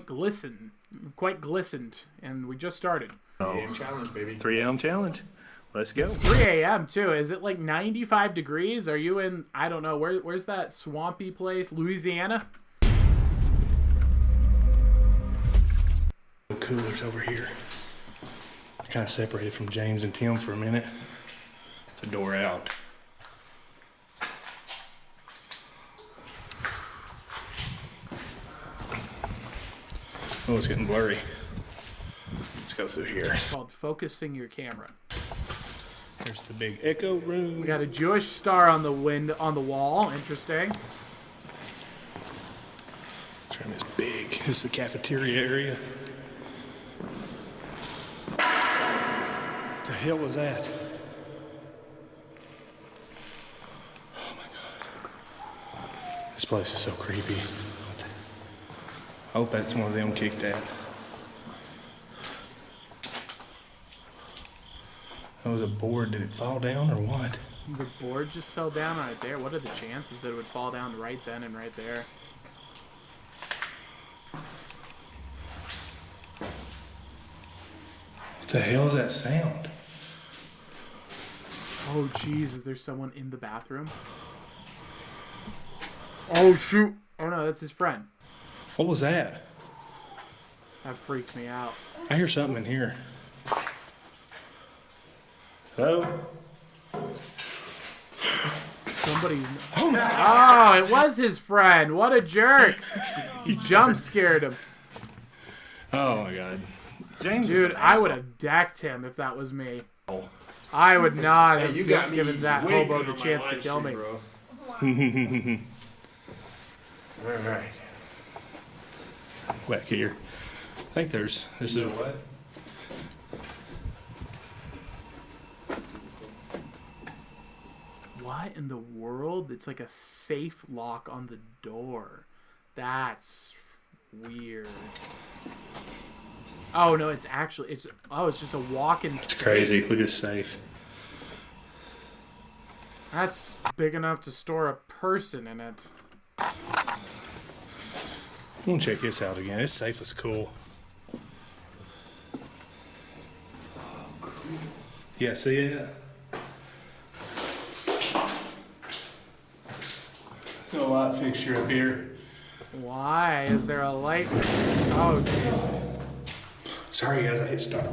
glistened, and we just started. 3 a.m. challenge, baby. 3 a.m. challenge. Let's go. It's 3 a.m. too. Is it like 95 degrees? Are you in, I don't know, where's that swampy place? Louisiana? Coolers over here. I kind of separated from James and Tim for a minute. It's a door out. Oh, it's getting blurry. Let's go through here. It's called focusing your camera. Here's the big echo room. We got a Jewish star on the wall. Interesting. This room is big. This is the cafeteria area. What the hell was that? Oh my god. This place is so creepy. I hope that's one of them kicked out. That was a board. Did it fall down or what? The board just fell down right there. What are the chances that it would fall down right then and right there? What the hell is that sound? Oh, jeez, is there someone in the bathroom? Oh, shoot. Oh, no, that's his friend. What was that? That freaked me out. I hear something in here. Hello? Somebody's... Oh, it was his friend. What a jerk. He jump scared him. Oh, my God. James, dude, I would have decked him if that was me. I would not have given that hobo the chance to kill me. All right. Back here. I think there's... This is what? What in the world? It's like a safe lock on the door. That's weird. Oh no, it's actually it's just a walk-in safe. It's crazy. Look at this safe. That's big enough to store a person in it. I'm gonna check this out again. This safe is cool. Yeah, see it? There's no light fixture up here. Why? Is there a light? Oh, jeez. Sorry, guys, I hit stop.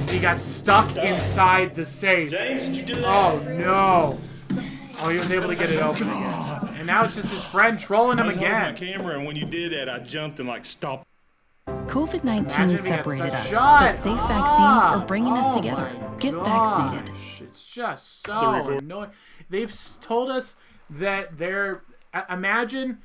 He got stuck inside the safe. James, did you do that? Oh, no. Oh, he was able to get it open again. And now it's just his friend trolling him I was holding again. my camera, and when you did that, I jumped and, like, stopped. COVID-19 separated us, but safe vaccines are bringing us together. Get vaccinated. It's just so annoying. They've told us that they're... Imagine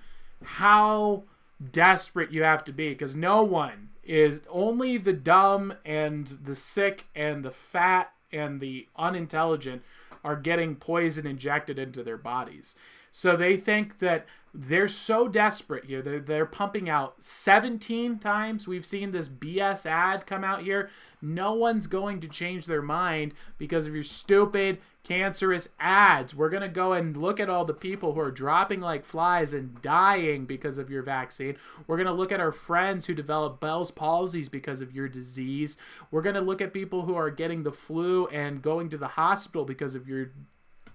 how desperate you have to be, because no one is... Only the dumb and the sick and the fat and the unintelligent are getting poison injected into their bodies. So they think that They're so desperate here. They're pumping out 17 times. We've seen this BS ad come out here. No one's going to change their mind because of your stupid, cancerous ads. We're going to go and look at all the people who are dropping like flies and dying because of your vaccine. We're going to look at our friends who develop Bell's palsies because of your disease. We're going to look at people who are getting the flu and going to the hospital because of your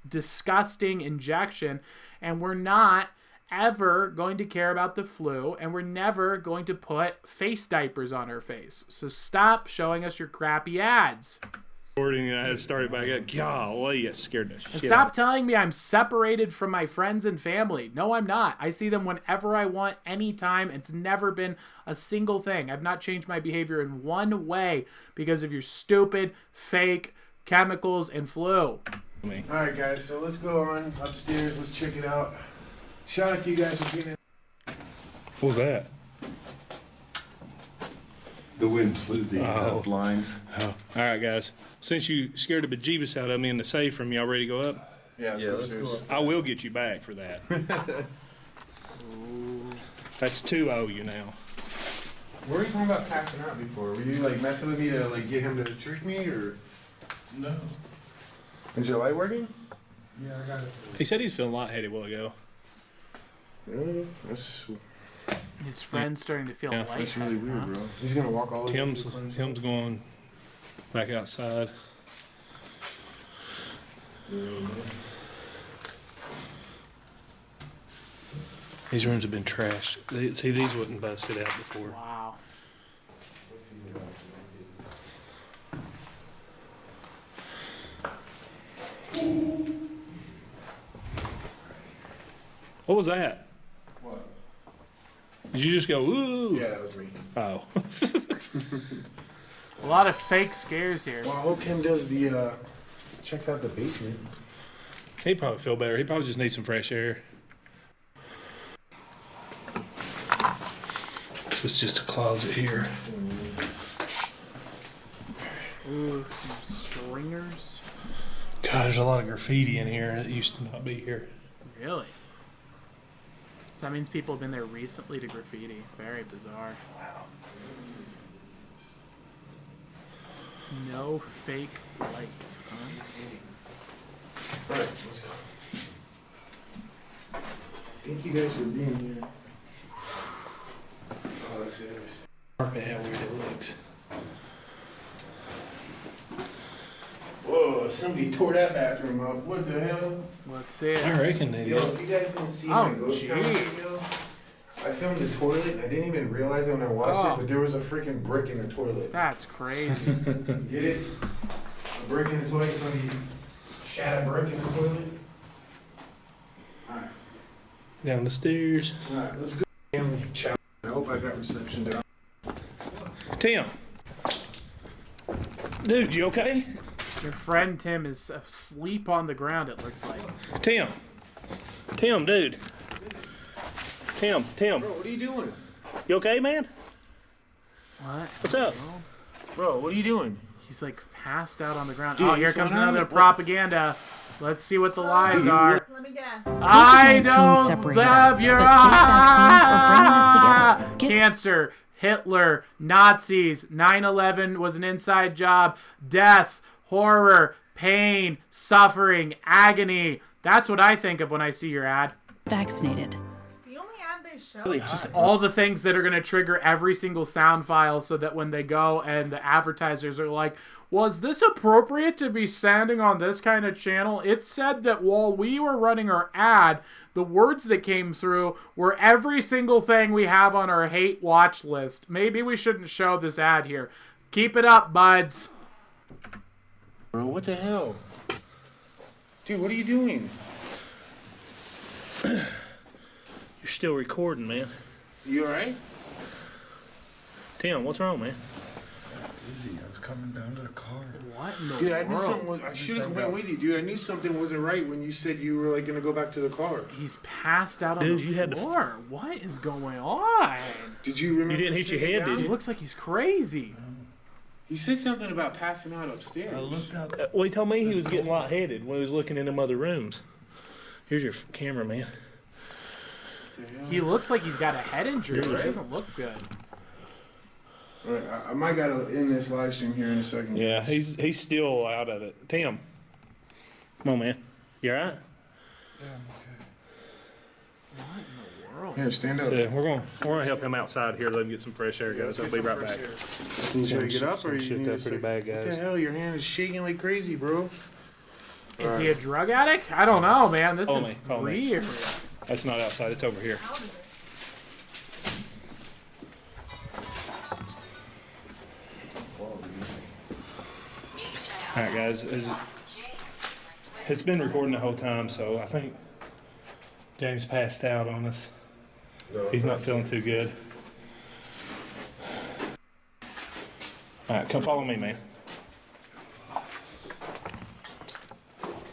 disgusting injection. And we're not ever going to care about the flu, and we're never going to put face diapers on our face. So stop showing us your crappy ads. And I had to start it back up. Golly, it scared the shit And stop telling me I'm separated from my friends and family. No, I'm not. I see them whenever I want, anytime. It's never been a single thing. I've not changed my behavior in one way because of your stupid, fake chemicals and flu. Alright guys, so let's go on upstairs, let's check it out. Shout out to you guys for being in. What was that? The wind blew the blinds. Oh. All right, guys. Since you scared the bejeebus out of me in the safe room, y'all ready to go up? Yeah, let's go up. I will get you back for that. That's 2-0 you now. What were you talking about passing out before? Were you like messing with me to like get him to trick me or? No. Is your light working? Yeah, I got it. He said he's feeling lightheaded a while ago. Really? That's... His friend's starting to feel lightheaded. That's really weird, bro. He's gonna walk all over. Tim's going back outside. These rooms have been trashed. See, these wasn't busted out before. Wow. What was that? What? Did you just go, ooh? Yeah, that was me. Oh. A lot of fake scares here. Well, I hope Tim does the, checks out the basement. He'd probably feel better. He probably just needs some fresh air. This is just a closet here. Ooh, some stringers. God, there's a lot of graffiti in here that used to not be here. Really? So that means people have been there recently to graffiti. Very bizarre. Wow. No fake lights, huh? Alright, let's go. Thank you guys for being here. Oh, that's it. Carpet, how weird it looks. Whoa, somebody tore that bathroom up. What the hell? Let's see it. I reckon they Yo, did. if you guys didn't see my ghost town video, I filmed the toilet. I didn't even realize it when I watched it, but there was a freaking brick in the toilet. That's crazy. Get it? A brick in the toilet, somebody shat a brick in the toilet. Alright. Down the stairs. Alright, let's go. I hope I got reception down. Tim. Dude, you okay? Your friend Tim is asleep on the ground, it looks like. Tim. Tim, dude. Tim. Bro, what are you doing? You okay, man? What? What's up? Bro, what are you doing? He's like passed out on the ground. Dude, oh, here comes another propaganda. Let's see what the lies are. Let me guess. I don't separated love us, your but safe vaccines are bringing us together. Cancer, Hitler, Nazis, 9/11 was an inside job, death, horror, pain, suffering, agony. That's what I think of when I see your ad. Vaccinated. It's the only ad they show. Just all the things that are going to trigger every single sound file so that when they go and the advertisers are like, was this appropriate to be sounding on this kind of channel? It said that while we were running our ad, the words that came through were every single thing we have on our hate watch list. Maybe we shouldn't show this ad here. Keep it up, buds. Bro, what the hell? Dude, what are you doing? You're still recording, man. You alright? Tim, what's wrong, man? Easy, I was coming down to the car. What in the Dude, I world? knew something was. I should have went with you, dude. I knew something wasn't right when you said you were like gonna go back to the car. He's passed out on Dude, the you had to- floor. What is going on? Did you remember? You didn't hit your sitting head, down? did He you? looks like he's crazy. He said something about passing out upstairs. I looked out. Well, he told me he was getting lightheaded when he was looking in them other rooms. Here's your camera, man. He looks like he's got a head injury. Yeah, right. It doesn't look good. All right, I might gotta end this live stream here in a second. Yeah, he's still out of it. Tim, come on, man. You all right? Yeah, I'm okay. What in the world? Here, stand up. Yeah, we're gonna help him outside here. Let him get some fresh air, guys. I'll be right back. Should we get up or you shit need that to pretty bad, guys. What the hell? Your hand is shaking like crazy, bro. Is he a drug addict? I don't know, man. This Call is me, call me. weird. That's not outside. It's over here. All right, guys. It's been recording the whole time, so I think James passed out on us. He's not feeling too good. All right, come follow me, man.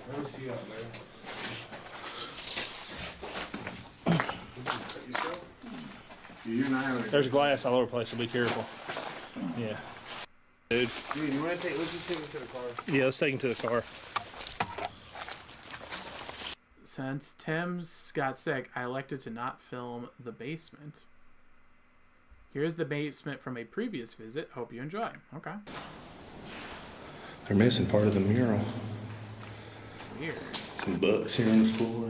Let me see out, man. You're not having There's glass all over the place, so be careful. Yeah. Dude. Dude, you wanna let's just take him to the car. Yeah, let's take him to the car. Since Tim's got sick, I elected to not film the basement. Here's the basement from a previous visit. Hope you enjoy. Okay. They're missing part of the mural. Weird. Some books here on the floor.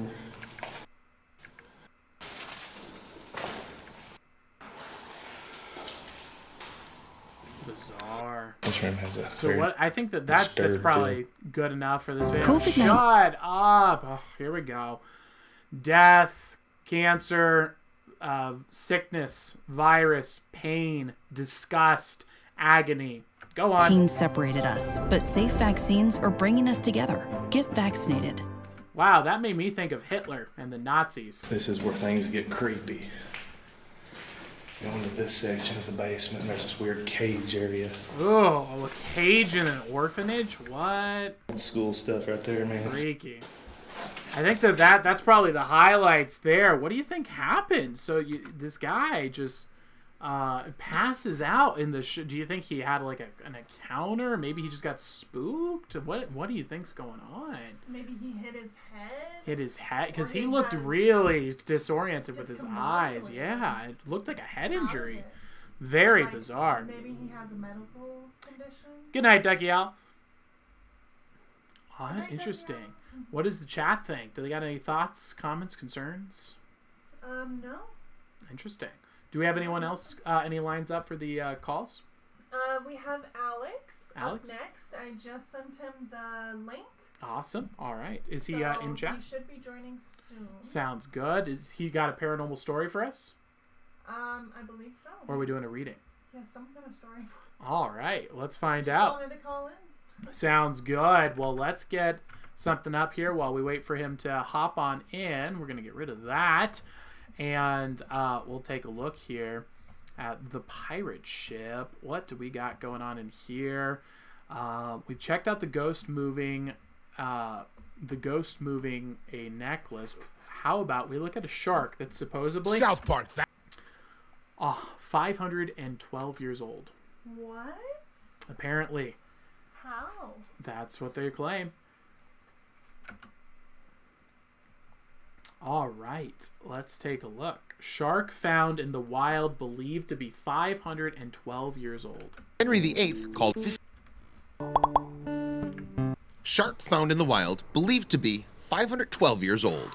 Bizarre. This room has a So what? I think that's disturbed probably good enough for this video. COVID-19. Shut up. Oh, here we go. Death, cancer, sickness, virus, pain, disgust, agony. Go on. Teens separated us, but safe vaccines are bringing us together. Get vaccinated. Wow, that made me think of Hitler and the Nazis. This is where things get creepy. Going to this section of the basement, and there's this weird cage area. Oh, a cage in an orphanage? What? Old school stuff right there, man. Freaky. I think that's probably the highlights there. What do you think happened? So this guy just passes out in the do you think he had like an encounter? Maybe he just got spooked? What do you think's going on? Maybe he hit his head. Hit his head? Because he looked really disoriented with his eyes. Yeah, it looked like a head injury. Very bizarre. Maybe he has a medical condition. Good night, Ducky Al. Oh, interesting. What does the chat think? Do they got any thoughts, comments, concerns? No. Interesting. Do we have anyone else, any lines up for the calls? We have Alex. Alex? Up next. I just sent him the link. Awesome. All right. Is he in chat? He should be joining soon. Sounds good. Is he got a paranormal story for us? I believe so. Or are we doing a reading? He has some kind of story for All right. Let's find just out. wanted to call in. Sounds good. Well, let's get something up here while we wait for him to hop on in. We're going to get rid of that. And we'll take a look here at the pirate ship. What do we got going on in here? We checked out the ghost moving a necklace. How about we look at a shark that's supposedly South Park. 512 years old. What? Apparently. How? That's what they claim. All right, let's take a look. Shark found in the wild, believed to be 512 years old. Henry VIII called shark found in the wild, believed to be 512 years old.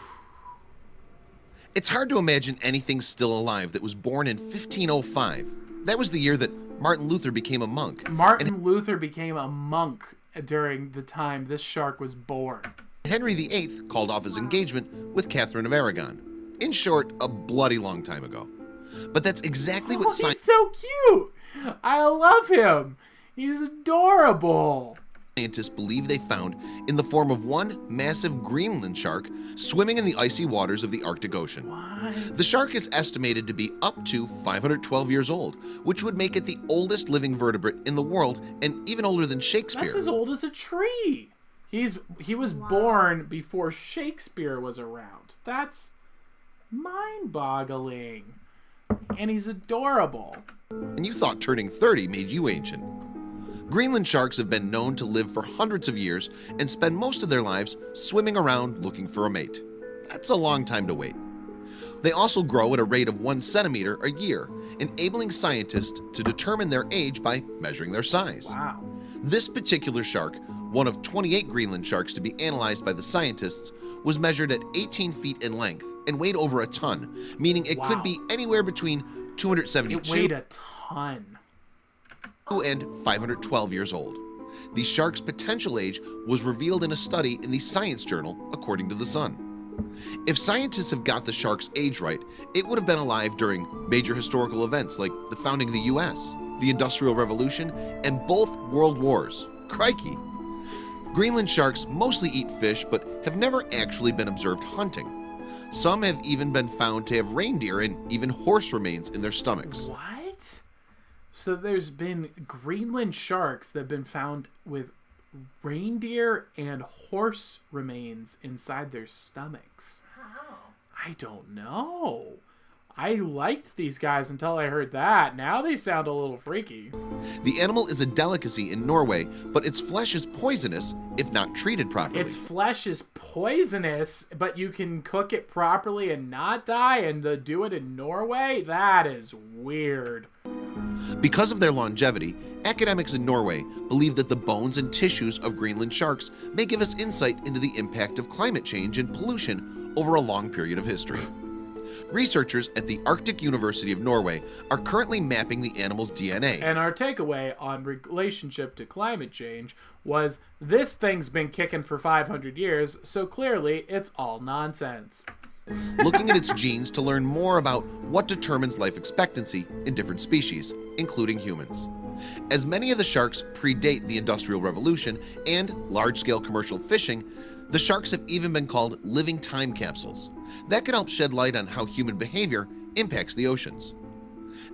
It's hard to imagine anything still alive that was born in 1505. That was the year that Martin Luther became a monk. Martin Luther became a monk during the time this shark was born. Henry VIII called off his engagement with Catherine of Aragon. In short, a bloody long time ago. But that's exactly what he's so cute. I love him. He's adorable. Scientists believe they found in the form of one massive Greenland shark swimming in the icy waters of the Arctic Ocean. What? The shark is estimated to be up to 512 years old, which would make it the oldest living vertebrate in the world and even older than Shakespeare. That's as old as a tree. He was born before Shakespeare was around. That's mind-boggling. And he's adorable. And you thought turning 30 made you ancient. Greenland sharks have been known to live for hundreds of years and spend most of their lives swimming around looking for a mate. That's a long time to wait. They also grow at a rate of 1 centimeter a year, enabling scientists to determine their age by measuring their size. Wow. This particular shark, one of 28 Greenland sharks to be analyzed by the scientists, was measured at 18 feet in length and weighed over a ton, meaning it could be anywhere between 272 It weighed a ton. and 512 years old. The shark's potential age was revealed in a study in the Science Journal, according to The Sun. If scientists have got the shark's age right, it would have been alive during major historical events like the founding of the US, the Industrial Revolution, and both World Wars. Crikey! Greenland sharks mostly eat fish but have never actually been observed hunting. Some have even been found to have reindeer and even horse remains in their stomachs. What? So there's been Greenland sharks that have been found with reindeer and horse remains inside their stomachs. How? I don't know. I liked these guys until I heard that. Now they sound a little freaky. The animal is a delicacy in Norway, but its flesh is poisonous if not treated properly. Its flesh is poisonous, but you can cook it properly and not die and do it in Norway? That is weird. Because of their longevity, academics in Norway believe that the bones and tissues of Greenland sharks may give us insight into the impact of climate change and pollution over a long period of history. Researchers at the Arctic University of Norway are currently mapping the animal's DNA. And our takeaway on relationship to climate change was this thing's been kicking for 500 years, so clearly it's all nonsense. Looking at its genes to learn more about what determines life expectancy in different species, including humans. As many of the sharks predate the Industrial Revolution and large-scale commercial fishing, the sharks have even been called living time capsules. That could help shed light on how human behavior impacts the oceans.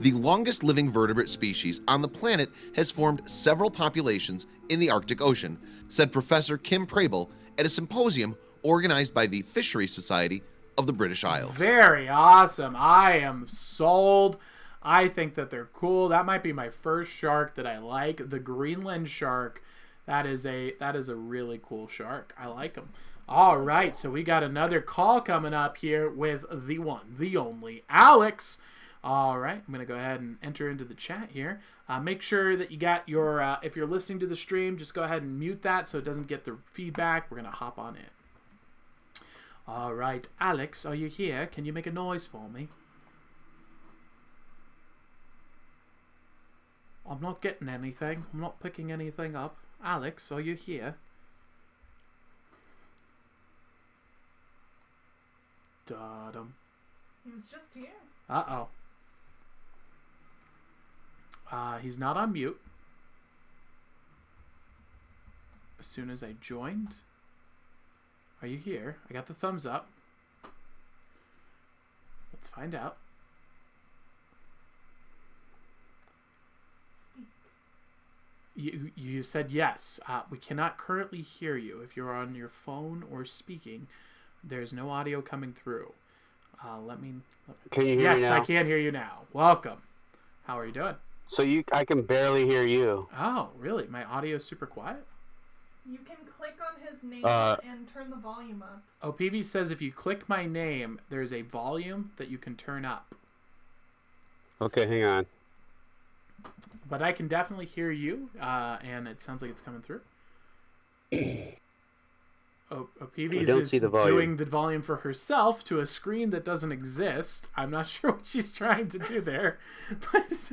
The longest living vertebrate species on the planet has formed several populations in the Arctic Ocean, said Professor Kim Prabel at a symposium organized by the Fisheries Society of the British Isles. Very awesome. I am sold. I think that they're cool. That might be my first shark that I like. The Greenland shark. That is a really cool shark. I like them. All right, so we got another call coming up here with the one, the only, Alex. All right, I'm going to go ahead and enter into the chat here. Make sure that you got your, if you're listening to the stream, just go ahead and mute that so it doesn't get the feedback. We're going to hop on in. All right, Alex, are you here? Can you make a noise for me? I'm not getting anything. I'm not picking anything up. Alex, are you here? Da-dum. He was just here. Uh-oh. He's not on mute. As soon as I joined. Are you here? I got the thumbs up. Let's find out. You said yes. We cannot currently hear you. If you're on your phone or speaking, there's no audio coming through. Let me. Can you hear me yes, now? I can hear you now. Welcome. How are you doing? So I can barely hear you. Oh, really? My audio is super quiet? You can click on his name and turn the volume up. Oh, PB says if you click my name, there's a volume that you can turn up. Okay, hang on. But I can definitely hear you, and it sounds like it's coming through. PB is doing the volume for herself to a screen that doesn't exist. I'm not sure what she's trying to do there. But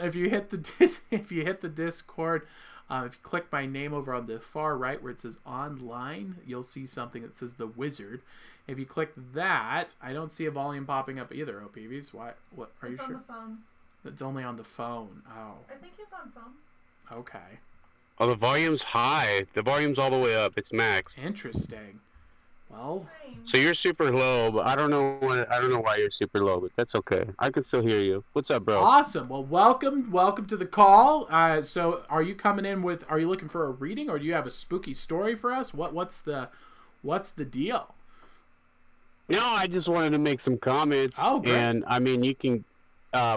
if you hit the Discord, if you click my name over on the far right where it says online, you'll see something that says the wizard. If you click that, I don't see a volume popping up either. PBs, why? What are you sure? It's on the phone. It's only on the phone. Oh. I think he's on phone. Okay. Oh, the volume's high. The volume's all the way up. It's max. Interesting. Well. So you're super low, but I don't know why you're super low, but that's okay. I can still hear you. What's up, bro? Awesome. Well, welcome to the call. So are you coming in with? Are you looking for a reading, or do you have a spooky story for us? What's the deal? No, I just wanted to make some comments. Oh, great. And I mean, you can.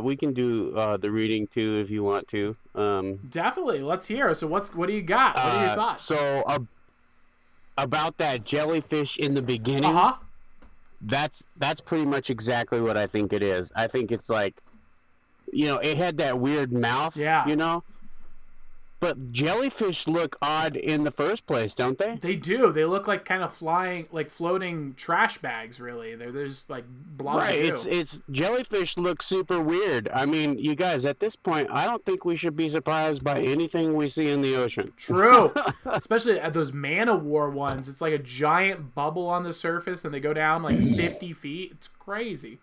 We can do the reading too if you want to. Definitely, let's hear. So what do you got? What are your thoughts? So about that jellyfish in the beginning. that's pretty much exactly what I think it is. I think it's like, you know, it had that weird mouth, you know? But jellyfish look odd in the first place, don't they? They do. They look like kind of flying, like floating trash bags, really. They're just like blobs of goo. It's jellyfish look super weird. I mean, you guys, at this point, I don't think we should be surprised by anything we see in the ocean. True. Especially at those Man-O-War ones. It's like a giant bubble on the surface, and they go down like 50 feet. It's crazy.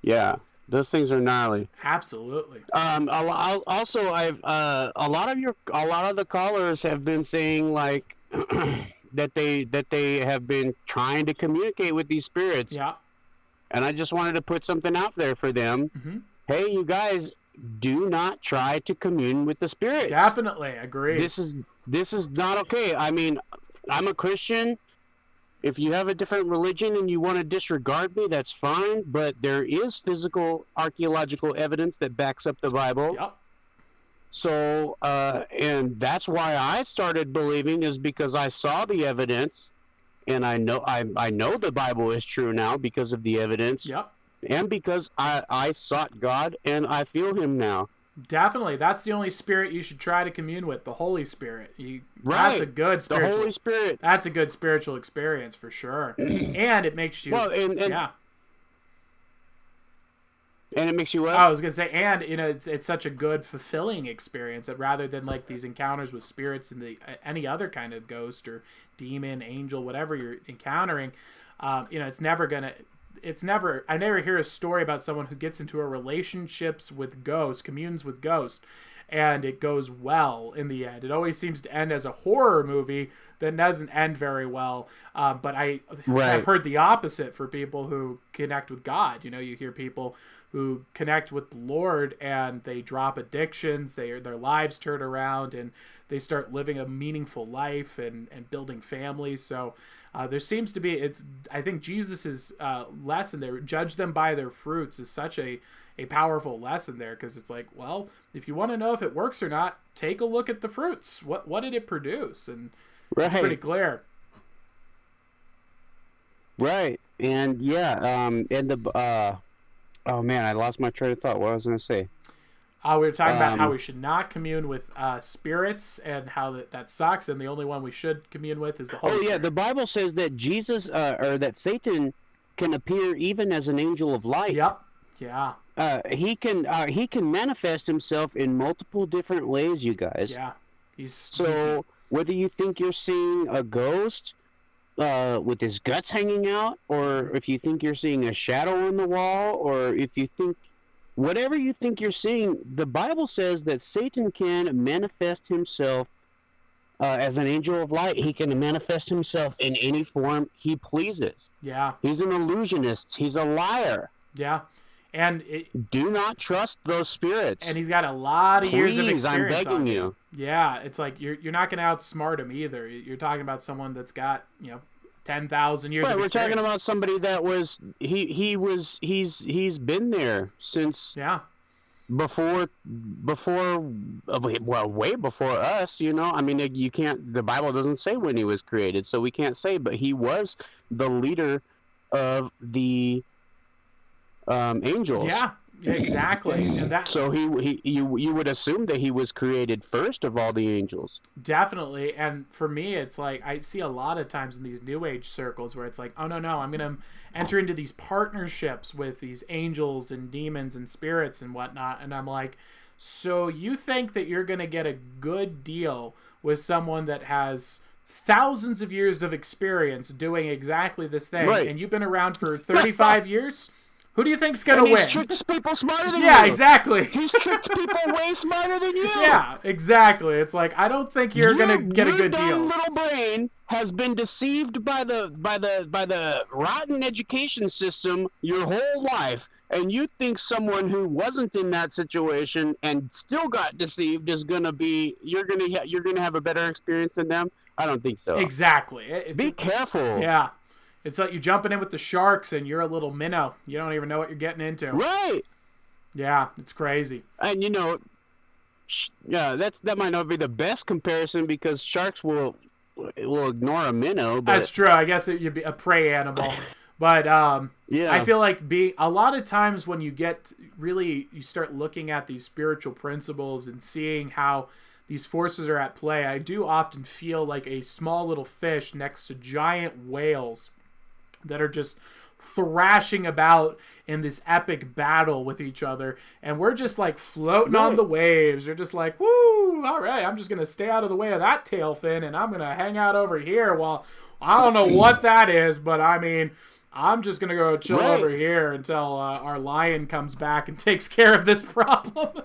Yeah. Those things are gnarly. Absolutely. Also, a lot of the callers have been saying like that they have been trying to communicate with these spirits. Yeah. And I just wanted to put something out there for them. Mm-hmm. Hey, you guys, do not try to commune with the spirits. Definitely, agree. This is not okay. I mean, I'm a Christian. If you have a different religion and you want to disregard me, that's fine. But there is physical archaeological evidence that backs up the Bible. Yep. So, and that's why I started believing, is because I saw the evidence, and I know the Bible is true now because of the evidence. Yep. And because I sought God and I feel Him now. Definitely. That's the only spirit you should try to commune with, the Holy Spirit. That's a good spiritual. The Holy Spirit. That's a good spiritual experience for sure. And it makes you yeah. And it makes you what? I was gonna say, and you know, it's such a good, fulfilling experience that rather than like these encounters with spirits and any other kind of ghost or demon, angel, whatever you're encountering, you know, I never hear a story about someone who gets into a relationships with ghosts, communes with ghosts, and it goes well in the end. It always seems to end as a horror movie that doesn't end very well. But I've heard the opposite for people who connect with God. You know, you hear people who connect with the Lord and they drop addictions, their lives turn around, and they start living a meaningful life and building families. So there seems to be, I think Jesus's lesson there, judge them by their fruits, is such a powerful lesson there, because it's like, well, if you want to know if it works or not, take a look at the fruits. What did it produce? And it's pretty clear. Right. And yeah, and the oh man, I lost my train of thought. What was I going to say? We were talking about how we should not commune with spirits, and how that sucks, and the only one we should commune with is the Holy Spirit. Yeah, the Bible says that Jesus, or that Satan can appear even as an angel of light. Yep. Yeah. He can manifest himself in multiple different ways, you guys. Yeah. So whether you think you're seeing a ghost with his guts hanging out, or if you think you're seeing a shadow on the wall, or if you think whatever you think you're seeing, the Bible says that Satan can manifest himself as an angel of light. He can manifest himself in any form he pleases. Yeah. He's an illusionist. He's a liar. Yeah. And do not trust those spirits. And he's got a lot of years of experience. I'm begging you. Yeah, it's like you're not going to outsmart him either. You're talking about someone that's got 10,000 years of experience. We're talking about somebody that was he's been there since before way before us. You know, I mean, you can't. The Bible doesn't say when he was created, so we can't say. But he was the leader of the angels. Yeah, exactly. And that, so you would assume that he was created first of all the angels. Definitely. And for me, it's like I see a lot of times in these New Age circles where it's like, oh no, I'm gonna enter into these partnerships with these angels and demons and spirits and whatnot, and I'm like, so you think that you're gonna get a good deal with someone that has thousands of years of experience doing exactly this thing, and you've been around for 35 years? Who do you think's gonna win? He tricks people smarter than you. Yeah, exactly. He's tricked people way smarter than you. Yeah, exactly. It's like, I don't think you're gonna get a good deal. Your little brain has been deceived by the rotten education system your whole life, and you think someone who wasn't in that situation and still got deceived is gonna be you're gonna have a better experience than them? I don't think so. Exactly. Be careful. Yeah. It's like you're jumping in with the sharks and you're a little minnow. You don't even know what you're getting into. Right. Yeah, it's crazy. And yeah, that might not be the best comparison, because sharks will will ignore a minnow. But that's true. I guess you'd be a prey animal. But yeah. I feel like a lot of times when you start looking at these spiritual principles and seeing how these forces are at play, I do often feel like a small little fish next to giant whales that are just thrashing about in this epic battle with each other, and we're just like floating on the waves. You're just like, woo, all right, I'm just gonna stay out of the way of that tail fin, and I'm gonna hang out over here while I don't know what that is, but I mean, I'm just gonna go chill over here until our lion comes back and takes care of this problem.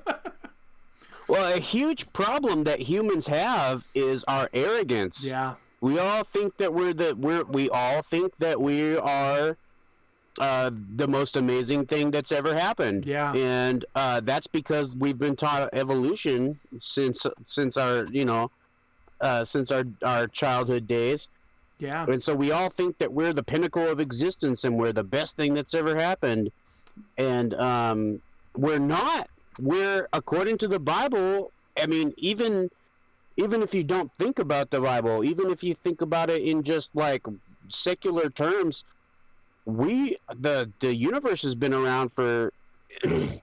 Well, a huge problem that humans have is our arrogance. Yeah. We all think that we all think that we are the most amazing thing that's ever happened. Yeah. And that's because we've been taught evolution since our our childhood days. Yeah. And so we all think that we're the pinnacle of existence and we're the best thing that's ever happened. And we're not. We're, according to the Bible, I mean, even if you don't think about the Bible, even if you think about it in just like secular terms, the universe has been around for a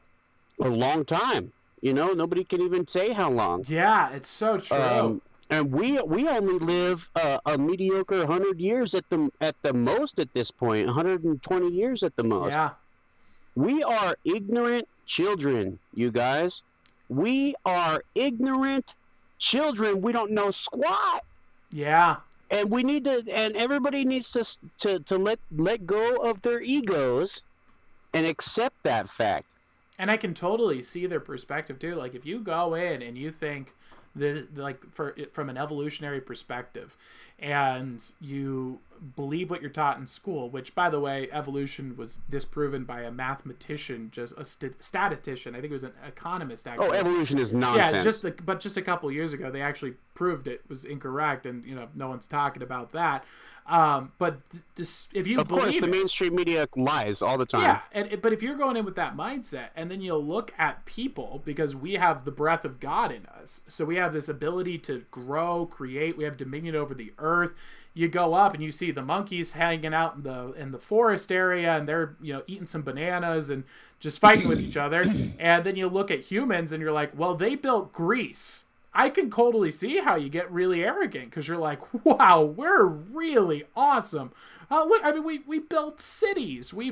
long time. You know, nobody can even say how long. Yeah, it's so true. And we only live a mediocre 100 years at the most at this point, 120 years at the most. Yeah. We are ignorant children, you guys. We are ignorant children. We don't know squat. Yeah. And we need to, and everybody needs to let go of their egos and accept that fact. And I can totally see their perspective too. Like if you go in and you think this, like from an evolutionary perspective, and you believe what you're taught in school, which by the way, evolution was disproven by a mathematician, just a statistician. I think it was an economist actually. Oh, evolution is nonsense. Yeah, just a couple years ago, they actually proved it was incorrect, and no one's talking about that. But if you of course, the mainstream media lies all the time. Yeah, but if you're going in with that mindset, and then you'll look at people, because we have the breath of God in us, so we have this ability to grow, create. We have dominion over the earth. You go up and you see the monkeys hanging out in the forest area, and they're eating some bananas and just fighting with each other. And then you look at humans, and you're like, well, they built Greece. I can totally see how you get really arrogant, because you're like, wow, we're really awesome. Look, I mean, we built cities. We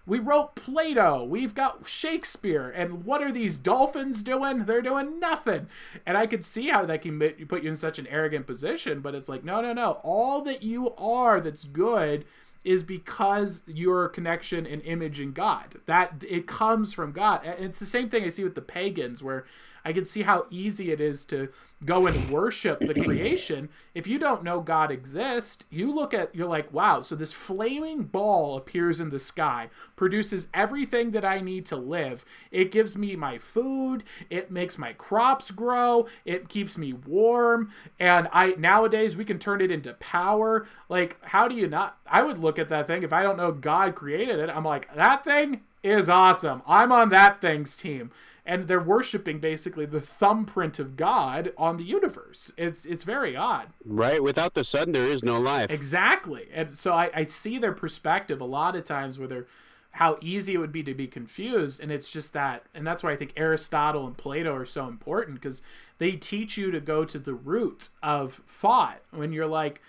wrote Plato. We've got Shakespeare. And what are these dolphins doing? They're doing nothing. And I could see how that can put you in such an arrogant position. But it's like, no. All that you are that's good is because your connection and image in God. That it comes from God. And it's the same thing I see with the pagans, where I can see how easy it is to go and worship the creation. If you don't know God exists, you're like, wow, so this flaming ball appears in the sky, produces everything that I need to live. It gives me my food, it makes my crops grow, it keeps me warm, and nowadays we can turn it into power. Like, how do you not? I would look at that thing, if I don't know God created it, I'm like, that thing is awesome. I'm on that thing's team. And they're worshiping basically the thumbprint of God on the universe. It's very odd. Right. Without the sun, there is no life. Exactly. And so I see their perspective a lot of times where how easy it would be to be confused. And it's just that. And that's why I think Aristotle and Plato are so important, because they teach you to go to the root of thought. When you're like,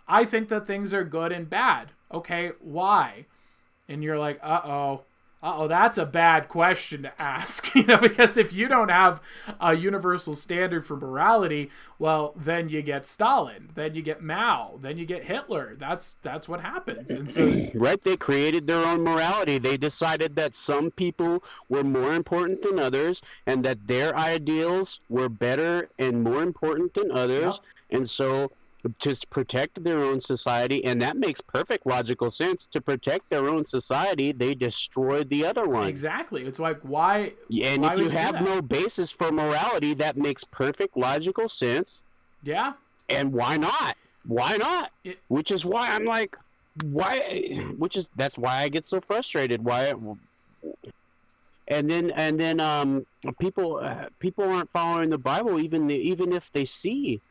I think that things are good and bad. Okay, why? And you're like, uh-oh, that's a bad question to ask, because if you don't have a universal standard for morality, well, then you get Stalin, then you get Mao, then you get Hitler. That's what happens. And so, right, they created their own morality. They decided that some people were more important than others, and that their ideals were better and more important than others. Yep. And so, to protect their own society, and that makes perfect logical sense. To protect their own society, they destroyed the other one. Exactly. It's like, why? And why if you have no basis for morality, that makes perfect logical sense. Yeah. And why not? Why not? Which is why I'm like, that's why I get so frustrated. And then people aren't following the Bible, even if they see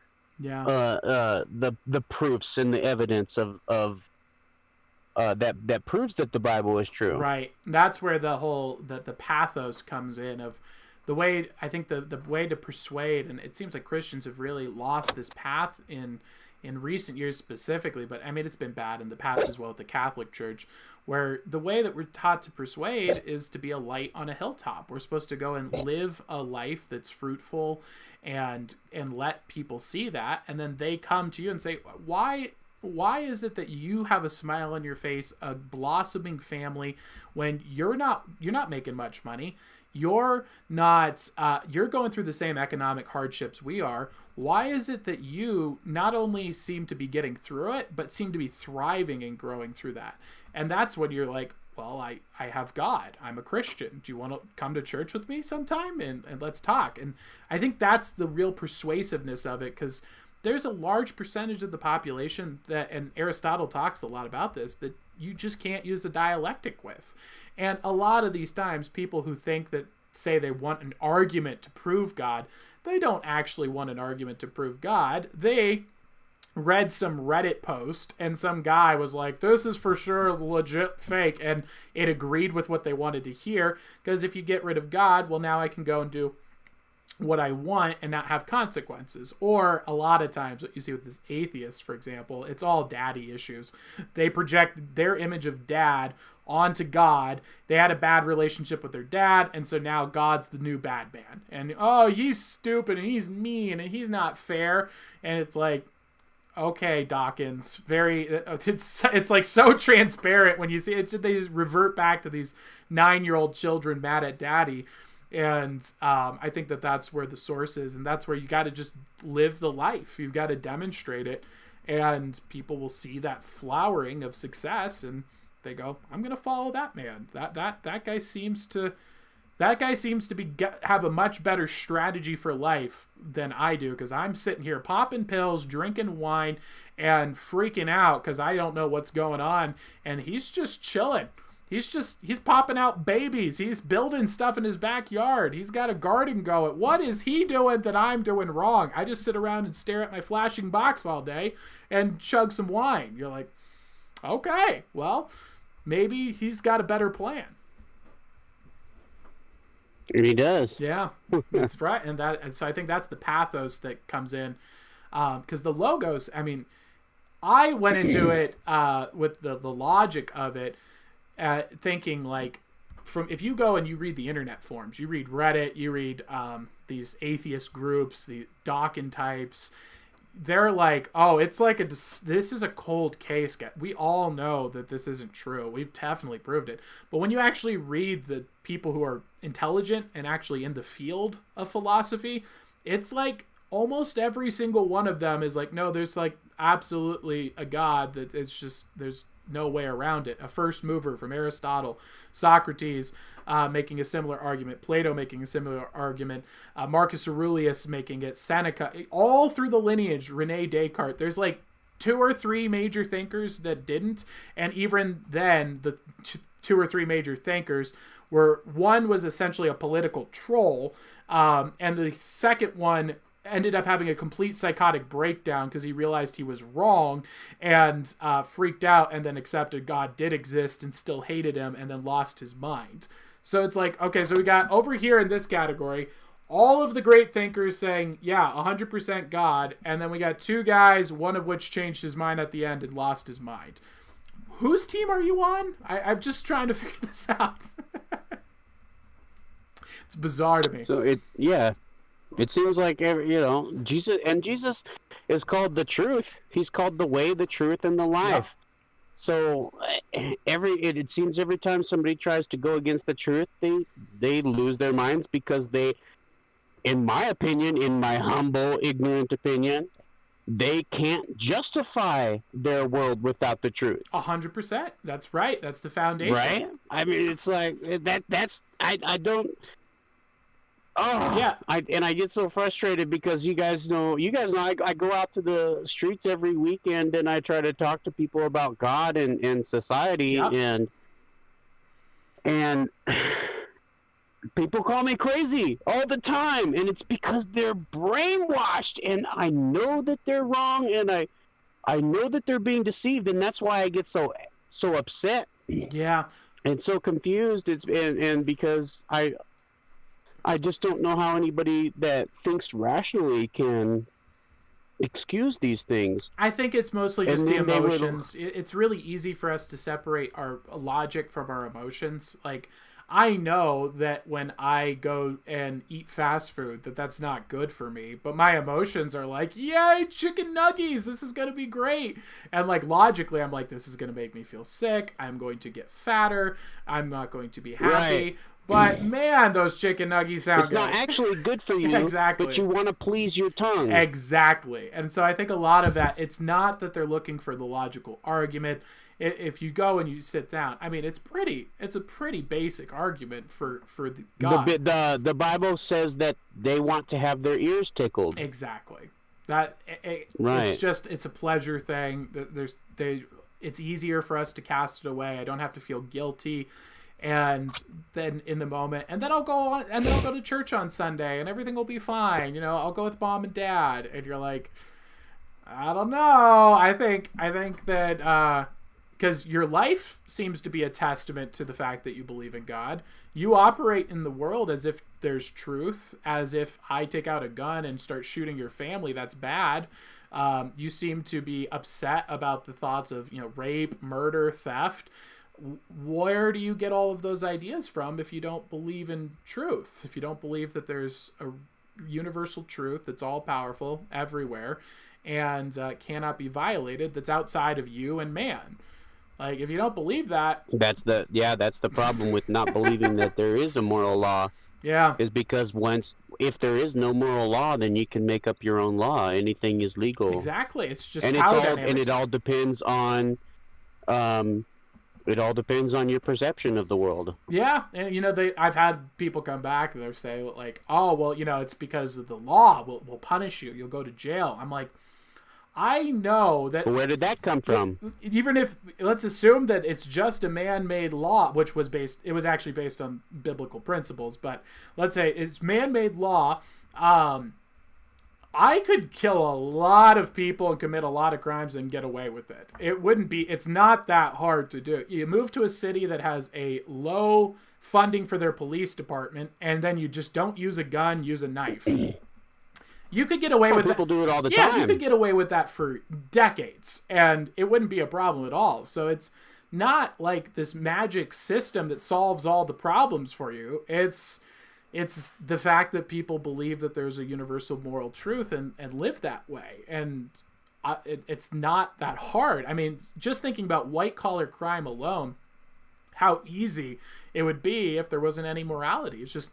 the proofs and the evidence of that proves that the Bible is true. Right. That's where the whole the pathos comes in of the way I think the way to persuade, and it seems like Christians have really lost this path in recent years specifically, but I mean it's been bad in the past as well with the Catholic Church, where the way that we're taught to persuade is to be a light on a hilltop. We're supposed to go and live a life that's fruitful and let people see that, and then they come to you and say, why is it that you have a smile on your face, a blossoming family, when you're not making much money? You're not, you're going through the same economic hardships we are. Why is it that you not only seem to be getting through it, but seem to be thriving and growing through that? And that's when you're like, well, I have God. I'm a Christian. Do you want to come to church with me sometime? And let's talk. And I think that's the real persuasiveness of it, because there's a large percentage of the population that, and Aristotle talks a lot about this, that you just can't use a dialectic with. And a lot of these times, people who think that, say they want an argument to prove God, they don't actually want an argument to prove God. They read some Reddit post and some guy was like, this is for sure legit fake, and it agreed with what they wanted to hear, because if you get rid of God, well, now I can go and do what I want and not have consequences. Or a lot of times what you see with this atheist, for example, it's all daddy issues. They project their image of dad onto God. They had a bad relationship with their dad, and so now God's the new bad man, and oh, he's stupid and he's mean and he's not fair. And it's like, okay, Dawkins, it's like so transparent when you see it. They just revert back to these 9-year-old children mad at daddy. And I think that that's where the source is, and that's where you got to just live the life. You've got to demonstrate it, and people will see that flowering of success, and they go, "I'm going to follow that man. That guy seems to have a much better strategy for life than I do, because I'm sitting here popping pills, drinking wine, and freaking out because I don't know what's going on, and he's just chilling." He's popping out babies. He's building stuff in his backyard. He's got a garden going. What is he doing that I'm doing wrong? I just sit around and stare at my flashing box all day and chug some wine. You're like, okay, well, maybe he's got a better plan. He does. Yeah, that's right. And so I think that's the pathos that comes in, because the logos, I mean, I went into it with the logic of it, thinking like, if you go and you read the internet forums, you read Reddit, you read these atheist groups, the Dawkins types, they're like, oh, it's like this is a cold case. We all know that this isn't true. We've definitely proved it. But when you actually read the people who are intelligent and actually in the field of philosophy, it's like almost every single one of them is like, no, there's like absolutely a God, that it's just, there's no way around it. A first mover from Aristotle, Socrates making a similar argument, Plato making a similar argument, Marcus Aurelius making it, Seneca, all through the lineage, Rene Descartes. There's like 2 or 3 major thinkers that didn't, and even then the 2 or 3 major thinkers were, one was essentially a political troll, and the second one ended up having a complete psychotic breakdown because he realized he was wrong and freaked out, and then accepted God did exist and still hated him, and then lost his mind. So it's like, okay, so we got over here in this category all of the great thinkers saying, yeah, 100% God, and then we got 2 guys, one of which changed his mind at the end and lost his mind. Whose team are you on? I'm just trying to figure this out. It's bizarre to me. So it seems like Jesus is called the truth. He's called the way, the truth, and the life. Yeah. So it seems every time somebody tries to go against the truth, they lose their minds, because they, in my opinion, in my humble, ignorant opinion, they can't justify their world without the truth. 100%. That's right. That's the foundation. Right? I mean, it's like I don't. Oh yeah, I get so frustrated because you guys know I go out to the streets every weekend and I try to talk to people about God and society, and People call me crazy all the time, and it's because they're brainwashed, and I know that they're wrong, and I know that they're being deceived, and that's why I get so upset. Yeah. And so confused. And because I just don't know how anybody that thinks rationally can excuse these things. I think it's mostly just And the then they would- emotions. It's really easy for us to separate our logic from our emotions. Like, I know that when I go and eat fast food, that's not good for me. But my emotions are like, yay, chicken nuggies, this is going to be great. And like logically, I'm like, this is going to make me feel sick. I'm going to get fatter. I'm not going to be happy. Right. But man, those chicken nuggies sound It's good. not actually good for you, Exactly. but you want to please your tongue. Exactly. And so I think a lot of that, it's not that they're looking for the logical argument. If you go and you sit down, I mean, it's a pretty basic argument for the God. The Bible says that they want to have their ears tickled. Exactly. Right. It's a pleasure thing. It's easier for us to cast it away. I don't have to feel guilty. And then in the moment, and then I'll go to church on Sunday, and everything will be fine. I'll go with mom and dad, and you're like, I don't know. I think that because your life seems to be a testament to the fact that you believe in God. You operate in the world as if there's truth, as if I take out a gun and start shooting your family, that's bad. You seem to be upset about the thoughts of rape, murder, theft. Where do you get all of those ideas from if you don't believe in truth? If you don't believe that there's a universal truth that's all powerful everywhere and cannot be violated, that's outside of you and man? Like, if you don't believe that, that's the problem with not believing that there is a moral law. Yeah, is because if there is no moral law, then you can make up your own law. Anything is legal. Exactly. It's just and power dynamics. dynamics. And it all depends on your perception of the world. Yeah, and I've had people come back and they'll say like, oh well, it's because of the law will punish you. You'll go to jail. I'm like, I know that. Where did that come from? Even if let's assume that it's just a man-made law, which it was actually based on biblical principles, but let's say it's man-made law. I could kill a lot of people and commit a lot of crimes and get away with it. It's not that hard to do. You move to a city that has a low funding for their police department, and then you just don't use a gun, use a knife. You could get away with that. People do it all the time. Yeah, you could get away with that for decades, and it wouldn't be a problem at all. So it's not like this magic system that solves all the problems for you. It's the fact that people believe that there's a universal moral truth and live that way. And it's not that hard. I mean, just thinking about white-collar crime alone, how easy it would be if there wasn't any morality. It's just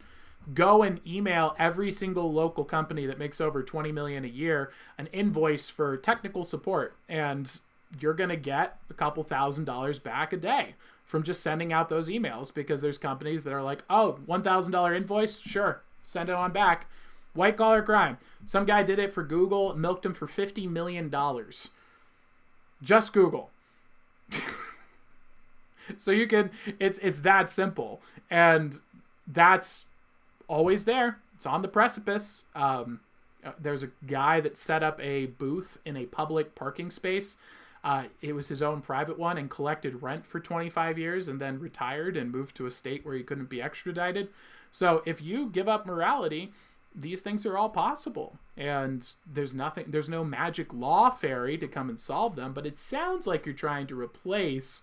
go and email every single local company that makes over $20 million a year an invoice for technical support, and you're going to get a couple $1,000s back a day from just sending out those emails, because there's companies that are like, oh, $1,000 invoice, sure, send it on back. White collar crime. Some guy did it for Google, milked him for $50 million. Just Google. So you can, it's that simple, and that's always there. It's on the precipice. There's a guy that set up a booth in a public parking space. It was his own private one, and collected rent for 25 years and then retired and moved to a state where he couldn't be extradited. So if you give up morality, these things are all possible, and there's no magic law fairy to come and solve them. But it sounds like you're trying to replace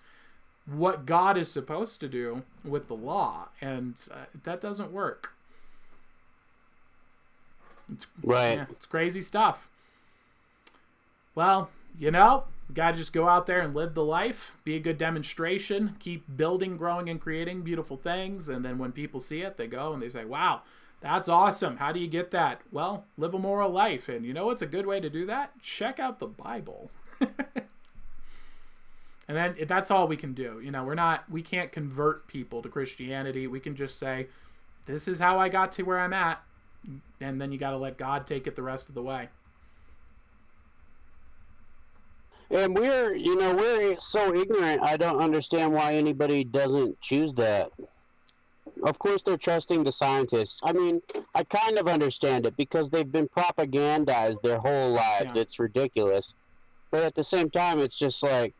what God is supposed to do with the law, and that doesn't work. It's crazy stuff. Well, you got to just go out there and live the life, be a good demonstration, keep building, growing, and creating beautiful things. And then when people see it, they go and they say, wow, that's awesome. How do you get that? Well, live a moral life. And you know what's a good way to do that? Check out the Bible. And then that's all we can do. We can't convert people to Christianity. We can just say, this is how I got to where I'm at. And then you got to let God take it the rest of the way. And we're so ignorant. I don't understand why anybody doesn't choose that. Of course they're trusting the scientists. I mean, I kind of understand it because they've been propagandized their whole lives. Yeah. It's ridiculous. But at the same time, it's just like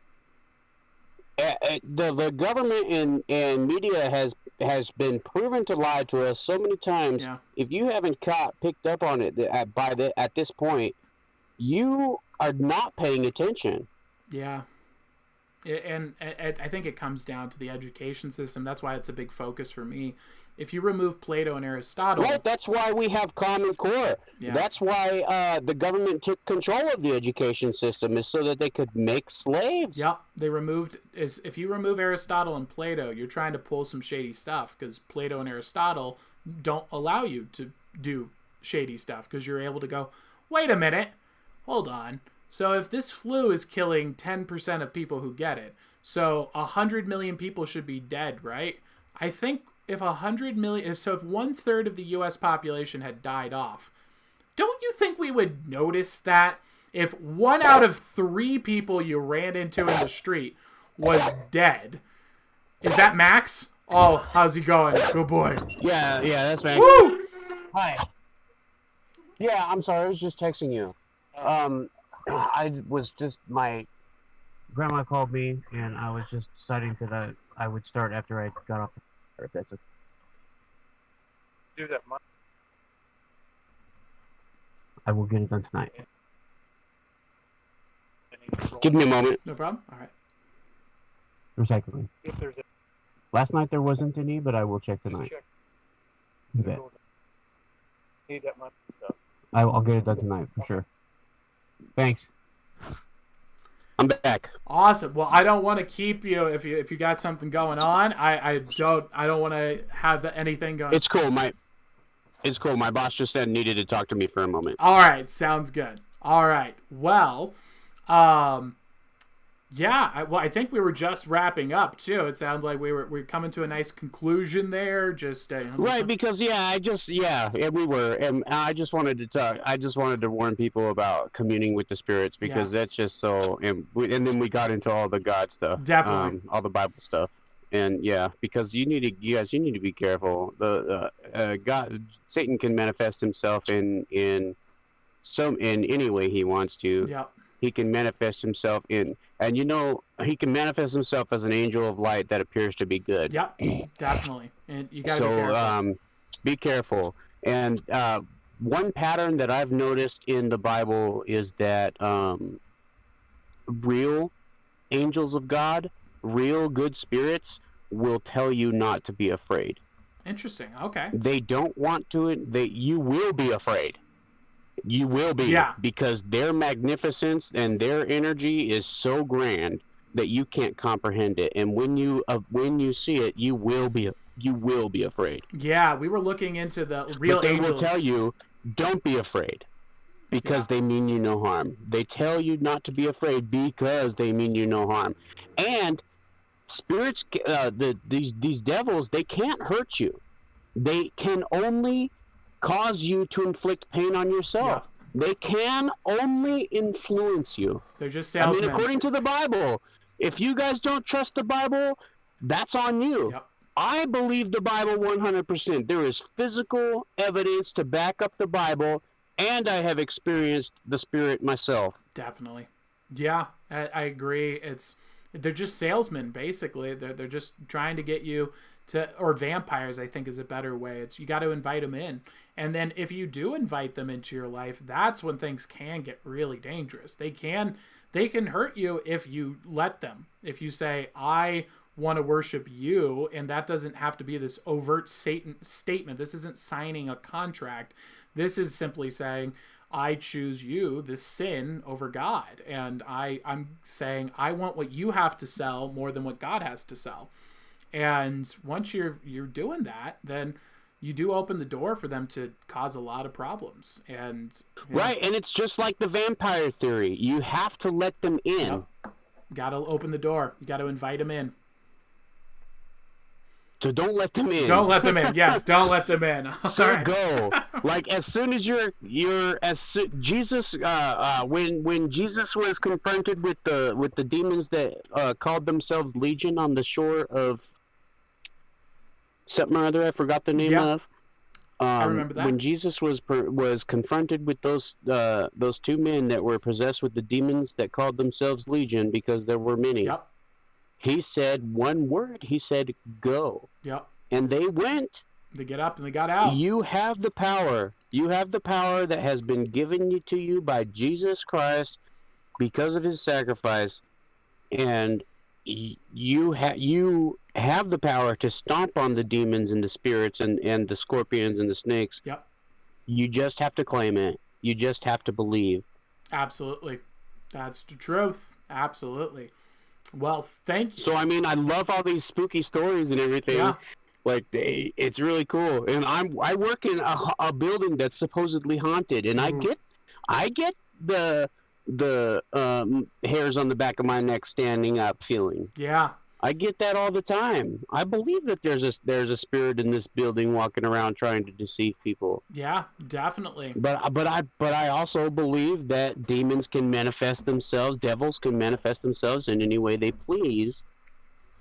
the government and media has been proven to lie to us so many times. Yeah. If you haven't picked up on it at this point, you are not paying attention. Yeah. And I think it comes down to the education system. That's why it's a big focus for me. If you remove Plato and Aristotle... Right, that's why we have Common Core. Yeah. That's why the government took control of the education system, is so that they could make slaves. Yep, they removed... If you remove Aristotle and Plato, you're trying to pull some shady stuff, because Plato and Aristotle don't allow you to do shady stuff, because you're able to go, wait a minute, hold on. So if this flu is killing 10% of people who get it, so 100 million people should be dead, right? I think if 100 million, if 1/3 of the U.S. population had died off, don't you think we would notice that if 1 out of 3 people you ran into in the street was dead? Is that Max? Oh, how's he going? Good boy. Yeah, that's Max. Woo! Hi. Yeah, I'm sorry, I was just texting you. My grandma called me, and I was just deciding that I would start after I got off the car, if that's okay. Do that. I will get it done tonight. Give me a moment. No problem. All right. Recycling. If there's a Last night there wasn't any, but I will check tonight. check, You bet. need that much stuff. I'll get it done tonight for sure. Thanks. I'm back. Awesome. Well, I don't want to keep you if you got something going on. I don't want to have anything going. It's cool. It's cool. My boss just said needed to talk to me for a moment. All right, sounds good. All right. Well, yeah. I think we were just wrapping up too. It sounded like we were coming to a nice conclusion there. Just Right, because we were, and I just wanted to talk. I just wanted to warn people about communing with the spirits, because that's just so. And then we got into all the God stuff, Definitely. all the Bible stuff, and because you guys need to be careful. Satan can manifest himself in any way he wants to. Yep. He can manifest himself he can manifest himself as an angel of light that appears to be good. Yep, definitely. And you gotta be careful. Be careful. And one pattern that I've noticed in the Bible is that real angels of God, real good spirits, will tell you not to be afraid. Interesting. Okay. They don't want to. You will be afraid. You will be, because their magnificence and their energy is so grand that you can't comprehend it. And when you see it, you will be afraid. Yeah, we were looking into the real But they angels. will tell you, don't be afraid, because they mean you no harm. They tell you not to be afraid because they mean you no harm. And spirits, these devils, they can't hurt you. They can only cause you to inflict pain on yourself. Yeah. They can only influence you. They're just salesmen. I mean, according to the Bible, if you guys don't trust the Bible, that's on you. Yep. I believe the Bible 100%. There is physical evidence to back up the Bible, and I have experienced the Spirit myself. Definitely. Yeah, I agree. They're just salesmen, basically. They're just trying to get you to, or vampires, I think is a better way. You got to invite them in. And then if you do invite them into your life, that's when things can get really dangerous. They can hurt you if you let them. If you say, I want to worship you, and that doesn't have to be this overt statement. This isn't signing a contract. This is simply saying, I choose you, this sin, over God. And I'm saying, I want what you have to sell more than what God has to sell. And once you're doing that, then you do open the door for them to cause a lot of problems. And right, and it's just like the vampire theory. You have to let them in. Yep. Got to open the door. You got to invite them in. So don't let them in. Don't let them in. Yes, don't let them in. So right. Go. Like as soon as Jesus, when Jesus was confronted with the demons that called themselves Legion on the shore of something or other I forgot the name of. I remember that. When Jesus was confronted with those 2 men that were possessed with the demons that called themselves Legion because there were many. Yep. He said one word. He said, "Go." Yep. And they went. They get up and they got out. You have the power. You have the power that has been given to you by Jesus Christ because of his sacrifice, and you have the power to stomp on the demons and the spirits and the scorpions and the snakes. Yep. You just have to claim it. You just have to believe. Absolutely. That's the truth. Absolutely. Well, thank you. So, I mean, I love all these spooky stories and everything. Yeah. Like, it's really cool. And I work in a building that's supposedly haunted, and I get the hairs on the back of my neck standing up feeling. Yeah. I get that all the time. I believe that there's a spirit in this building walking around trying to deceive people. Yeah, definitely. But I also believe that demons can manifest themselves, devils can manifest themselves in any way they please,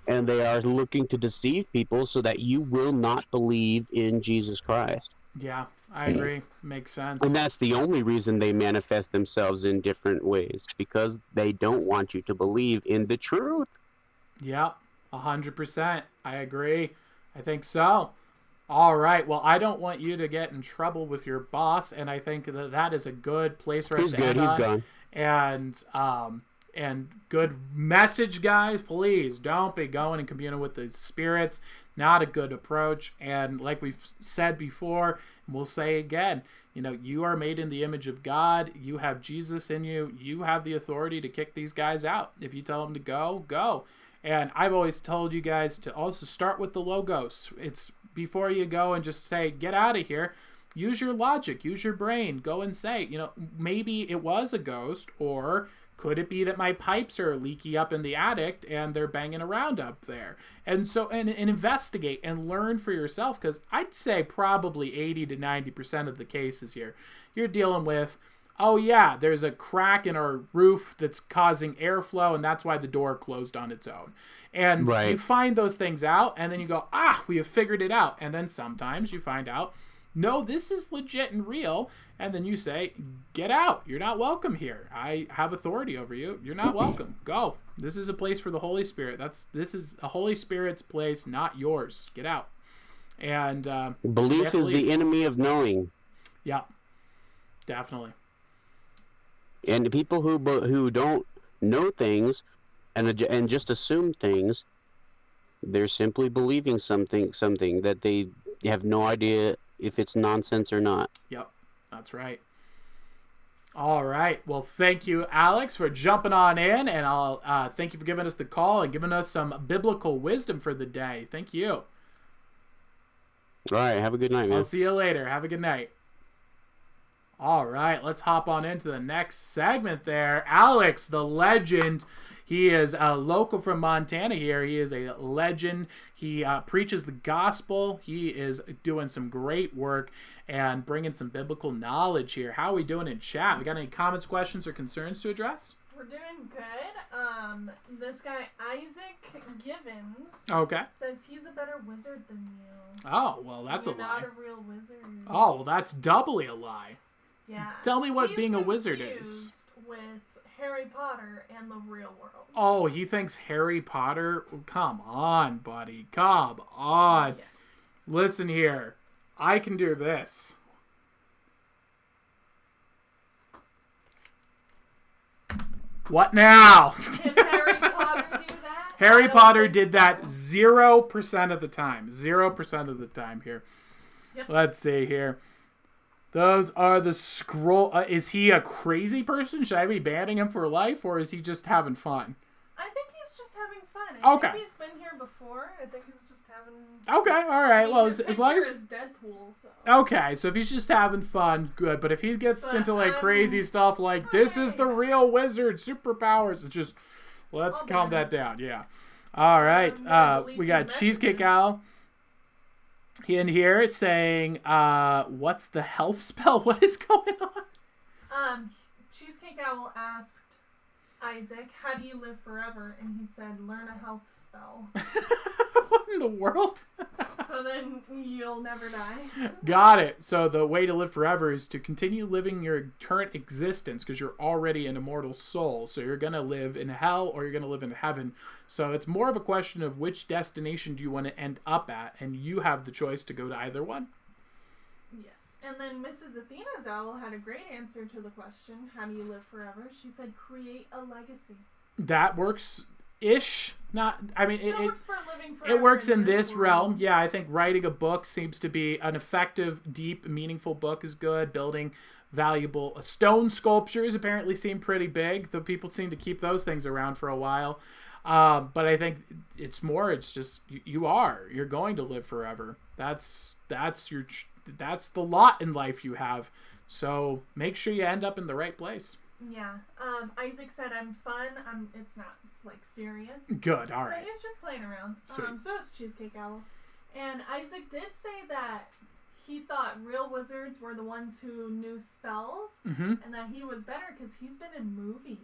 and they are looking to deceive people so that you will not believe in Jesus Christ. Yeah, I agree. Makes sense. And that's the only reason they manifest themselves in different ways, because they don't want you to believe in the truth. Yep, 100%. I agree. I think so. All right. Well, I don't want you to get in trouble with your boss, and I think that is a good place for us to end on. He's gone. And good message, guys. Please don't be going and communing with the spirits. Not a good approach. And like we've said before, and we'll say again, you are made in the image of God. You have Jesus in you. You have the authority to kick these guys out. If you tell them to go, go. And I've always told you guys to also start with the logos. It's before you go and just say, get out of here. Use your logic. Use your brain. Go and say, maybe it was a ghost, or could it be that my pipes are leaky up in the attic and they're banging around up there? And so, and investigate and learn for yourself, because I'd say probably 80 to 90% of the cases here, you're dealing with, oh yeah, there's a crack in our roof that's causing airflow, and that's why the door closed on its own. And you find those things out, and then you go, we have figured it out. And then sometimes you find out, no, this is legit and real. And then you say, get out. You're not welcome here. I have authority over you. You're not welcome. Go. This is a place for the Holy Spirit. This is a Holy Spirit's place, not yours. Get out. And belief is the enemy of knowing. Yeah, definitely. And the people who don't know things and just assume things, they're simply believing something that they have no idea if it's nonsense or not. Yep, that's right. All right. Well, thank you, Alex, for jumping on in, and I'll thank you for giving us the call and giving us some biblical wisdom for the day. Thank you. All right. Have a good night, man. I'll see you later. Have a good night. All right. Let's hop on into the next segment there. Alex, the legend. He is a local from Montana here. He is a legend. He preaches the gospel. He is doing some great work and bringing some biblical knowledge here. How are we doing in chat? We got any comments, questions, or concerns to address? We're doing good. This guy, Isaac Givens, says he's a better wizard than you. Oh, well, that's a lie. You're not a real wizard. Oh, well, that's doubly a lie. Yeah. Tell me what being a wizard is. With Harry Potter and the real world. Oh, he thinks Harry Potter? Come on, buddy. Come on. Yes. Listen here. I can do this. What now? Can Harry Potter do that? Harry Potter did that 0% of the time. 0% of the time here. Yep. Let's see here. Those are the scroll. Is he a crazy person? Should I be banning him for life, or is he just having fun? I think he's just having fun. I think he's been here before. I think he's just having. Okay, all right. Well, as long as is Deadpool. So. Okay, so if he's just having fun, good. But if he gets into like crazy stuff, like this is the real wizard, superpowers, it's just let's calm that down. Yeah. All right. We got Cheesecake Owl in here saying, what's the health spell? What is going on? Cheesecake Owl asked, Isaac, how do you live forever? And he said, learn a health spell. What in the world? So then you'll never die. Got it. So the way to live forever is to continue living your current existence because you're already an immortal soul. So you're going to live in hell or you're going to live in heaven. So it's more of a question of which destination do you want to end up at, and you have the choice to go to either one. Yes. And then Mrs. Athena's owl had a great answer to the question, how do you live forever? She said, create a legacy. That works ish. Not, I mean, It works for living forever. it works in this world. realm. Yeah, I think writing a book seems to be an effective, deep, meaningful book is good. Building valuable stone sculptures apparently seem pretty big. The people seem to keep those things around for a while. But I think it's just you're going to live forever. That's the lot in life you have. So make sure you end up in the right place. Yeah. Isaac said, I'm fun. It's not, like, serious. Good, all right. So he's just playing around. Sweet. So is Cheesecake Owl. And Isaac did say that he thought real wizards were the ones who knew spells. Mm-hmm. And that he was better because he's been in movies.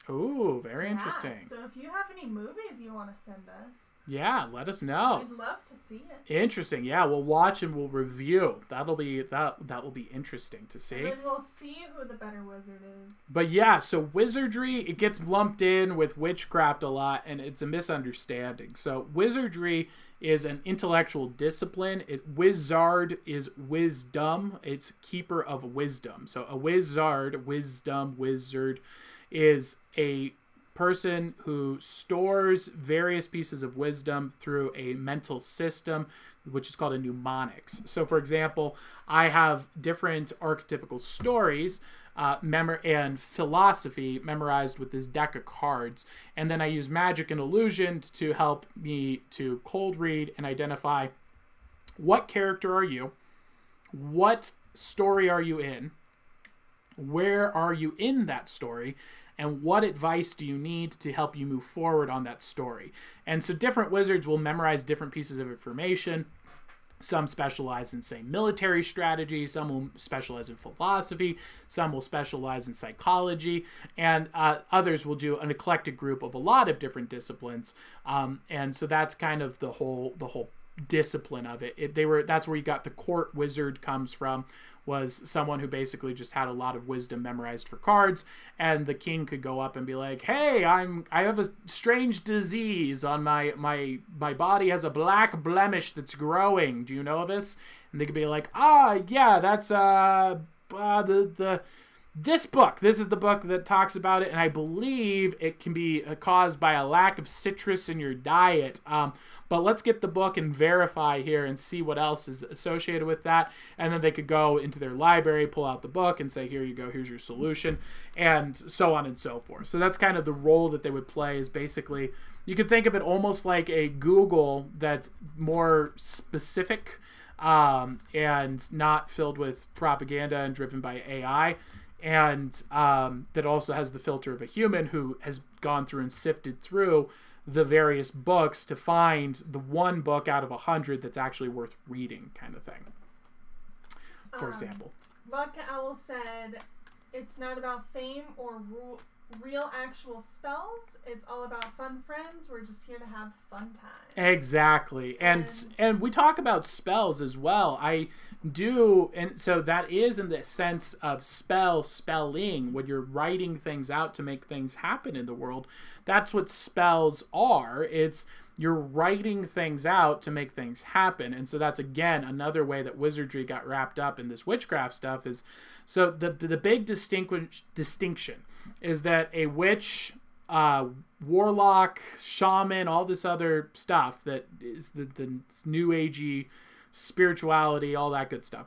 Ooh, very Yeah, interesting. So if you have any movies you want to send us, Yeah, let us know. I'd love to see it. Interesting. Yeah, we'll watch and we'll review. That will be interesting to see. And then we'll see who the better wizard is. But yeah, so wizardry, it gets lumped in with witchcraft a lot, and it's a misunderstanding. So wizardry is an intellectual discipline. Wizard is wisdom. It's keeper of wisdom. So a wizard, wizard, is a person who stores various pieces of wisdom through a mental system, which is called a mnemonics. So, for example, I have different archetypical stories and philosophy memorized with this deck of cards, and then I use magic and illusion to help me to cold read and identify what character are you, what story are you in, where are you in that story, and what advice do you need to help you move forward on that story. And so different wizards will memorize different pieces of information. Some specialize in, say, military strategy. Some will specialize in philosophy. Some will specialize in psychology. And others will do an eclectic group of a lot of different disciplines. And so that's kind of the whole discipline of it. That's where you got the court wizard comes from, was someone who basically just had a lot of wisdom memorized for cards, and the king could go up and be like, hey, I have a strange disease on my body has a black blemish that's growing. Do you know this? And they could be like, yeah, that's this book. This is the book that talks about it, and I believe it can be caused by a lack of citrus in your diet. But let's get the book and verify here and see what else is associated with that. And then they could go into their library, pull out the book, and say, here you go, here's your solution, and so on and so forth. So that's kind of the role that they would play, is basically, you could think of it almost like a Google that's more specific and not filled with propaganda and driven by AI. And that also has the filter of a human who has gone through and sifted through the various books to find the one book out of 100 that's actually worth reading, kind of thing. For example. Vodka Owl said, it's not about fame or real actual spells. It's all about fun friends. We're just here to have fun time. Exactly. And we talk about spells as well. I do, and so that is in the sense of spelling, when you're writing things out to make things happen in the world. That's what spells are. It's you're writing things out to make things happen. And so that's, again, another way that wizardry got wrapped up in this witchcraft stuff. Is so the big distinction is that a witch, warlock, shaman, all this other stuff that is the new agey spirituality, all that good stuff.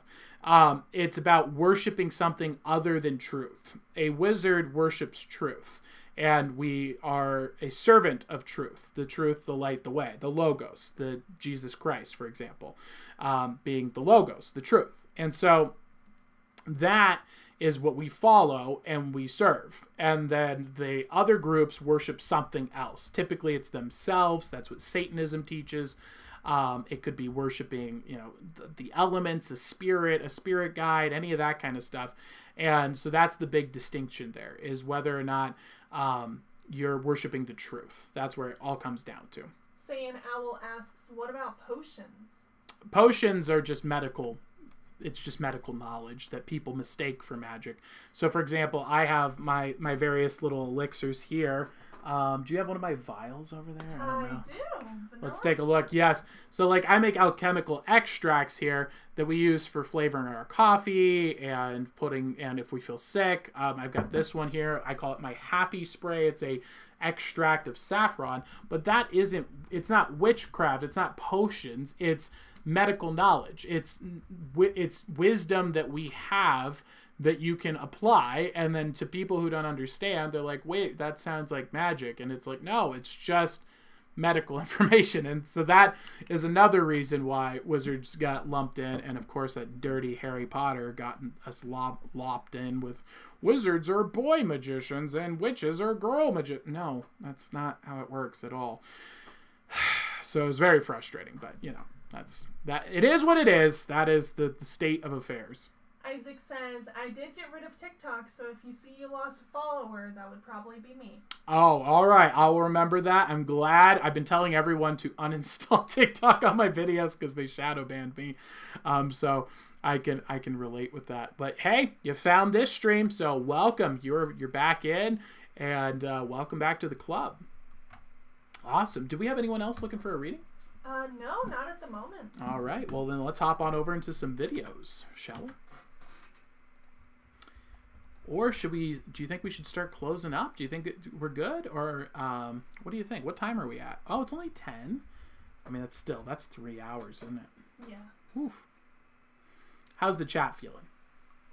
It's about worshiping something other than truth. A wizard worships truth, and we are a servant of truth. The truth, the light, the way, the logos, the Jesus Christ, for example, being the logos, the truth. And so that is what we follow and we serve. And then the other groups worship something else. Typically it's themselves. That's what Satanism teaches. It could be worshiping, the elements, a spirit guide, any of that kind of stuff. And so that's the big distinction there, is whether or not you're worshiping the truth. That's where it all comes down to. Saiyan Owl asks, what about potions? Potions are just medical. It's just medical knowledge that people mistake for magic. So, for example, I have my various little elixirs here. Do you have one of my vials over there? I do. Let's take a look. Yes. So, like, I make alchemical extracts here that we use for flavoring our coffee and if we feel sick. I've got this one here. I call it my happy spray. It's a extract of saffron, but it's not witchcraft. It's not potions. It's medical knowledge. It's wisdom that we have that you can apply, and then to people who don't understand, they're like, wait, that sounds like magic. And it's like, no, it's just medical information. And so that is another reason why wizards got lumped in, and of course that dirty Harry Potter got us lopped in with wizards are boy magicians and witches are girl magicians. No, that's not how it works at all. So it was very frustrating, but it is what it is. That is the state of affairs. Isaac says, I did get rid of TikTok, so if you see you lost a follower, that would probably be me. Oh, all right. I'll remember that. I'm glad. I've been telling everyone to uninstall TikTok on my videos because they shadow banned me. So I can relate with that. But hey, you found this stream, so welcome. You're back in, and welcome back to the club. Awesome. Do we have anyone else looking for a reading? No, not at the moment. All right. Well, then let's hop on over into some videos, shall we? Or do you think we should start closing up? Do you think we're good? Or what do you think? What time are we at? Oh, it's only 10. I mean, that's 3 hours, isn't it? Yeah. Oof. How's the chat feeling?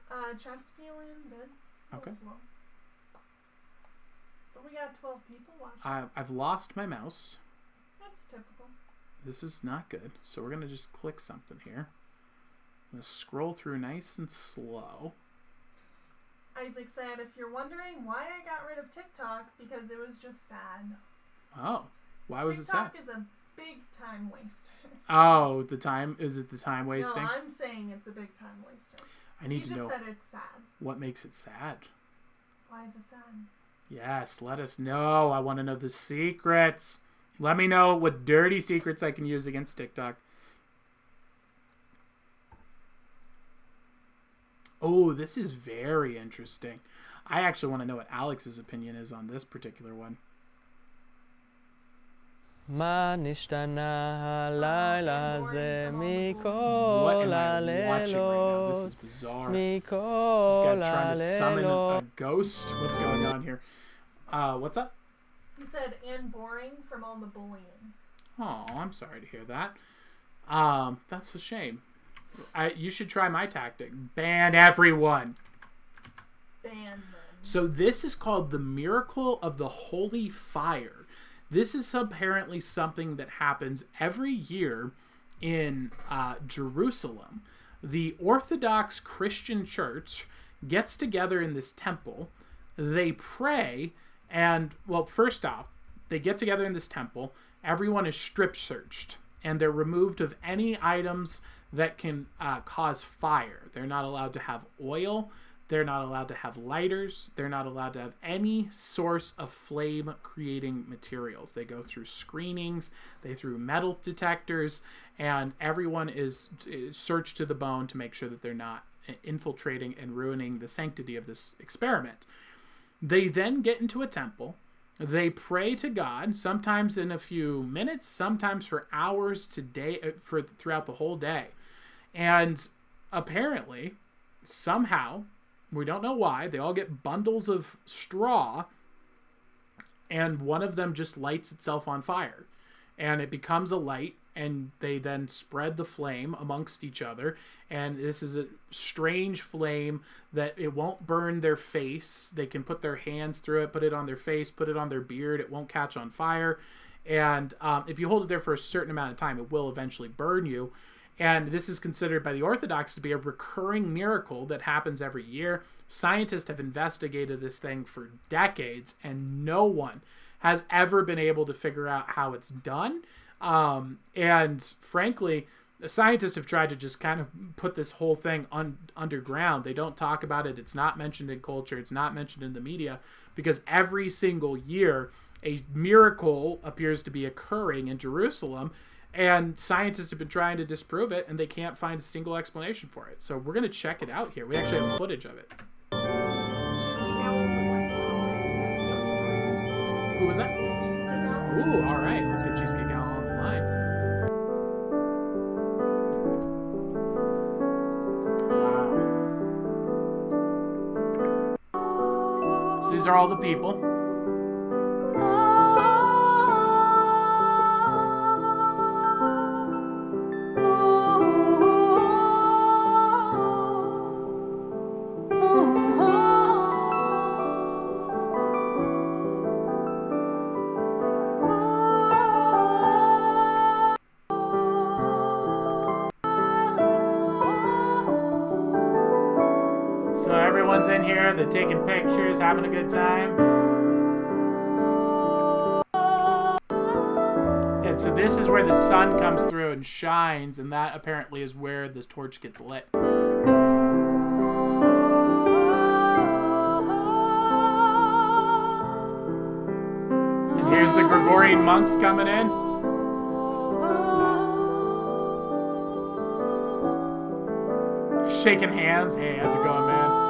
Chat's feeling good. Okay. Slow. But we got 12 people watching. I've lost my mouse. That's typical. This is not good. So we're going to just click something here. I'm going to scroll through nice and slow. Isaac said, if you're wondering why I got rid of TikTok, because it was just sad. Oh, why was it sad? TikTok is a big time waster. Oh, is it the time wasting? No, I'm saying it's a big time waster. I need to know. You just said it's sad. What makes it sad? Why is it sad? Yes, let us know. I want to know the secrets. Let me know what dirty secrets I can use against TikTok. Oh, this is very interesting. I actually want to know what Alex's opinion is on this particular one. What am I watching right now? This is bizarre. This is guy trying to summon a ghost. What's going on here? What's up? He said, and boring from all the bullying. Oh, I'm sorry to hear that. That's a shame. You should try my tactic. Ban everyone. Ban them. So this is called the Miracle of the Holy Fire. This is apparently something that happens every year in Jerusalem. The Orthodox Christian Church gets together in this temple. They pray, and, well, first off, they get together in this temple. Everyone is strip searched, and they're removed of any items that can cause fire. They're not allowed to have oil. They're not allowed to have lighters. They're not allowed to have any source of flame-creating materials. They go through screenings. They through metal detectors. And everyone is searched to the bone to make sure that they're not infiltrating and ruining the sanctity of this experiment. They then get into a temple. They pray to God, sometimes in a few minutes, sometimes for hours throughout the whole day. And apparently, somehow, we don't know why, they all get bundles of straw, and one of them just lights itself on fire. And it becomes a light, and they then spread the flame amongst each other. And this is a strange flame that it won't burn their face. They can put their hands through it, put it on their face, put it on their beard. It won't catch on fire. And if you hold it there for a certain amount of time, it will eventually burn you. And this is considered by the Orthodox to be a recurring miracle that happens every year. Scientists have investigated this thing for decades, and no one has ever been able to figure out how it's done. And frankly, the scientists have tried to just kind of put this whole thing underground. They don't talk about it. It's not mentioned in culture. It's not mentioned in the media, because every single year a miracle appears to be occurring in Jerusalem, and scientists have been trying to disprove it, and they can't find a single explanation for it. So we're going to check it out here. We actually have footage of it. Who was that? Ooh, all right. Let's get Cheesecake Owl on the line. Wow. So these are all the people. So everyone's in here, they're taking pictures, having a good time. And so this is where the sun comes through and shines, and that apparently is where the torch gets lit. And here's the Gregorian monks coming in. Shaking hands. Hey, how's it going, man?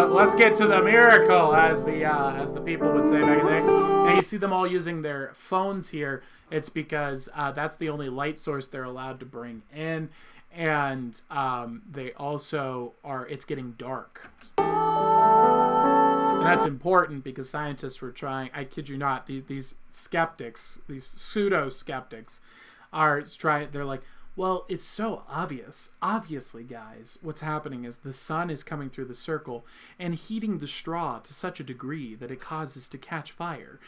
Let's get to the miracle, as the people would say back in the day. Now you see them all using their phones here. It's because that's the only light source they're allowed to bring in, and they also are. It's getting dark, and that's important because scientists were trying. I kid you not. These skeptics, these pseudo skeptics, are trying. They're like, well, it's so obvious. Obviously, guys, what's happening is the sun is coming through the circle and heating the straw to such a degree that it causes to catch fire.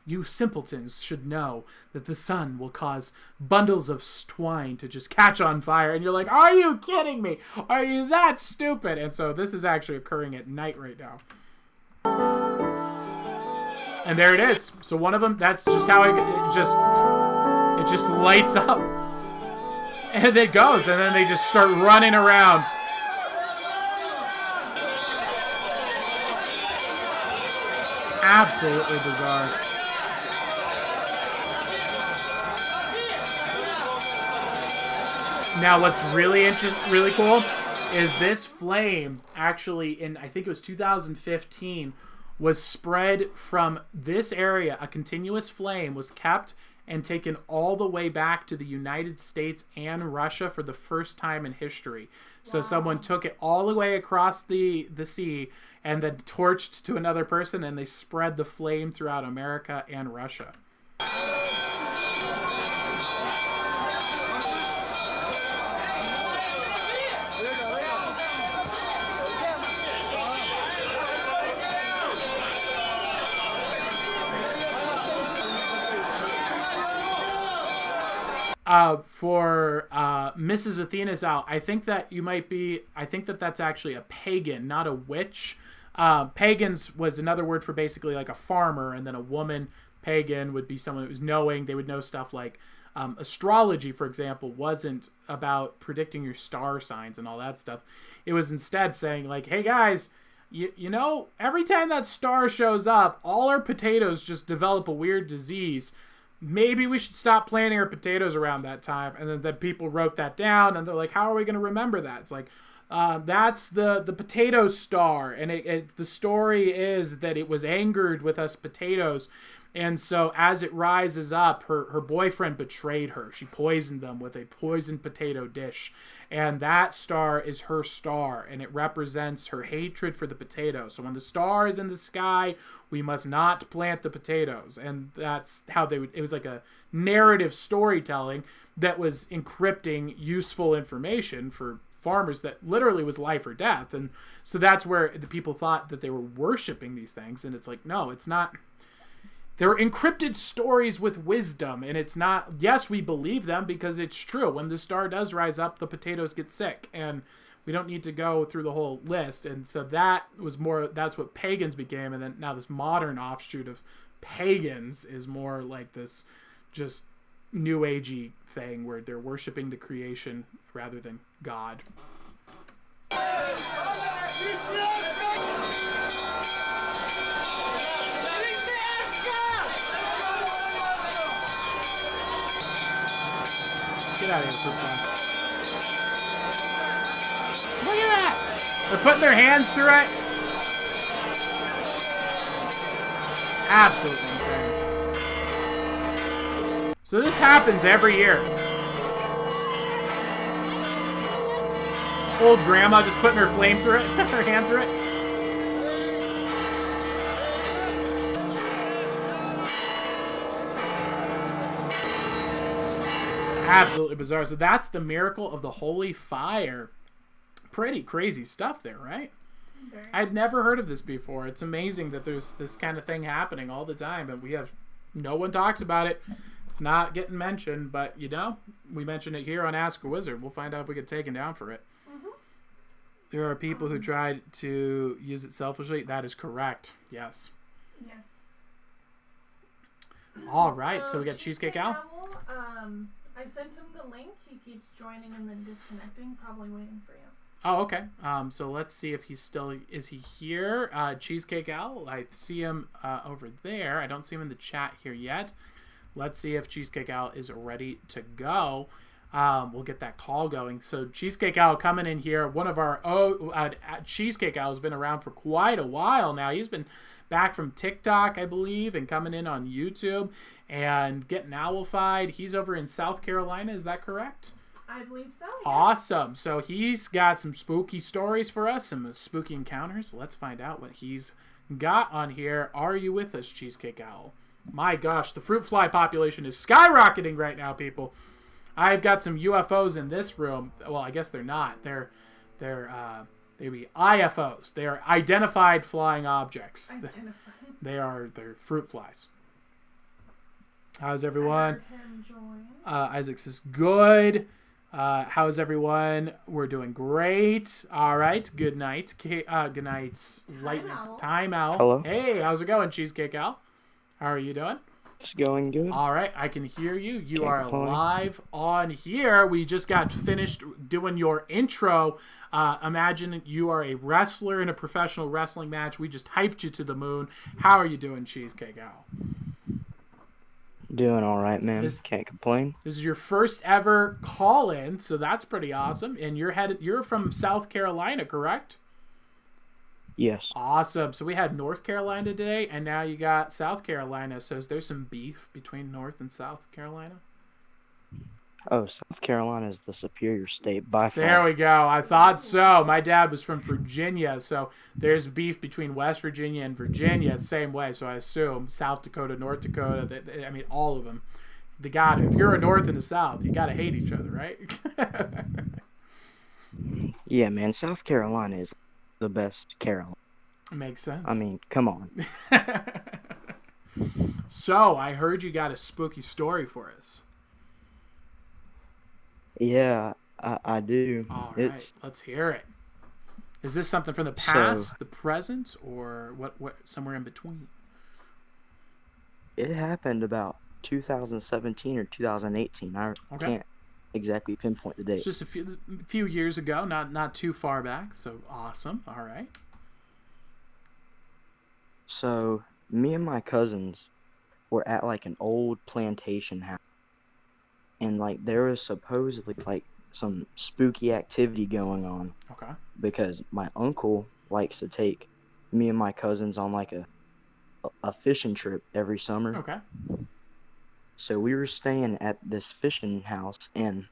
You simpletons should know that the sun will cause bundles of twine to just catch on fire. And you're like, are you kidding me? Are you that stupid? And so this is actually occurring at night right now. And there it is. So one of them, that's just how it just lights up. And it goes, and then they just start running around. Absolutely bizarre. Now, what's really cool is this flame actually in, I think it was 2015, was spread from this area. A continuous flame was kept and taken all the way back to the United States and Russia for the first time in history. So someone took it all the way across the sea and then torched to another person, and they spread the flame throughout America and Russia. For Mrs. Athena's out, I think that that's actually a pagan, not a witch. Pagans was another word for basically like a farmer, and then a woman pagan would be someone who was knowing. They would know stuff like astrology, for example, wasn't about predicting your star signs and all that stuff. It was instead saying like, hey guys, you know, every time that star shows up, all our potatoes just develop a weird disease. Maybe we should stop planting our potatoes around that time. And then people wrote that down, and they're like, how are we going to remember that? It's like, that's the potato star. And the story is that it was angered with us potatoes. And so as it rises up, her boyfriend betrayed her. She poisoned them with a poisoned potato dish. And that star is her star, and it represents her hatred for the potato. So when the star is in the sky, we must not plant the potatoes. And that's how it was like a narrative storytelling that was encrypting useful information for farmers that literally was life or death. And so that's where the people thought that they were worshiping these things. And it's like, no, it's not. They're encrypted stories with wisdom, and it's not, yes, we believe them because it's true. When the star does rise up, the potatoes get sick, and we don't need to go through the whole list. And so that was more, that's what pagans became. And then now this modern offshoot of pagans is more like this just new agey thing where they're worshiping the creation rather than God. Get out of here, fruit fly. Look at that! They're putting their hands through it. Absolutely insane. So this happens every year. Old grandma just putting her flame through it, her hand through it. Absolutely bizarre. So that's the miracle of the holy fire. Pretty crazy stuff there, right? I'd never heard of this before. It's amazing that there's this kind of thing happening all the time, and no one talks about it. It's not getting mentioned, but you know, we mention it here on Ask a Wizard. We'll find out if we get taken down for it. There are people who tried to use it selfishly. That is correct. Yes. Yes. All right. So we got Cheesecake Owl. I sent him the link. He keeps joining and then disconnecting, probably waiting for you. Oh, okay. So let's see if he's still... Is he here? Cheesecake Owl. I see him over there. I don't see him in the chat here yet. Let's see if Cheesecake Owl is ready to go. We'll get that call going. So Cheesecake Owl coming in here. One of our... Cheesecake Owl has been around for quite a while now. He's been back from TikTok, I believe, and coming in on YouTube and getting owlified. He's over in South Carolina. Is that correct? I believe so. Yes. Awesome. So he's got some spooky stories for us, some spooky encounters. Let's find out what he's got on here. Are you with us, Cheesecake Owl? My gosh, the fruit fly population is skyrocketing right now, people. I've got some UFOs in this room. Well, I guess they're not. They'd be IFOs. They are identified flying objects. They're fruit flies. How's everyone? Isaac says good. How's everyone? We're doing great. All right. Good night. Good night. Time out. Hello. Hey, how's it going, Cheesecake Owl? How are you doing? It's going good. All right. I can hear you. You are live on here. We just got finished doing your intro. Imagine you are a wrestler in a professional wrestling match. We just hyped you to the moon. How are you doing, Cheesecake Owl? Doing all right, man. Can't complain. This is your first ever call-in, so that's pretty awesome. And you're from South Carolina, correct? Yes. Awesome. So we had North Carolina today, and now you got South Carolina. So is there some beef between North and South Carolina? Oh, South Carolina is the superior state by far. There we go. I thought so. My dad was from Virginia, so there's beef between West Virginia and Virginia, same way. So I assume South Dakota, North Dakota, I mean, all of them. They got it. If you're a North and a South, you got to hate each other, right? Yeah, man. South Carolina is the best Carolina. Makes sense. I mean, come on. So I heard you got a spooky story for us. Yeah, I do. All right, let's hear it. Is this something from the past, the present, or what? Somewhere in between? It happened about 2017 or 2018. I can't exactly pinpoint the date. It's just a few years ago, not too far back. So awesome. All right. So me and my cousins were at like an old plantation house. And, like, there was supposedly, like, some spooky activity going on. Okay. Because my uncle likes to take me and my cousins on, like, a fishing trip every summer. Okay. So we were staying at this fishing house, and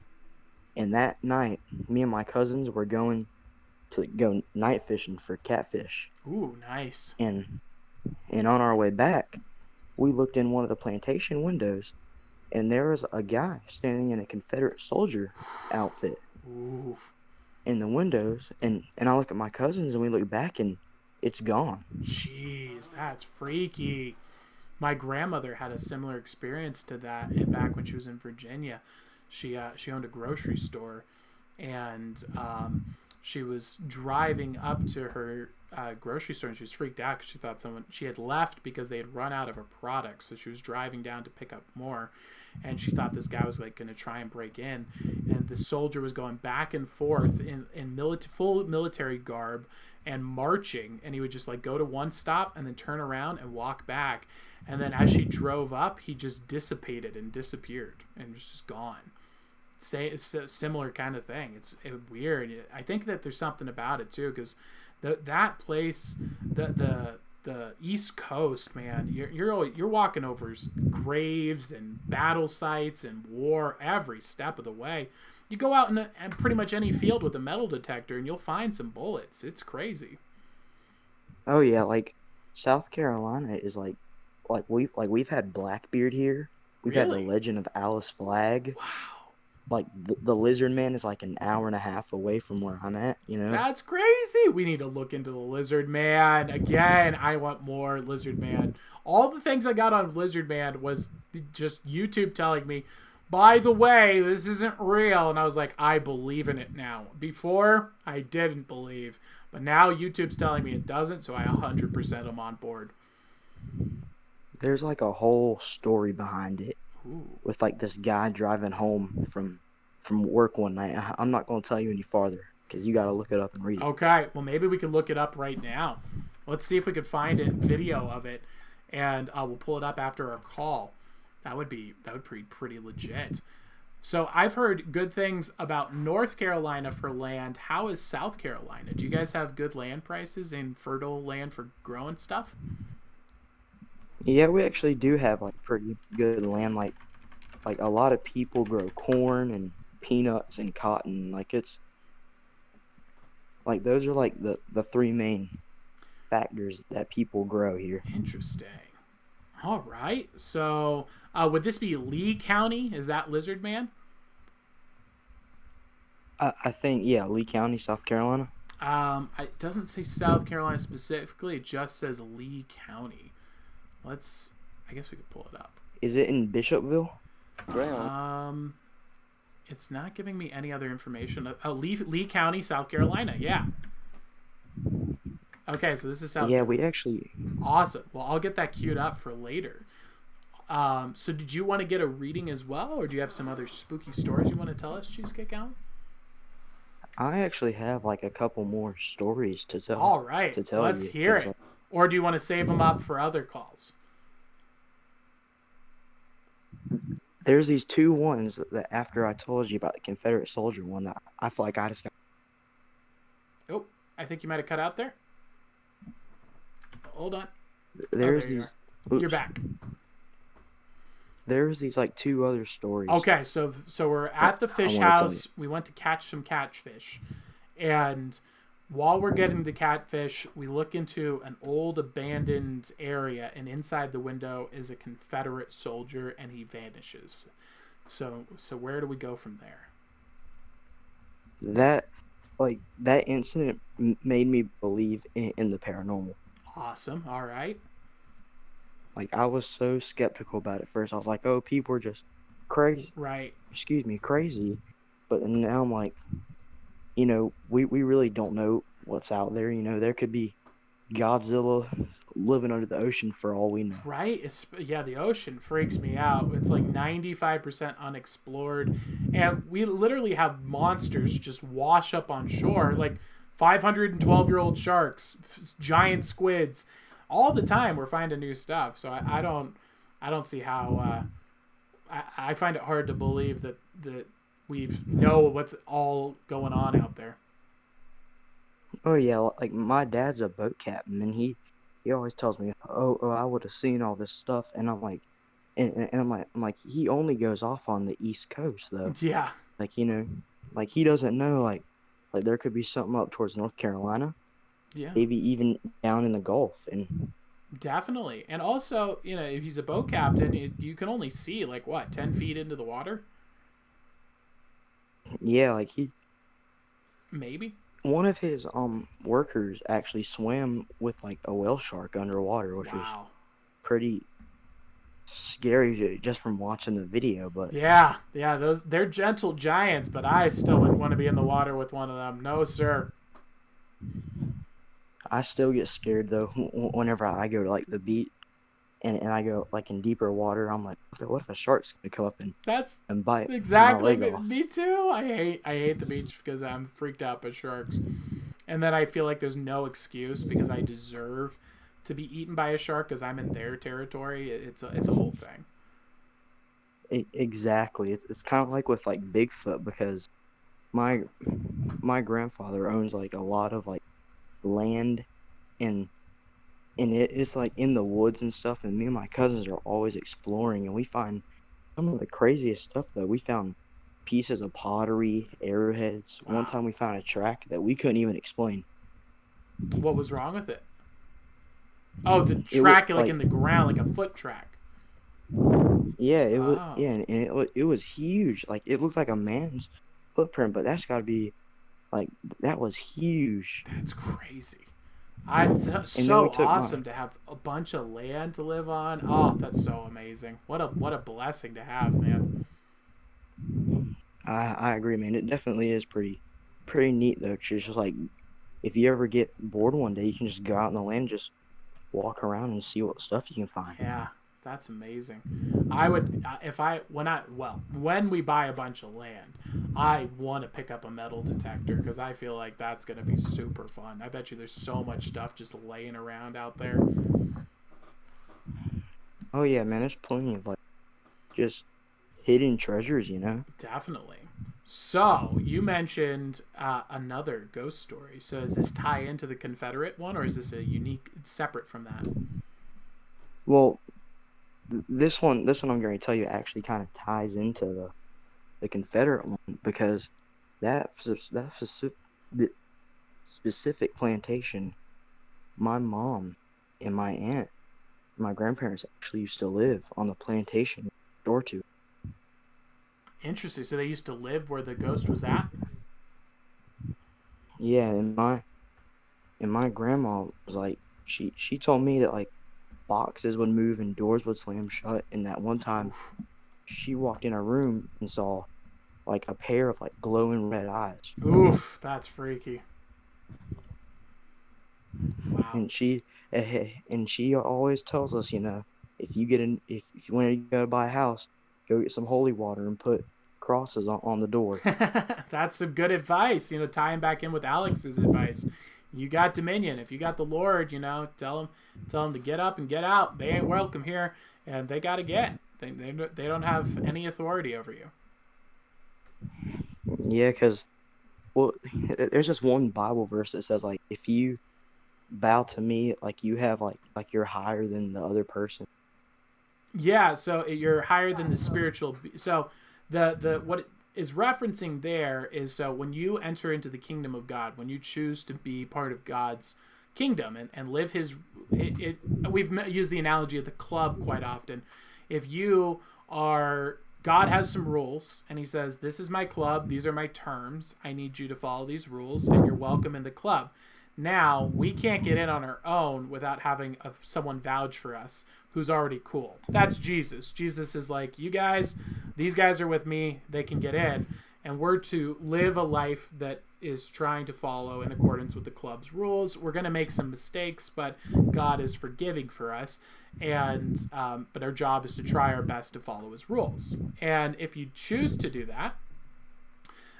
that night, me and my cousins were going to go night fishing for catfish. Ooh, nice. And on our way back, we looked in one of the plantation windows, and there was a guy standing in a Confederate soldier outfit. Ooh. in the windows, and I look at my cousins, and we look back, and it's gone. Jeez, that's freaky. My grandmother had a similar experience to that back when she was in Virginia. She owned a grocery store, and she was driving up to her grocery store, and she was freaked out because she thought she had left because they had run out of her products. So she was driving down to pick up more, and she thought this guy was like going to try and break in, and the soldier was going back and forth in full military garb and marching, and he would just like go to one stop and then turn around and walk back, and then as she drove up, he just dissipated and disappeared and was just gone. It's a similar kind of thing. It's weird. I think that there's something about it too, because that place, the East Coast, man, you're walking over graves and battle sites and war every step of the way. You go out in pretty much any field with a metal detector, and you'll find some bullets. It's crazy. Oh yeah, like South Carolina is like we've had Blackbeard here. We've had the Legend of Alice Flagg. Wow. Like the Lizard Man is like an hour and a half away from where I'm at, you know? That's crazy. We need to look into the Lizard Man. Again, I want more Lizard Man. All the things I got on Lizard Man was just YouTube telling me, by the way, this isn't real. And I was like, I believe in it now. Before, I didn't believe. But now YouTube's telling me it doesn't, so I 100% am on board. There's like a whole story behind it. Ooh. With like this guy driving home from work one night. I'm not going to tell you any farther because you got to look it up and read it. Okay, well maybe we can look it up right now. Let's see if we could find a video of it, and we'll pull it up after our call. That would be pretty legit. So I've heard good things about North Carolina for land. How is South Carolina? Do you guys have good land prices and fertile land for growing stuff? Yeah, we actually do have like pretty good land. Like a lot of people grow corn and peanuts and cotton. Like it's like those are like the three main factors that people grow here. Interesting. All right. So would this be Lee County? Is that Lizard Man? I think, yeah, Lee County, South Carolina. It doesn't say South Carolina specifically. It just says Lee County. I guess we could pull it up. Is it in Bishopville? It's not giving me any other information. Oh, Lee County, South Carolina. Yeah. Okay, so this is South. Yeah, we actually. Awesome. Well, I'll get that queued up for later. So did you want to get a reading as well, or do you have some other spooky stories you want to tell us, Cheesecake Allen? I actually have like a couple more stories to tell. All right, let's hear it. Or do you want to save them up for other calls? There's these two ones that after I told you about the Confederate soldier one that I feel like I just got. Oh, I think you might have cut out there. Hold on. There's these. You're back. There's these like two other stories. Okay, so we're at the fish house. We went to catch some catfish, and while we're getting the catfish, we look into an old abandoned area, and inside the window is a Confederate soldier, and he vanishes. So where do we go from there? That incident made me believe in the paranormal. Awesome. All right. Like, I was so skeptical about it first. I was like, oh, people are just crazy. Right. Excuse me, crazy. But then now I'm like, you know, we really don't know what's out there. You know, there could be Godzilla living under the ocean for all we know. Right? Yeah, the ocean freaks me out. It's like 95% unexplored. And we literally have monsters just wash up on shore, like 512-year-old sharks, giant squids. All the time we're finding new stuff. So I don't see how I find it hard to believe that we know what's all going on out there. Oh yeah, like my dad's a boat captain, and he always tells me, oh, I would have seen all this stuff, and I'm like, and I'm like, he only goes off on the East Coast though. Yeah. Like, you know, like he doesn't know like there could be something up towards North Carolina. Yeah. Maybe even down in the Gulf. And definitely. And also, you know, if he's a boat captain, you can only see like what, 10 feet into the water? Yeah, like Maybe. One of his workers actually swam with like a whale shark underwater, which was pretty scary just from watching the video. But yeah, they're gentle giants, but I still wouldn't want to be in the water with one of them. No, sir. I still get scared though whenever I go to like the beach and I go like in deeper water. I'm like, what if a shark's gonna come up and bite Exactly. my leg off? Me too. I hate the beach because I'm freaked out by sharks, and then I feel like there's no excuse because I deserve to be eaten by a shark because I'm in their territory. It's a whole thing. Exactly. It's kind of like with like Bigfoot, because my grandfather owns like a lot of like land and it's like in the woods and stuff, and me and my cousins are always exploring, and we find some of the craziest stuff though. We found pieces of pottery, arrowheads. Wow. One time we found a track that we couldn't even explain. What was wrong with it? Oh, the track like in the ground, like a foot track. Yeah, it was. Yeah, and it was huge. Like it looked like a man's footprint, but that's got to be like that was huge. That's crazy. So awesome to have a bunch of land to live on. Oh, that's so amazing. What a blessing to have, man. I agree, man. It definitely is pretty neat though. It's just like if you ever get bored one day, you can just go out in the land, just walk around and see what stuff you can find. Yeah, that's amazing. I would when we buy a bunch of land, I want to pick up a metal detector because I feel like that's going to be super fun. I bet you there's so much stuff just laying around out there. Oh yeah, man, there's plenty of like just hidden treasures, you know? Definitely. So, you mentioned another ghost story. So, does this tie into the Confederate one, or is this a unique, separate from that? Well, this one I'm going to tell you actually kind of ties into the Confederate one, because that specific plantation, my mom and my aunt, my grandparents actually used to live on the plantation door to. Interesting. So they used to live where the ghost was at? Yeah, and my grandma was like, she told me that like boxes would move and doors would slam shut, and that one time she walked in a room and saw like a pair of like glowing red eyes. Oof, that's freaky. Wow. And she always tells us, you know, if you want to go buy a house, go get some holy water and put crosses on the door. That's some good advice, you know, tying back in with Alex's advice. You got dominion. If you got the Lord, you know, tell them to get up and get out. They ain't welcome here, and they got to get. They don't have any authority over you. Yeah, because, well, there's just one Bible verse that says, like, if you bow to me, like, you have, like you're higher than the other person. Yeah, so you're higher than the spiritual. So the what it is referencing there is, so when you enter into the kingdom of God, when you choose to be part of God's kingdom and live his, we've used the analogy of the club quite often. If you are, God has some rules, and he says, this is my club, these are my terms, I need you to follow these rules, and you're welcome in the club. Now, we can't get in on our own without having someone vouch for us who's already cool. That's Jesus. Jesus is like, you guys, these guys are with me, they can get in, and we're to live a life that is trying to follow in accordance with the club's rules. We're going to make some mistakes, but God is forgiving for us, and but our job is to try our best to follow his rules. And if you choose to do that,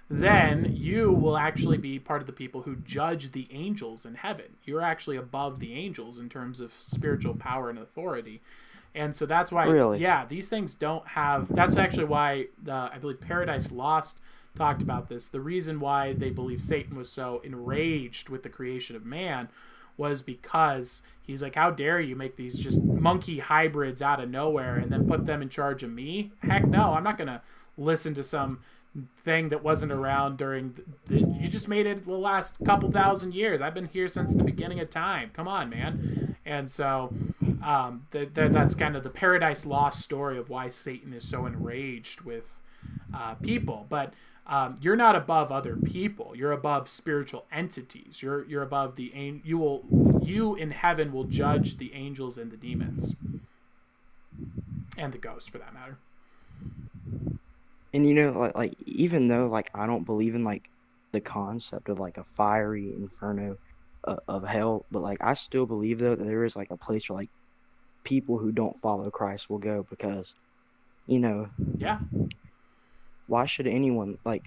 then you will actually be part of the people who judge the angels in heaven. You're actually above the angels in terms of spiritual power and authority. And so that's why, really? Yeah, these things don't have, that's actually why I believe Paradise Lost talked about this. The reason why they believe Satan was so enraged with the creation of man was because he's like, how dare you make these just monkey hybrids out of nowhere and then put them in charge of me? Heck no, I'm not going to listen to some thing that wasn't around during you just made it the last couple thousand years. I've been here since the beginning of time. Come on, man. And so that's kind of the Paradise Lost story of why Satan is so enraged with people. But you're not above other people. You're above spiritual entities. You're above you in heaven will judge the angels and the demons. And the ghosts, for that matter. And you know, like even though like I don't believe in like the concept of like a fiery inferno of hell, but like I still believe though that there is like a place where like people who don't follow Christ will go, because you know, yeah, why should anyone, like,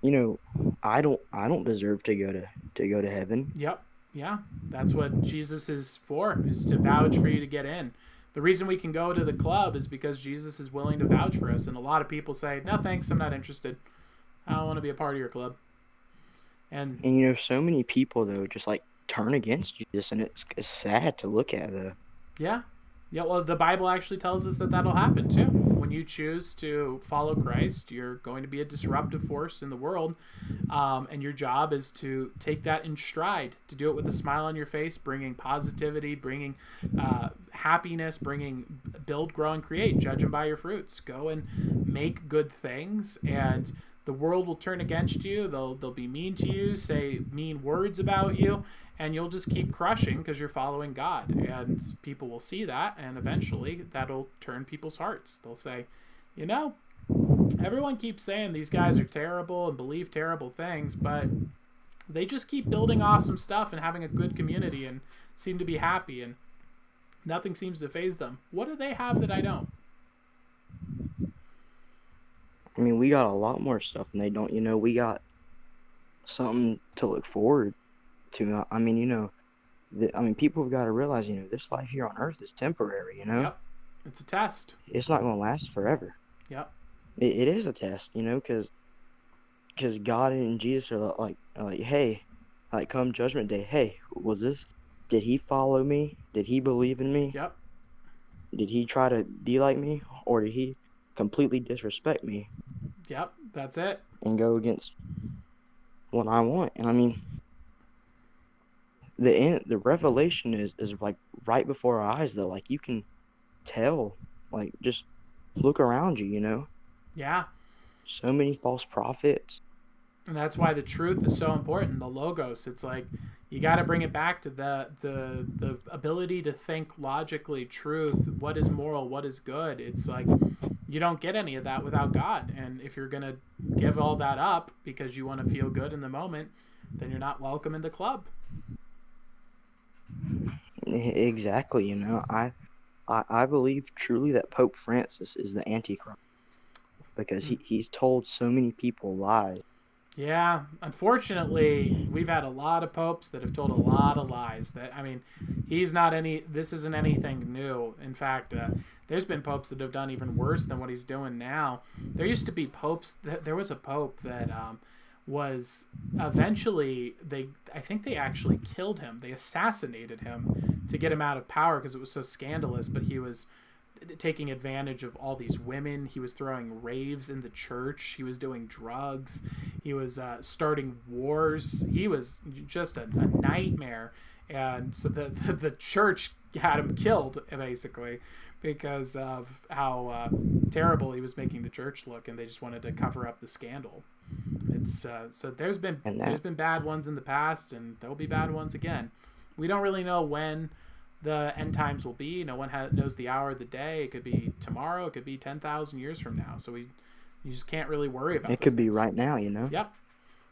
you know, I don't deserve to go to heaven. Yep. Yeah, that's what Jesus is for, is to vouch for you to get in. The reason we can go to the club is because Jesus is willing to vouch for us. And a lot of people say, no, thanks, I'm not interested. I don't want to be a part of your club. And you know, so many people, though, just, like, turn against Jesus, and it's sad to look at, though. Yeah. Yeah, well, the Bible actually tells us that that'll happen, too. When you choose to follow Christ, you're going to be a disruptive force in the world. And your job is to take that in stride, to do it with a smile on your face, bringing positivity, bringing happiness, build, grow, and create. Judge them by your fruits. Go and make good things, and the world will turn against you. They'll be mean to you, say mean words about you, and you'll just keep crushing because you're following God. And people will see that, and eventually that'll turn people's hearts. They'll say, you know, everyone keeps saying these guys are terrible and believe terrible things, but they just keep building awesome stuff and having a good community and seem to be happy, and nothing seems to faze them. What do they have that I don't? I mean, we got a lot more stuff and they don't. You know, we got something to look forward to. I mean, you know, people have got to realize, you know, this life here on earth is temporary, you know? Yep. It's a test. It's not going to last forever. Yep. It is a test, you know, because God and Jesus are like, hey, like come judgment day, hey, did he follow me? Did he believe in me? Yep. Did he try to be like me? Or did he completely disrespect me? Yep, that's it. And go against what I want. And I mean, the revelation is like right before our eyes, though. Like you can tell, like just look around you, you know? Yeah. So many false prophets. And that's why the truth is so important. The logos. It's like you got to bring it back to the ability to think logically, truth, what is moral, what is good. It's like you don't get any of that without God. And if you're going to give all that up because you want to feel good in the moment, then you're not welcome in the club. Exactly. You know, I believe truly that Pope Francis is the Antichrist, because he's told so many people lies. Yeah, unfortunately, we've had a lot of popes that have told a lot of lies. This isn't anything new. In fact, there's been popes that have done even worse than what he's doing now. There used to be popes, there was a pope that was eventually, I think they actually killed him. They assassinated him to get him out of power because it was so scandalous, but he was taking advantage of all these women. He was throwing raves in the church. He was doing drugs. He was starting wars. He was just a nightmare. And so the church had him killed, basically, because of how terrible he was making the church look, and they just wanted to cover up the scandal. It's so there's been bad ones in the past, and there'll be bad ones again. We don't really know when the end times will be. No one knows the hour of the day. It could be tomorrow. It could be 10,000 years from now. So you just can't really worry about it. It could be right now, you know? Yep.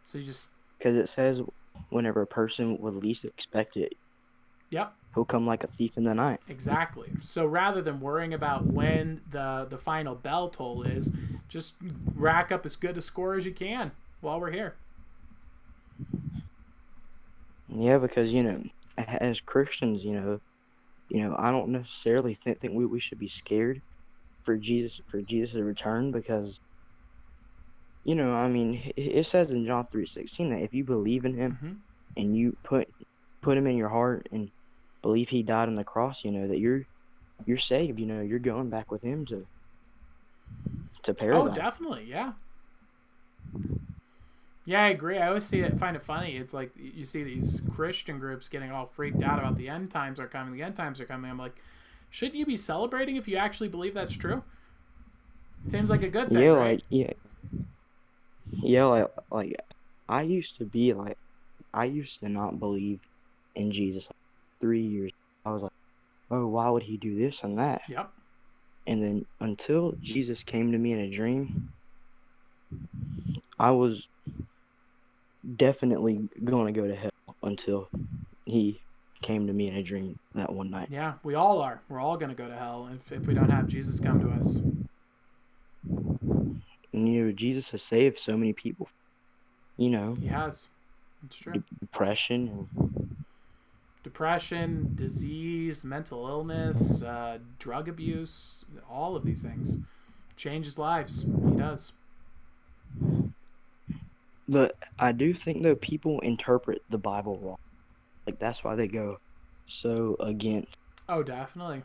So you just... Because it says whenever a person would least expect it, yep, he'll come like a thief in the night. Exactly. So rather than worrying about when the final bell toll is, just rack up as good a score as you can while we're here. Yeah, because, you know, as Christians, you know, I don't necessarily think we should be scared for Jesus to return, because, you know, I mean, it says in John 3:16 that if you believe in him and you put him in your heart and believe he died on the cross, you know, that you're saved. You know, you're going back with him to paradise. Oh, definitely, yeah. Yeah, I agree. I always find it funny. It's like you see these Christian groups getting all freaked out about the end times are coming. The end times are coming. I'm like, shouldn't you be celebrating if you actually believe that's true? Seems like a good thing, Yeah, right? like I used to be like, I used to not believe in Jesus. 3 years, I was like, oh, why would he do this and that? Yep. And then until Jesus came to me in a dream, I was definitely going to go to hell until he came to me in a dream that one night. Yeah, we all are. We're all going to go to hell if we don't have Jesus come to us. And, Jesus has saved so many people. He has. It's true. Depression, disease, mental illness, drug abuse, all of these things. Changes lives. He does. But I do think, though, people interpret the Bible wrong. Like, that's why they go so against. Oh, definitely.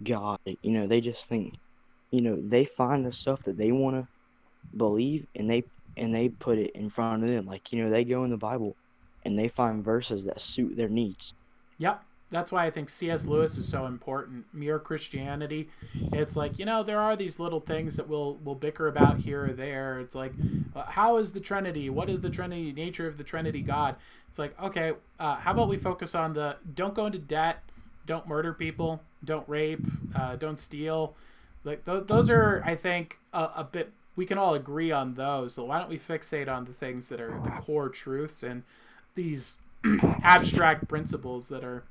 God. They just think, they find the stuff that they want to believe, and they put it in front of them. Like, they go in the Bible and they find verses that suit their needs. Yep. That's why I think C.S. Lewis is so important. Mere Christianity. It's like, there are these little things that we'll bicker about here or there. It's like, how is the Trinity? What is the Trinity? Nature of the Trinity God? It's like, okay, how about we focus on don't go into debt, don't murder people, don't rape, don't steal. Like those are, I think, a bit. We can all agree on those. So why don't we fixate on the things that are the core truths and these abstract principles that are,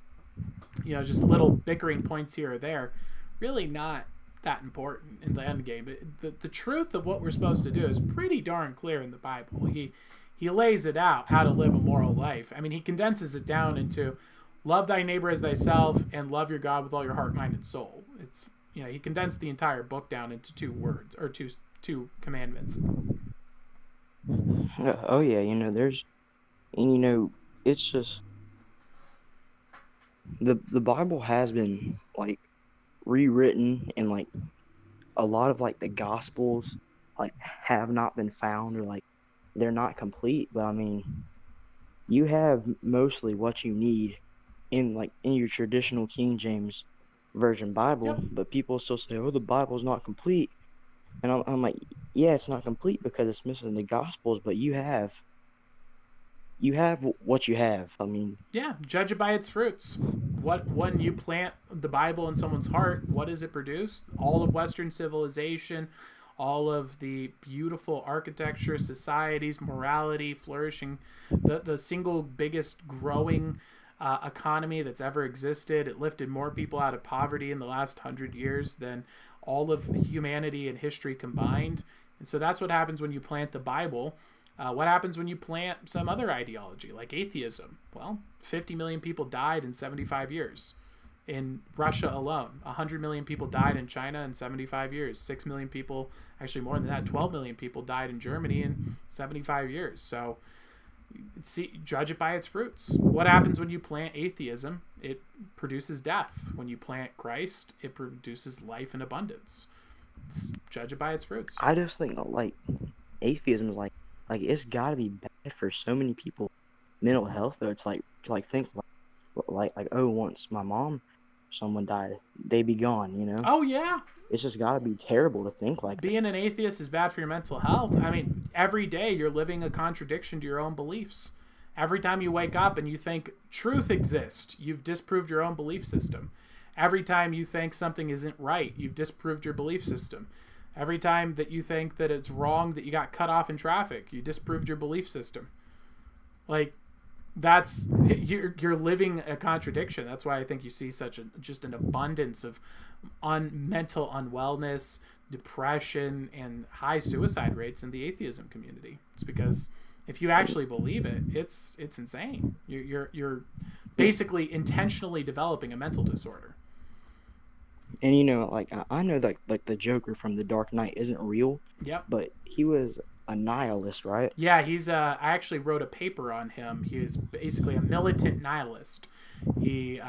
just little bickering points here or there, really not that important in the end game. The truth of what we're supposed to do is pretty darn clear in the Bible. He lays it out, how to live a moral life. I mean, he condenses it down into love thy neighbor as thyself and love your God with all your heart, mind, and soul. It's, he condensed the entire book down into 2 words or two commandments. Oh yeah, it's just the Bible has been like rewritten, and like a lot of like the Gospels like have not been found, or like they're not complete. But I mean, you have mostly what you need in your traditional King James Version Bible. Yep. But people still say, oh, the Bible's not complete. And I'm like, yeah, it's not complete because it's missing the Gospels, but you have what you have. I mean, yeah, judge it by its fruits. When you plant the Bible in someone's heart, what does it produce? All of Western civilization, all of the beautiful architecture, societies, morality, flourishing, the single biggest growing economy that's ever existed. It lifted more people out of poverty in the last 100 years than all of humanity and history combined. And so that's what happens when you plant the Bible. What happens when you plant some other ideology like atheism? Well, 50 million people died in 75 years. In Russia alone, 100 million people died in China in 75 years. 6 million people, actually more than that, 12 million people died in Germany in 75 years. So judge it by its fruits. What happens when you plant atheism? It produces death. When you plant Christ, it produces life and abundance. Judge it by its fruits. I just think like atheism is like it's got to be bad for so many people. Mental health, though, it's like think like oh, once my mom, someone died, they be gone. Oh yeah. It's just got to be terrible to think like being an atheist is bad for your mental health. I mean, every day you're living a contradiction to your own beliefs. Every time you wake up and you think truth exists, you've disproved your own belief system. Every time you think something isn't right, you've disproved your belief system. Every time that you think that it's wrong that you got cut off in traffic, you disproved your belief system. Like, that's you're living a contradiction. That's why I think you see such just an abundance of mental unwellness, depression, and high suicide rates in the atheism community. It's because if you actually believe it, it's insane. You're basically intentionally developing a mental disorder. And like I know that like the Joker from The Dark Knight isn't real. Yep. But he was a nihilist, right? Yeah, he's I actually wrote a paper on him. He was basically a militant nihilist. He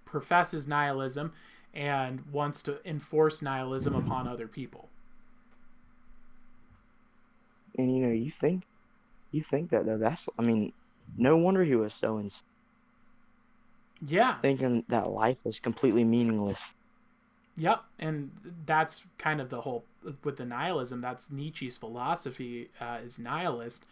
professes nihilism and wants to enforce nihilism upon other people. And you think that though, that's, I mean, no wonder he was so insane. Yeah. Thinking that life is completely meaningless. Yep, and that's kind of the whole with the nihilism. That's Nietzsche's philosophy, is nihilist,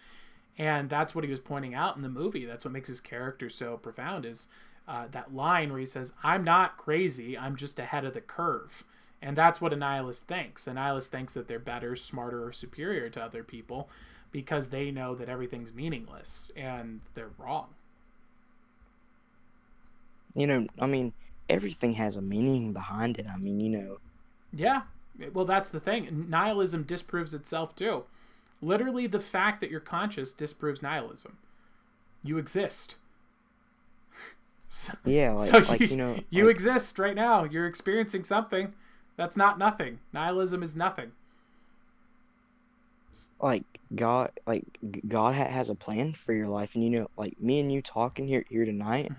and that's what he was pointing out in the movie. That's what makes his character so profound. Is that line where he says, "I'm not crazy. I'm just ahead of the curve," and that's what a nihilist thinks. A nihilist thinks that they're better, smarter, or superior to other people because they know that everything's meaningless, and they're wrong. You know, I mean, everything has a meaning behind it. I mean, you know. Yeah, well, that's the thing. Nihilism disproves itself too. Literally, the fact that you're conscious disproves nihilism. You exist. So, yeah, you know, you exist right now. You're experiencing something. That's not nothing. Nihilism is nothing. Like God has a plan for your life, and you know, like me and you talking here tonight,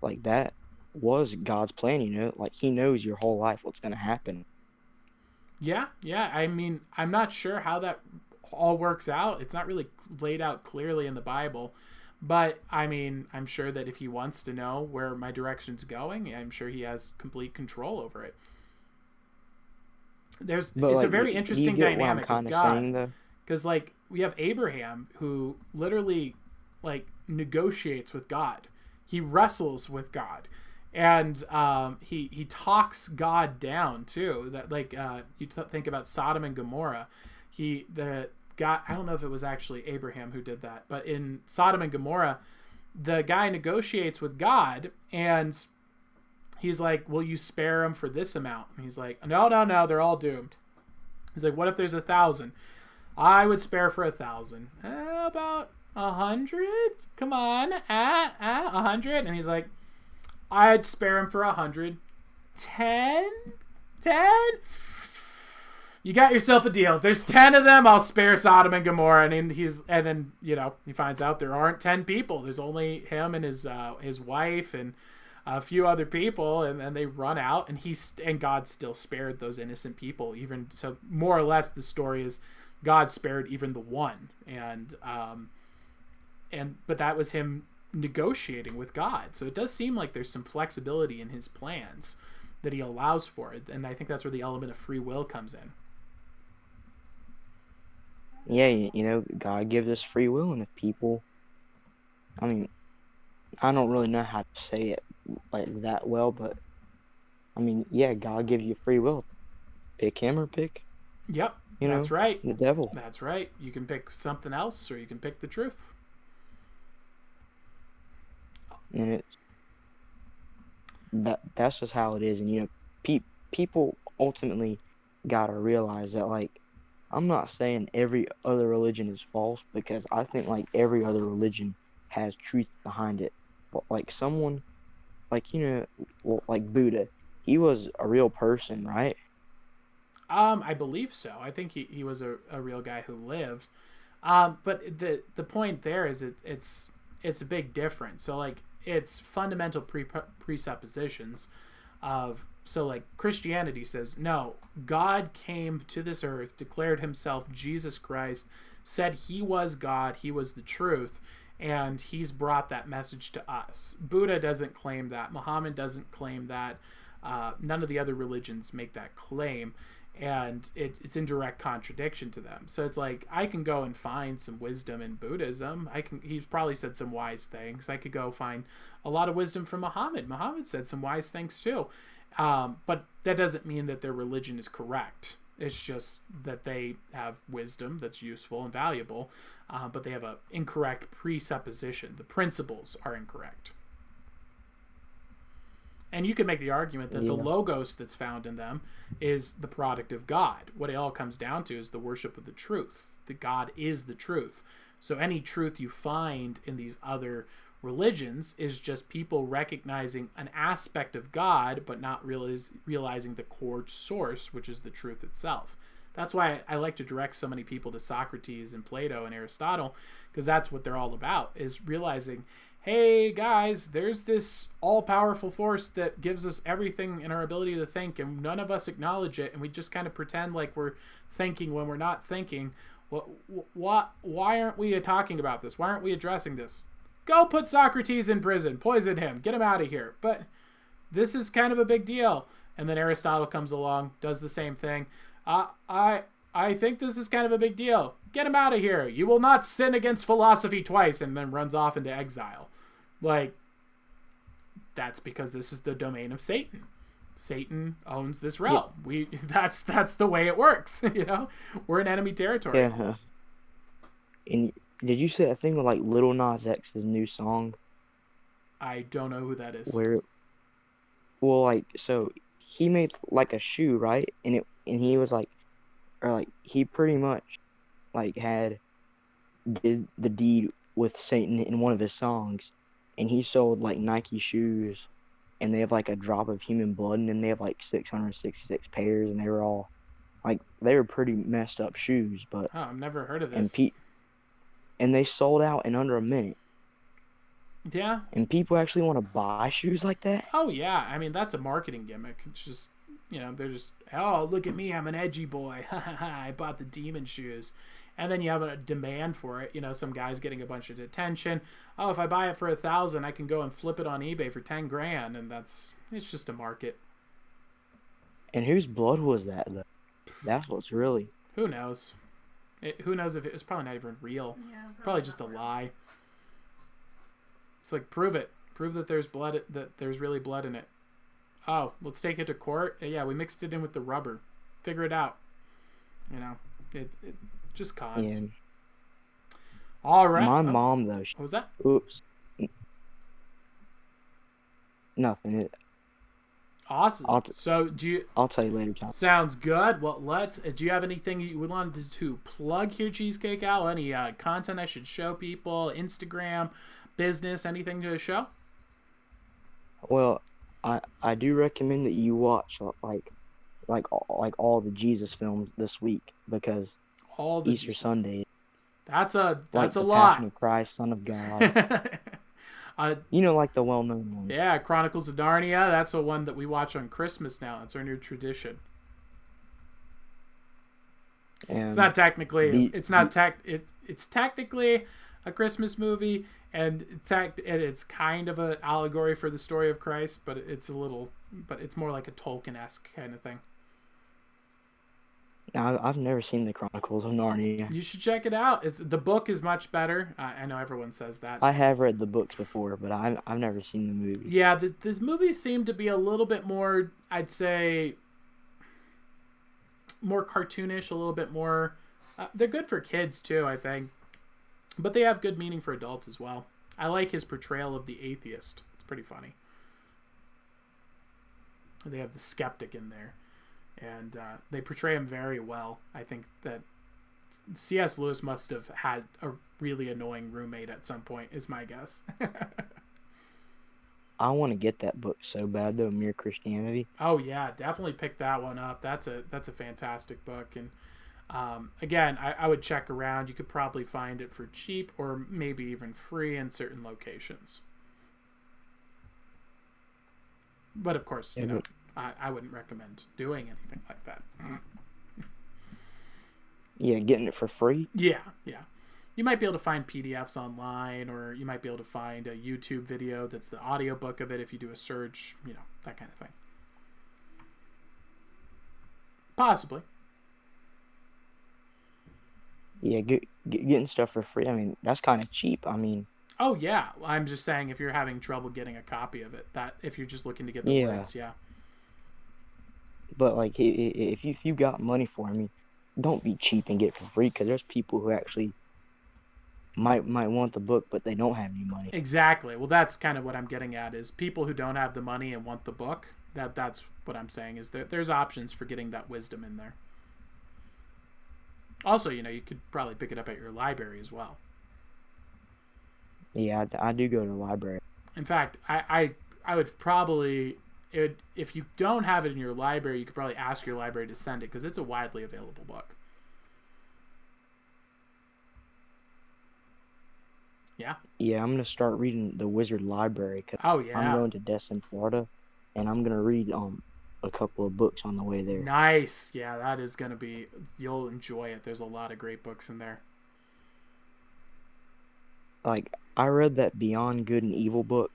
like that was God's plan. You know, like He knows your whole life, what's gonna happen. Yeah. I mean, I'm not sure how that all works out. It's not really laid out clearly in the Bible, but I mean, I'm sure that if He wants to know where my direction's going, I'm sure He has complete control over it. It's a very interesting dynamic with God, because like we have Abraham who literally like negotiates with God. He wrestles with God, and he talks God down too. That like you think about Sodom and Gomorrah, the guy, I don't know if it was actually Abraham who did that, but in Sodom and Gomorrah, the guy negotiates with God, and he's like, "Will you spare them for this amount?" And he's like, No, they're all doomed." He's like, "What if there's 1,000? I would spare for 1,000. About 100? Come on, 100?" And he's like, "I'd spare him for 100. 10? You got yourself a deal. If there's 10 of them, I'll spare Sodom and Gomorrah." And then you know, he finds out there aren't 10 people. There's only him and his wife and a few other people, and then they run out, and God still spared those innocent people. Even so, more or less, the story is God spared even the one, but that was Him negotiating with God. So it does seem like there's some flexibility in His plans that He allows for it, and I think that's where the element of free will comes in. Yeah, you know, God gives us free will, and if people, I mean, I don't really know how to say it like that well, but I mean, yeah, God gives you free will. Pick Him or pick. Yep, that's right. The devil. That's right. You can pick something else, or you can pick the truth. And that's just how it is. And you know, people ultimately gotta realize that, like, I'm not saying every other religion is false, because I think like every other religion has truth behind it. But like someone, like, you know, like Buddha, he was a real person, right? I believe so. I think he was a real guy who lived. But the point there is it's a big difference. So like it's fundamental presuppositions of, so like Christianity says, no, God came to this earth, declared Himself Jesus Christ, said He was God, He was the truth, and He's brought that message to us. Buddha doesn't claim that. Muhammad doesn't claim that. None of the other religions make that claim, and it's in direct contradiction to them. So it's like, I can go and find some wisdom in Buddhism. He's probably said some wise things. I could go find a lot of wisdom from Muhammad. Muhammad said some wise things too. But that doesn't mean that their religion is correct. It's just that they have wisdom that's useful and valuable, but they have an incorrect presupposition. The principles are incorrect. And you could make the argument that the logos that's found in them is the product of God. What it all comes down to is the worship of the truth. The God is the truth. So any truth you find in these other religions is just people recognizing an aspect of God, but not realizing the core source, which is the truth itself. That's why I like to direct so many people to Socrates and Plato and Aristotle, because that's what they're all about, is realizing, hey guys, there's this all-powerful force that gives us everything in our ability to think, and none of us acknowledge it, and we just kind of pretend like we're thinking when we're not thinking. Why aren't we talking about this? Why aren't we addressing this? Go put Socrates in prison, poison him, get him out of here. But this is kind of a big deal. And then Aristotle comes along, does the same thing. I think this is kind of a big deal. Get him out of here. You will not sin against philosophy twice, and then runs off into exile. Like, that's because this is the domain of Satan. Satan owns this realm. Yeah. That's the way it works. You know, we're in enemy territory. Yeah. And did you see that thing with like Lil Nas X's new song? I don't know who that is. Well, like, so he made like a shoe, right? And he was like, or like he pretty much like did the deed with Satan in one of his songs, and he sold like Nike shoes. And they have like a drop of human blood, and then they have like 666 pairs, and they were pretty messed up shoes. But I've never heard of this. And they sold out in under a minute. Yeah. And people actually want to buy shoes like that. Oh yeah, I mean that's a marketing gimmick. It's just, you know, they're just, oh, look at me, I'm an edgy boy. I bought the demon shoes. And then you have a demand for it. You know, some guy's getting a bunch of attention. Oh, if I buy it for $1,000, I can go and flip it on eBay for 10 grand. And it's just a market. And whose blood was that, though? That's what's really... Who knows? Who knows if it was probably not even real. Yeah, probably just a lie. It's like, prove it. Prove that there's blood, that there's really blood in it. Oh, let's take it to court. Yeah, we mixed it in with the rubber. Figure it out. You know, it just cons. Yeah. All right. My mom, though. What was that? Oops. Nothing. Awesome. I'll tell you later, Tom. Sounds good. Well, do you have anything you would want to plug here, Cheesecake Owl? Any content I should show people? Instagram, business, anything to show? Well, I do recommend that you watch like all the Jesus films this week, because Easter Sunday. That's a lot. Passion of Christ, Son of God. You know, like the well-known ones. Yeah, Chronicles of Narnia. That's the one that we watch on Christmas now. It's our new tradition. And it's not technically. It's technically a Christmas movie, and it's kind of an allegory for the story of Christ, but it's more like a Tolkien-esque kind of thing. I've never seen the Chronicles of Narnia. You should check it out. The book is much better. I know everyone says that. I have read the books before, but I've never seen the movie. Yeah, the movies seem to be a little bit more, I'd say, more cartoonish, a little bit more. They're good for kids too, I think, but they have good meaning for adults as well. I like his portrayal of the atheist. It's pretty funny. They have the skeptic in there. And they portray him very well. I think that C.S. Lewis must have had a really annoying roommate at some point, is my guess. I want to get that book so bad, though, Mere Christianity. Oh, yeah, definitely pick that one up. That's a fantastic book. And again, I would check around. You could probably find it for cheap or maybe even free in certain locations. But, of course, you know... I wouldn't recommend doing anything like that. Yeah, getting it for free? Yeah. You might be able to find PDFs online, or you might be able to find a YouTube video that's the audiobook of it if you do a search, you know, that kind of thing. Possibly. Yeah, getting stuff for free, I mean, that's kind of cheap. I mean... Oh, yeah. I'm just saying if you're having trouble getting a copy of it, that if you're just looking to get the words, yeah. But like, if you got money for it, I mean, don't be cheap and get it for free, because there's people who actually might want the book, but they don't have any money. Exactly. Well, that's kind of what I'm getting at, is people who don't have the money and want the book. That's what I'm saying, is there's options for getting that wisdom in there. Also, you know, you could probably pick it up at your library as well. Yeah, I do go to the library. In fact, I would probably... if you don't have it in your library, you could probably ask your library to send it, because it's a widely available book. Yeah? Yeah, I'm going to start reading the Wizard Library, because I'm going to Destin, Florida, and I'm going to read a couple of books on the way there. Nice! Yeah, that is going to be... You'll enjoy it. There's a lot of great books in there. Like, I read that Beyond Good and Evil book.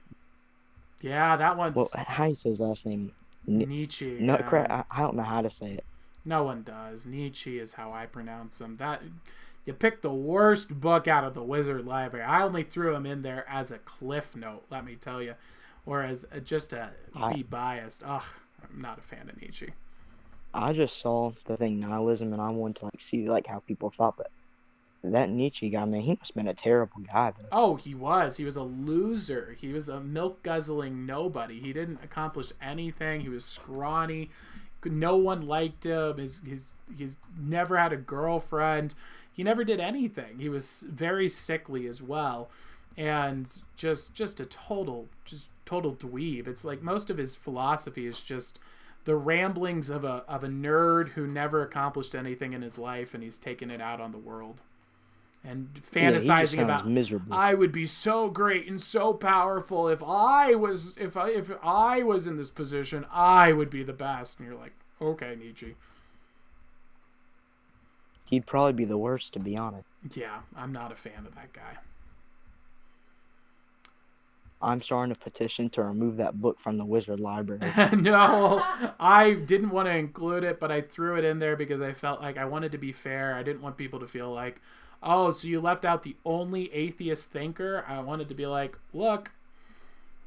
Yeah, that one. Well, how do you say his last name? Nietzsche. Nutcracker. Yeah. I don't know how to say it. No one does. Nietzsche is how I pronounce him. That you picked the worst book out of the Wizard Library. I only threw him in there as a cliff note, let me tell you, or as just to be biased. Ugh, I'm not a fan of Nietzsche. I just saw the thing nihilism, and I wanted to like see like how people thought, but that Nietzsche guy, man, he must have been a terrible guy. Though. Oh, he was. He was a loser. He was a milk guzzling nobody. He didn't accomplish anything. He was scrawny. No one liked him. He's never had a girlfriend. He never did anything. He was very sickly as well, and just a total dweeb. It's like most of his philosophy is just the ramblings of a nerd who never accomplished anything in his life, and he's taking it out on the world and fantasizing about miserable. I would be so great and so powerful if I was in this position, I would be the best. And you're like, okay, Nietzsche. He'd probably be the worst, to be honest. Yeah, I'm not a fan of that guy. I'm starting a petition to remove that book from the Wizard Library. No, I didn't want to include it, but I threw it in there because I felt like I wanted to be fair. I didn't want people to feel like, oh, so you left out the only atheist thinker. I wanted to be like, look,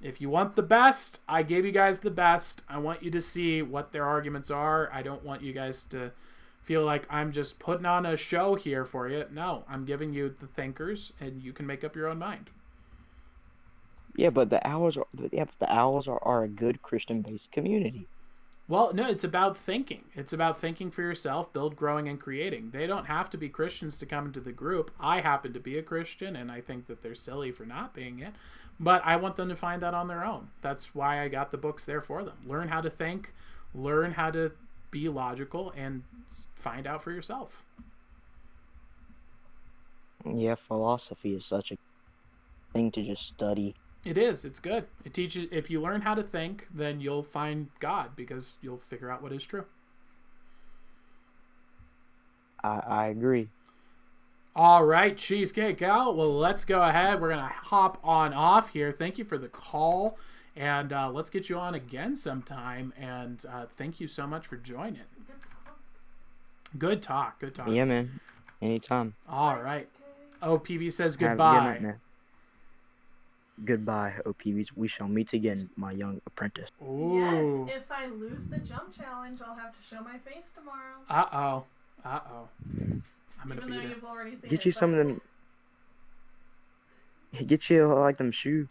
if you want the best, I gave you guys the best. I want you to see what their arguments are. I don't want you guys to feel like I'm just putting on a show here for you. No, I'm giving you the thinkers, and you can make up your own mind. Yeah, but the Owls are a good Christian-based community. Well, no, it's about thinking. It's about thinking for yourself, build, growing, and creating. They don't have to be Christians to come into the group. I happen to be a Christian, and I think that they're silly for not being it. But I want them to find that on their own. That's why I got the books there for them. Learn how to think, learn how to be logical, and find out for yourself. Yeah, philosophy is such a thing to just study. It is. It's good. It teaches. If you learn how to think, then you'll find God because you'll figure out what is true. I agree. All right, Cheesecake Al. Well, let's go ahead. We're going to hop on off here. Thank you for the call. And let's get you on again sometime. And thank you so much for joining. Good talk. Good talk. Yeah, man. Anytime. All right. OPB says Have a goodbye. good night, man. Goodbye, OPBs. We shall meet again, my young apprentice. Ooh. Yes, if I lose the jump challenge, I'll have to show my face tomorrow. Uh-oh. I'm going to beat her. You've already seen Get you some of them. Get you like them shoe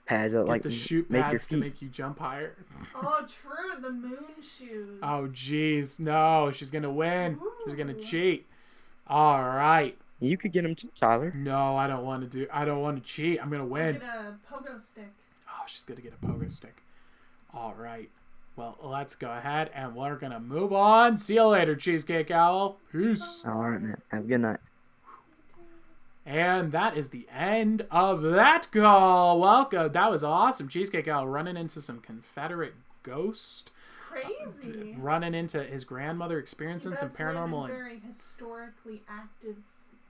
pads that like the shoe make your pads feet. to make you jump higher. Oh, true. The moon shoes. Oh, jeez. No, she's going to win. She's going to cheat. All right. You could get them too, Tyler. No, I don't want to cheat. I'm going to win. Get a pogo stick. Oh, she's going to get a pogo stick. All right. Well, let's go ahead and we're going to move on. See you later, Cheesecake Owl. Peace. All right, man. Have a good night. And that is the end of that call. Welcome. That was awesome. Cheesecake Owl running into some Confederate ghost. Crazy. Running into his grandmother, experiencing some paranormal. Very historically active.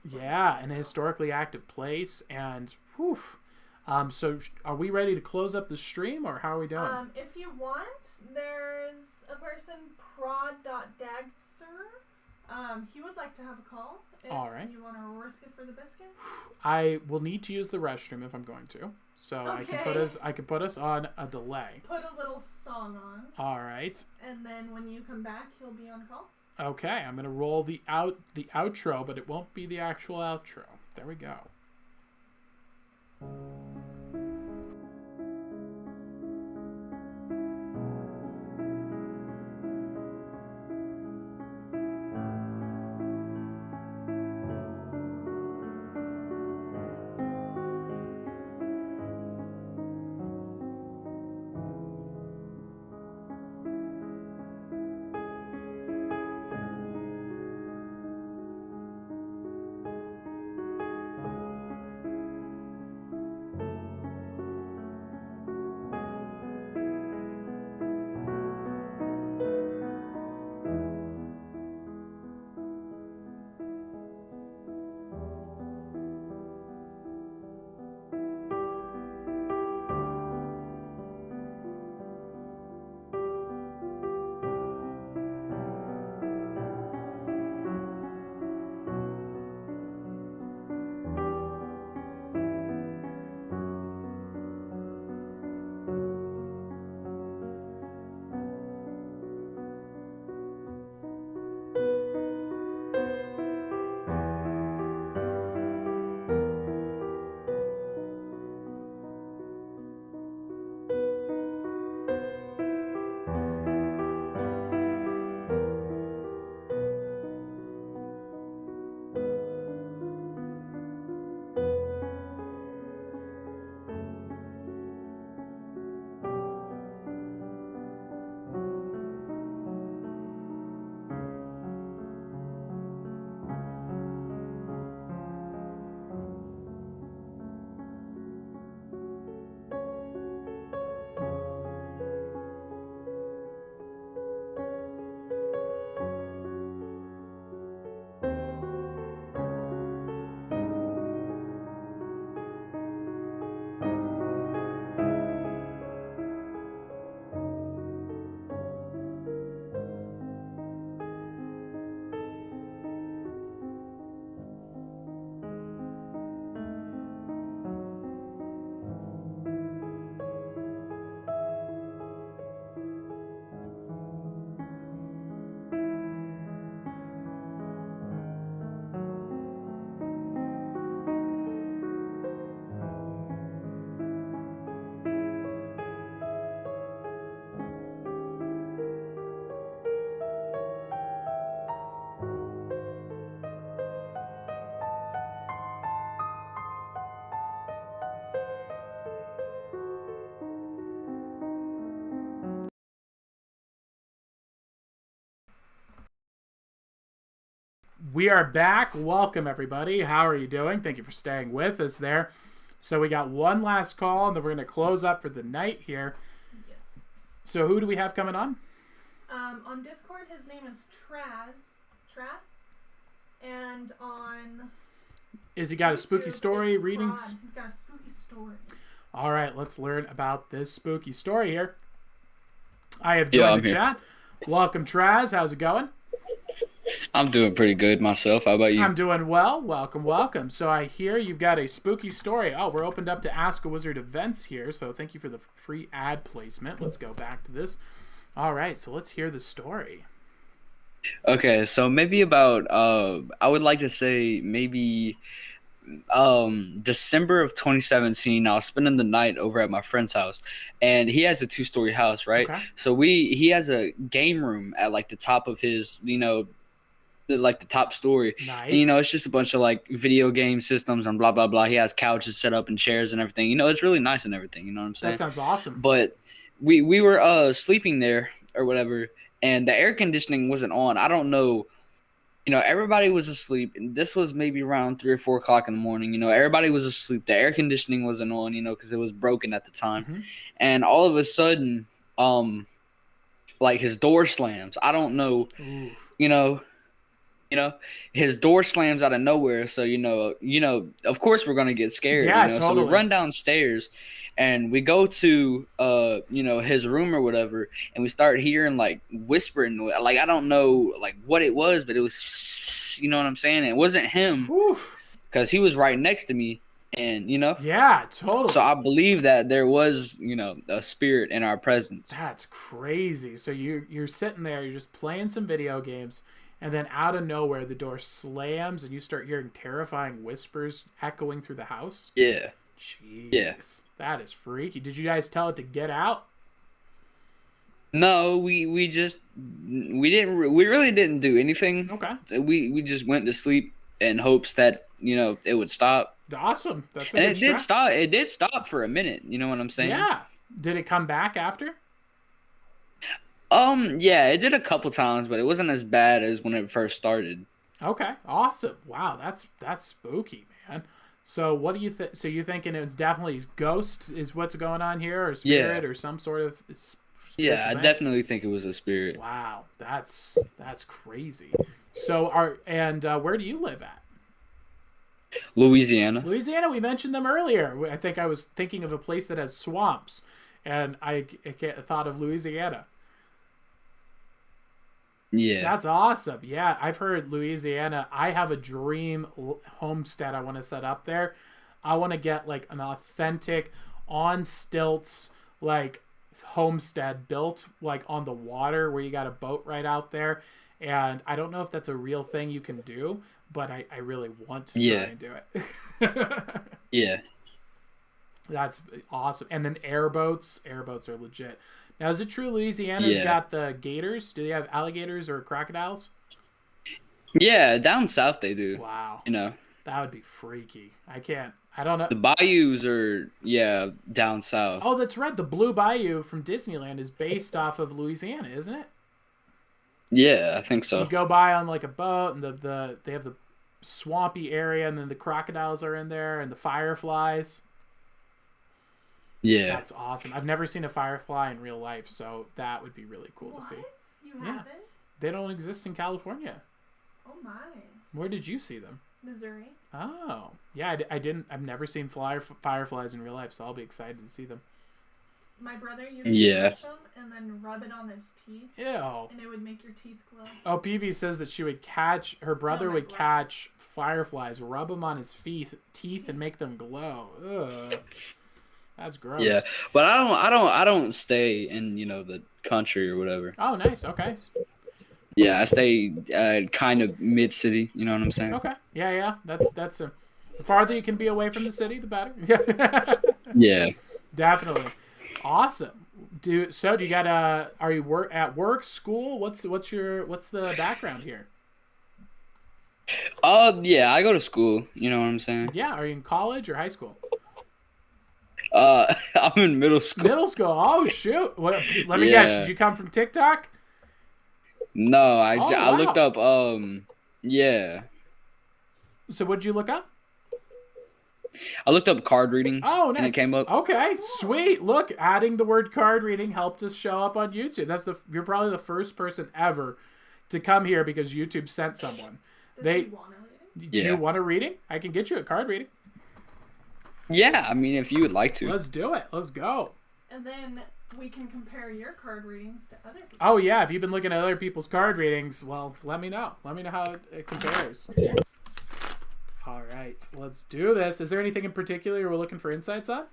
Yeah, in a historically active place. And, whew. So are we ready to close up the stream, or how are we doing? If you want, there's a person, prod.dagser. He would like to have a call. If All right. You want to risk it for the biscuit? I will need to use the restroom if I'm going to. So Okay. I can put us on a delay. Put a little song on. All right. And then when you come back, he'll be on call. Okay, I'm gonna roll the outro, but it won't be the actual outro. There we go. We are back. Welcome, everybody. How are you doing? Thank you for staying with us there. So we got one last call, and then we're going to close up for the night here. Yes. So who do we have coming on? On Discord, his name is Traz. And on... Is he got a spooky YouTube, story it's readings? Prod. He's got a spooky story. All right, let's learn about this spooky story here. I have joined the chat. Welcome, Traz. How's it going? I'm doing pretty good myself. How about you? I'm doing well. Welcome, welcome. So I hear you've got a spooky story. Oh, we're opened up to Ask a Wizard events here, so thank you for the free ad placement. Let's go back to this. All right, so let's hear the story. Okay, so maybe about I would like to say maybe December of 2017. I was spending the night over at my friend's house, and he has a 2-story house, right? Okay. So he has a game room at like the top of his, like the top story. Nice. And, it's just a bunch of like video game systems and blah blah blah. He has couches set up and chairs and everything. It's really nice and everything. You know what I'm saying? That sounds awesome. But we were sleeping there or whatever, and the air conditioning wasn't on. I don't know. Everybody was asleep, and this was maybe around 3 or 4 o'clock in the morning. Everybody was asleep. The air conditioning wasn't on, because it was broken at the time. Mm-hmm. And all of a sudden, like his door slams. I don't know, his door slams out of nowhere. So, of course we're going to get scared. Yeah, totally. So we run downstairs and we go to, his room or whatever. And we start hearing like whispering. Like, I don't know like what it was, but it was, you know what I'm saying? It wasn't him because he was right next to me. And, Yeah, totally. So I believe that there was, a spirit in our presence. That's crazy. So you're sitting there, you're just playing some video games, and then out of nowhere, the door slams, and you start hearing terrifying whispers echoing through the house? Yeah. Jeez. Yeah. That is freaky. Did you guys tell it to get out? No, we really didn't do anything. Okay. So we just went to sleep in hopes that, it would stop. Awesome. That's a And good it did strat. stop. It did stop for a minute. You know what I'm saying? Yeah. Did it come back after? Yeah, it did a couple times, but it wasn't as bad as when it first started. Okay. Awesome. Wow, that's spooky, man. So what do you think? So you're thinking it's definitely ghost is what's going on here, or spirit, or some sort of Yeah, I definitely think it was a spirit. Wow, that's crazy. So where do you live at? Louisiana. Louisiana. We mentioned them earlier. I think I was thinking of a place that has swamps, and I thought of Louisiana. Yeah. That's awesome. Yeah, I've heard Louisiana. I have a dream homestead I want to set up there. I want to get like an authentic on stilts like homestead built like on the water where you got a boat right out there. And I don't know if that's a real thing you can do, but I really want to try and do it. Yeah. That's awesome. And then airboats. Airboats are legit. Now, is it true Louisiana's got the gators? Do they have alligators or crocodiles? Yeah, down south they do. Wow. That would be freaky. I don't know. The bayous are, down south. Oh, that's right. The Blue Bayou from Disneyland is based off of Louisiana, isn't it? Yeah, I think so. You go by on like a boat, and they have the swampy area, and then the crocodiles are in there, and the fireflies. Yeah. That's awesome. I've never seen a firefly in real life, so that would be really cool to see. You haven't? They don't exist in California. Oh my. Where did you see them? Missouri. Oh. Yeah, I didn't. I've never seen fireflies in real life, so I'll be excited to see them. My brother used to catch them and then rub it on his teeth. Ew. And it would make your teeth glow. Oh, PB says that her brother would catch fireflies, rub them on his teeth, and make them glow. Ugh. That's gross. Yeah, but I don't stay in the country or whatever. Oh, nice. Okay. Yeah, I stay kind of mid city. You know what I'm saying? Okay. Yeah. That's the farther you can be away from the city, the better. Yeah. Definitely. Awesome. Do you got are you at work, school? What's the background here? Yeah, I go to school. You know what I'm saying? Yeah. Are you in college or high school? I'm in middle school. Middle school. Oh shoot! Let me guess. Did you come from TikTok? No, I looked up Yeah. So what'd you look up? I looked up card readings. Oh, nice. And it came up. Okay, sweet. Look, adding the word card reading helped us show up on YouTube. You're probably the first person ever to come here because YouTube sent someone. Do you want a reading? I can get you a card reading. Yeah, I mean, if you would like to. Let's do it. Let's go. And then we can compare your card readings to other people. Oh, yeah. If you've been looking at other people's card readings, well, let me know. Let me know how it compares. All right. Let's do this. Is there anything in particular we're looking for insights on?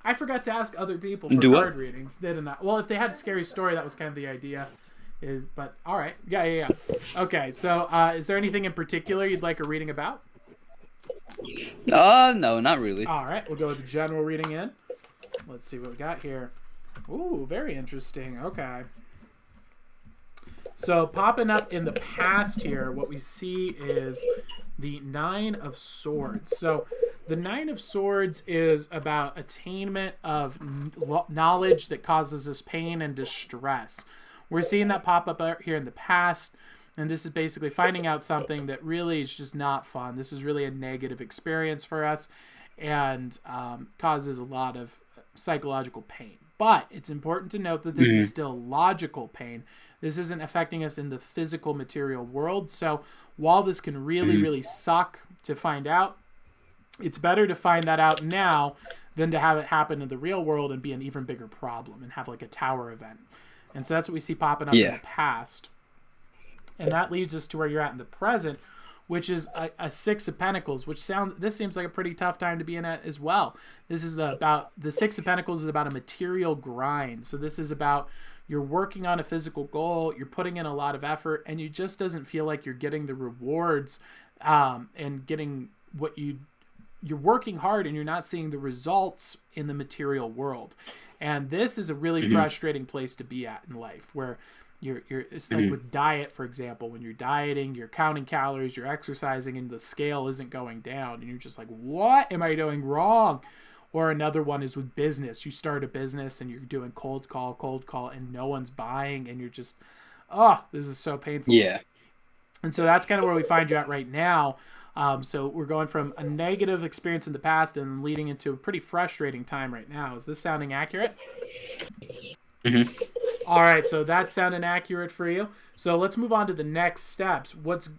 I forgot to ask other people for card readings, didn't I? Well, if they had a scary story, that was kind of the idea. But all right. Yeah. Okay. So is there anything in particular you'd like a reading about? No, not really. All right. We'll go with the general reading in. Let's see what we got here. Ooh, very interesting. Okay. So popping up in the past here, what we see is the Nine of Swords. So the Nine of Swords is about attainment of knowledge that causes us pain and distress. We're seeing that pop up out here in the past, and this is basically finding out something that really is just not fun. This is really a negative experience for us and causes a lot of psychological pain. But it's important to note that this is still logical pain. This isn't affecting us in the physical material world. So while this can really, really suck to find out, it's better to find that out now than to have it happen in the real world and be an even bigger problem and have like a tower event. And so that's what we see popping up in the past. And that leads us to where you're at in the present, which is a Six of Pentacles, this seems like a pretty tough time to be in at as well. This is about the Six of Pentacles is about a material grind. So this is about you're working on a physical goal, you're putting in a lot of effort, and you just doesn't feel like you're getting the rewards and getting what you're working hard and you're not seeing the results in the material world. And this is a really frustrating place to be at in life, where it's like with diet, for example, when you're dieting, you're counting calories, you're exercising, and the scale isn't going down, and you're just like, what am I doing wrong? Or another one is with business. You start a business and you're doing cold call, and no one's buying, and you're just, oh, this is so painful. Yeah. And so that's kind of where we find you at right now. So we're going from a negative experience in the past and leading into a pretty frustrating time right now. Is this sounding accurate? All right, so that's sounding accurate for you. So let's move on to the next steps. What's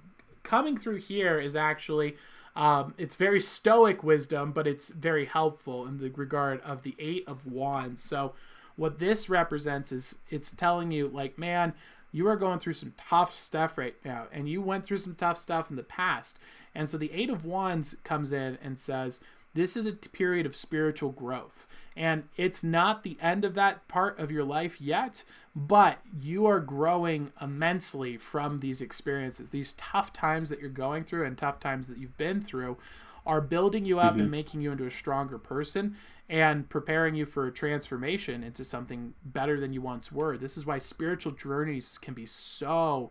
coming through here is actually, it's very stoic wisdom, but it's very helpful in the regard of the Eight of Wands. So what this represents is it's telling you, like, man, you are going through some tough stuff right now, and you went through some tough stuff in the past. And so the Eight of Wands comes in and says, this is a period of spiritual growth. And it's not the end of that part of your life yet, but you are growing immensely from these experiences. These tough times that you're going through and tough times that you've been through are building you up and making you into a stronger person and preparing you for a transformation into something better than you once were. This is why spiritual journeys can be so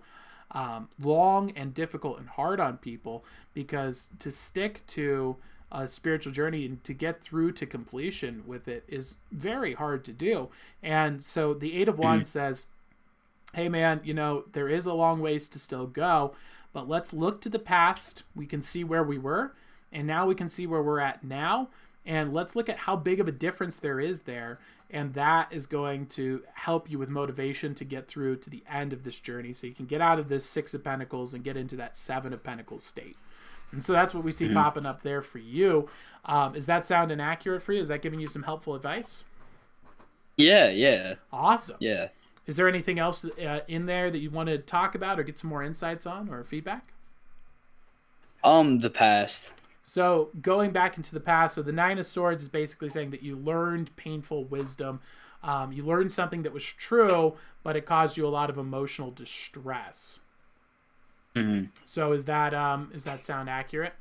long and difficult and hard on people, because to stick to a spiritual journey and to get through to completion with it is very hard to do. And so the Eight of Wands says, hey man, there is a long ways to still go, but let's look to the past. We can see where we were, and now we can see where we're at now. And let's look at how big of a difference there is there. And that is going to help you with motivation to get through to the end of this journey, so you can get out of this Six of Pentacles and get into that Seven of Pentacles state. And so that's what we see popping up there for you. Is that sounding accurate for you? Is that giving you some helpful advice? Yeah. Awesome. Yeah. Is there anything else in there that you want to talk about or get some more insights on or feedback? The past. So going back into the past, so the Nine of Swords is basically saying that you learned painful wisdom. You learned something that was true, but it caused you a lot of emotional distress. So is that sound accurate?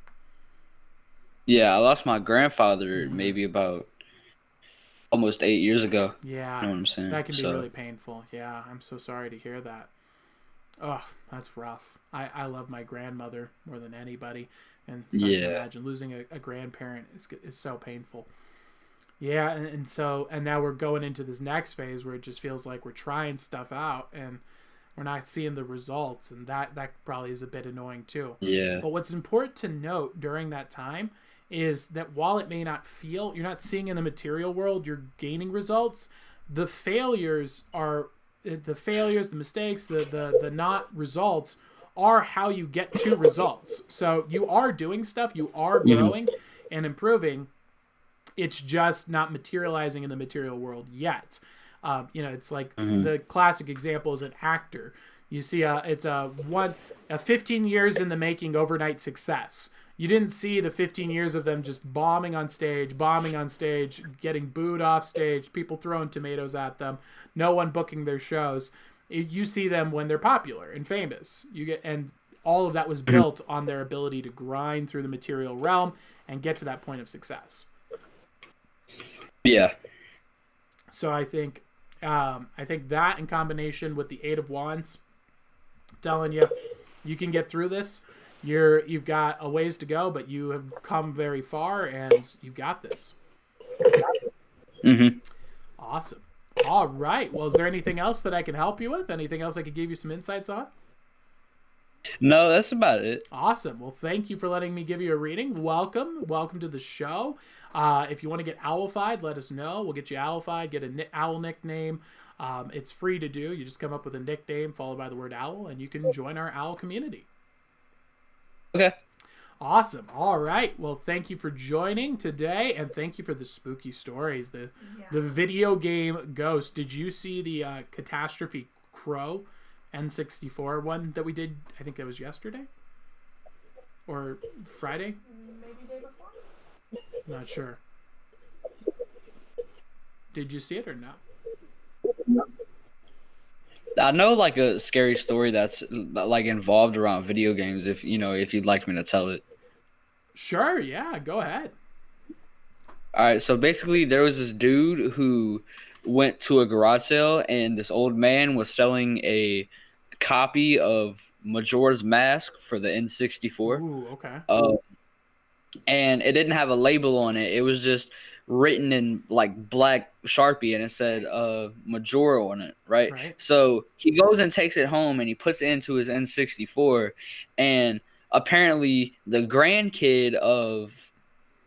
Yeah, I lost my grandfather maybe about almost 8 years ago. Yeah, you know what I'm saying? That can be really painful. Yeah, I'm so sorry to hear that. Oh, that's rough. I love my grandmother more than anybody, and so I can imagine losing a grandparent is so painful. Yeah, and now we're going into this next phase where it just feels like we're trying stuff out, and We're not seeing the results, and that probably is a bit annoying too. Yeah. But what's important to note during that time is that while it may not feel, you're not seeing in the material world, you're gaining results. The failures, the mistakes, the not results are how you get to results. So you are doing stuff, you are growing and improving. It's just not materializing in the material world yet. It's like the classic example is an actor. You see, it's a 15 years in the making overnight success. You didn't see the 15 years of them just bombing on stage, getting booed off stage, people throwing tomatoes at them, no one booking their shows. You see them when they're popular and famous. And all of that was built on their ability to grind through the material realm and get to that point of success. Yeah. So I think that in combination with the Eight of Wands, telling you, you can get through this. You've got a ways to go, but you have come very far, and you've got this. Awesome. All right. Well, is there anything else that I can help you with? Anything else I could give you some insights on? No, that's about it. Awesome. Well, thank you for letting me give you a reading. Welcome to the show. If you want to get owlified, let us know. We'll get you owlified. Get an owl nickname. It's free to do. You just come up with a nickname followed by the word owl, and you can join our owl community. Okay. Awesome. All right. Well, thank you for joining today, and thank you for the spooky stories. The video game Ghost. Did you see the Catastrophe Crow N64 one that we did? I think that was yesterday or Friday. Maybe day before. Not sure. Did you see it or not? I know like a scary story that's like involved around video games. If you'd like me to tell it. Sure. Yeah. Go ahead. All right. So basically, there was this dude who went to a garage sale, and this old man was selling a copy of Majora's Mask for the N64. Ooh. Okay. And it didn't have a label on it. It was just written in like black Sharpie, and it said Majora on it, right? So he goes and takes it home, and he puts it into his N64, and apparently the grandkid of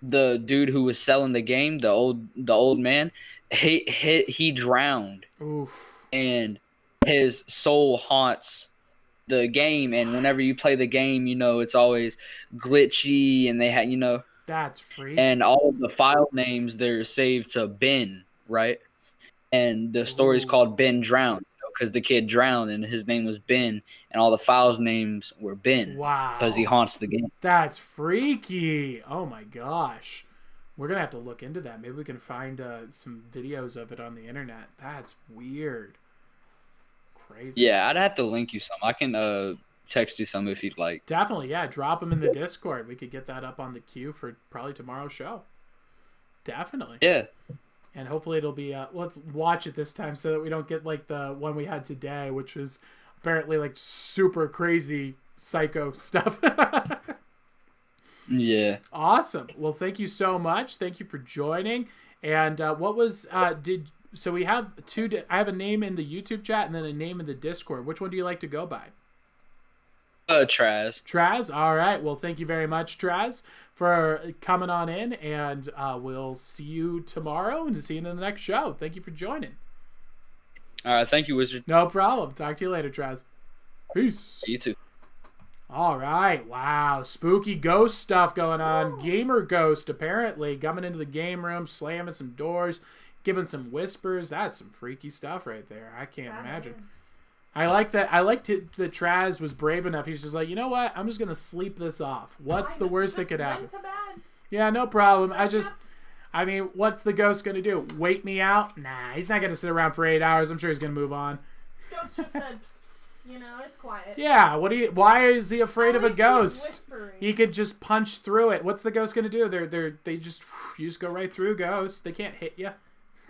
the dude who was selling the game, the old man, he drowned. Oof. And his soul haunts the game, and whenever you play the game, it's always glitchy, and they had that's free. And all of the file names, they're saved to Ben, right? And the story's called Ben Drowned, because the kid drowned and his name was Ben, and all the files names were Ben. Wow. Because he haunts the game. That's freaky. Oh my gosh. We're going to have to look into that. Maybe we can find some videos of it on the internet. That's weird. Crazy. Yeah, I'd have to link you some. I can text you some if you'd like. Definitely, yeah. Drop them in the Discord. We could get that up on the queue for probably tomorrow's show. Definitely. Yeah. And hopefully it'll be, let's watch it this time so that we don't get like the one we had today, which was apparently like super crazy psycho stuff. Yeah. Awesome. Well, thank you so much. Thank you for joining. And what was, so we have I have a name in the YouTube chat and then a name in the Discord. Which one do you like to go by? Traz. Traz? All right. Well, thank you very much, Traz, for coming on in, and we'll see you tomorrow and see you in the next show. Thank you for joining. All right. Thank you, Wizard. No problem. Talk to you later, Traz. Peace. You too. All right. Wow. Spooky ghost stuff going on. Gamer Ghost, apparently, coming into the game room, slamming some doors, giving some whispers. That's some freaky stuff right there. I can't imagine. I like that. I liked it that Traz was brave enough. He's just like, you know what? I'm just going to sleep this off. What's the worst that could happen? Yeah, no problem. I mean, what's the ghost going to do? Wait me out? Nah, he's not going to sit around for 8 hours. I'm sure he's going to move on. Ghost just said, pss, pss, it's quiet. Yeah, why is he afraid of a ghost? He could just punch through it. What's the ghost going to do? You just go right through ghosts. They can't hit you.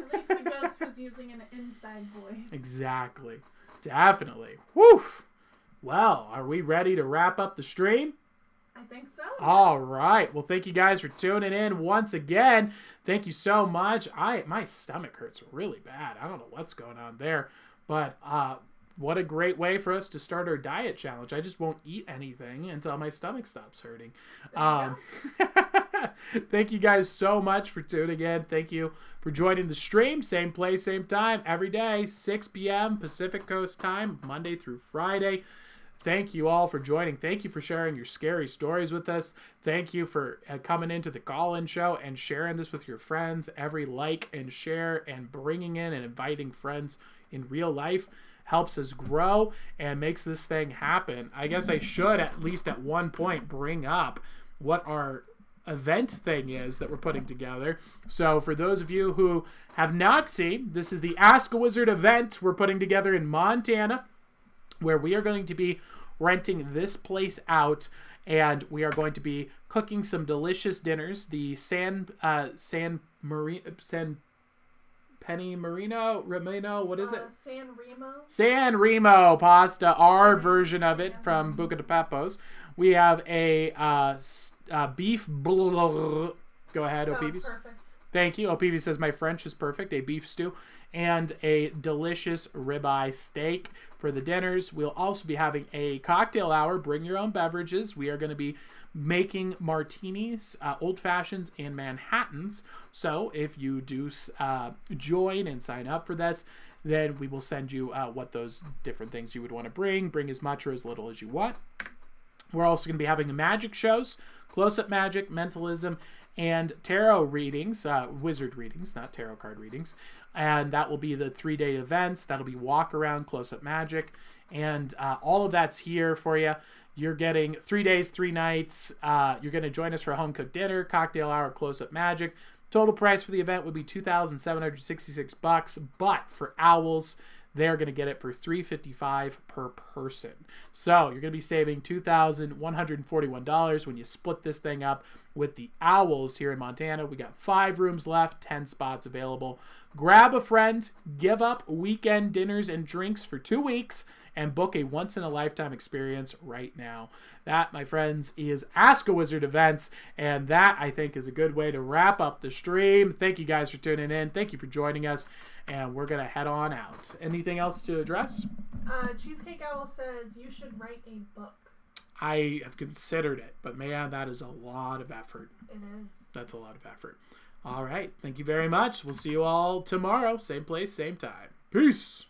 At least the ghost was using an inside voice. Exactly. Definitely. Woo! Well, are we ready to wrap up the stream? I think so. All right. Well, thank you guys for tuning in once again. Thank you so much. My stomach hurts really bad. I don't know what's going on there. But what a great way for us to start our diet challenge. I just won't eat anything until my stomach stops hurting. Thank you guys so much for tuning in. Thank you for joining the stream. Same place, same time, every day, 6 p.m. Pacific Coast time, Monday through Friday. Thank you all for joining. Thank you for sharing your scary stories with us. Thank you for coming into the call-in show and sharing this with your friends. Every like and share and bringing in and inviting friends in real life helps us grow and makes this thing happen. I guess I should at least at one point bring up what our event thing is that we're putting together. So for those of you who have not seen, this is the Ask a Wizard event we're putting together in Montana, where we are going to be renting this place out, and we are going to be cooking some delicious dinners. The San Remo, what is it? San Remo pasta, our version of it from Buca de Beppo's. We have a beef. Go ahead, Opibis. Thank you. Opibis says my French is perfect. A beef stew and a delicious ribeye steak for the dinners. We'll also be having a cocktail hour. Bring your own beverages. We are going to be making martinis, old fashions, and Manhattans. So if you do join and sign up for this, then we will send you what those different things you would want to bring. Bring as much or as little as you want. We're also going to be having magic shows, close-up magic, mentalism, and tarot readings, wizard readings, not tarot card readings. And that will be the 3-day events. That'll be walk around, close-up magic, and all of that's here for you. You're getting 3 days, 3 nights. You're going to join us for a home-cooked dinner, cocktail hour, close-up magic. Total price for the event would be $2,766, but for owls, they're going to get it for $355 per person. So you're going to be saving $2,141 when you split this thing up with the owls here in Montana. We got 5 rooms left, 10 spots available. Grab a friend, give up weekend dinners and drinks for 2 weeks, and book a once-in-a-lifetime experience right now. That, my friends, is Ask a Wizard events, and that, I think, is a good way to wrap up the stream. Thank you guys for tuning in. Thank you for joining us, and we're going to head on out. Anything else to address? Cheesecake Owl says you should write a book. I have considered it, but man, that is a lot of effort. It is. That's a lot of effort. All right. Thank you very much. We'll see you all tomorrow. Same place, same time. Peace.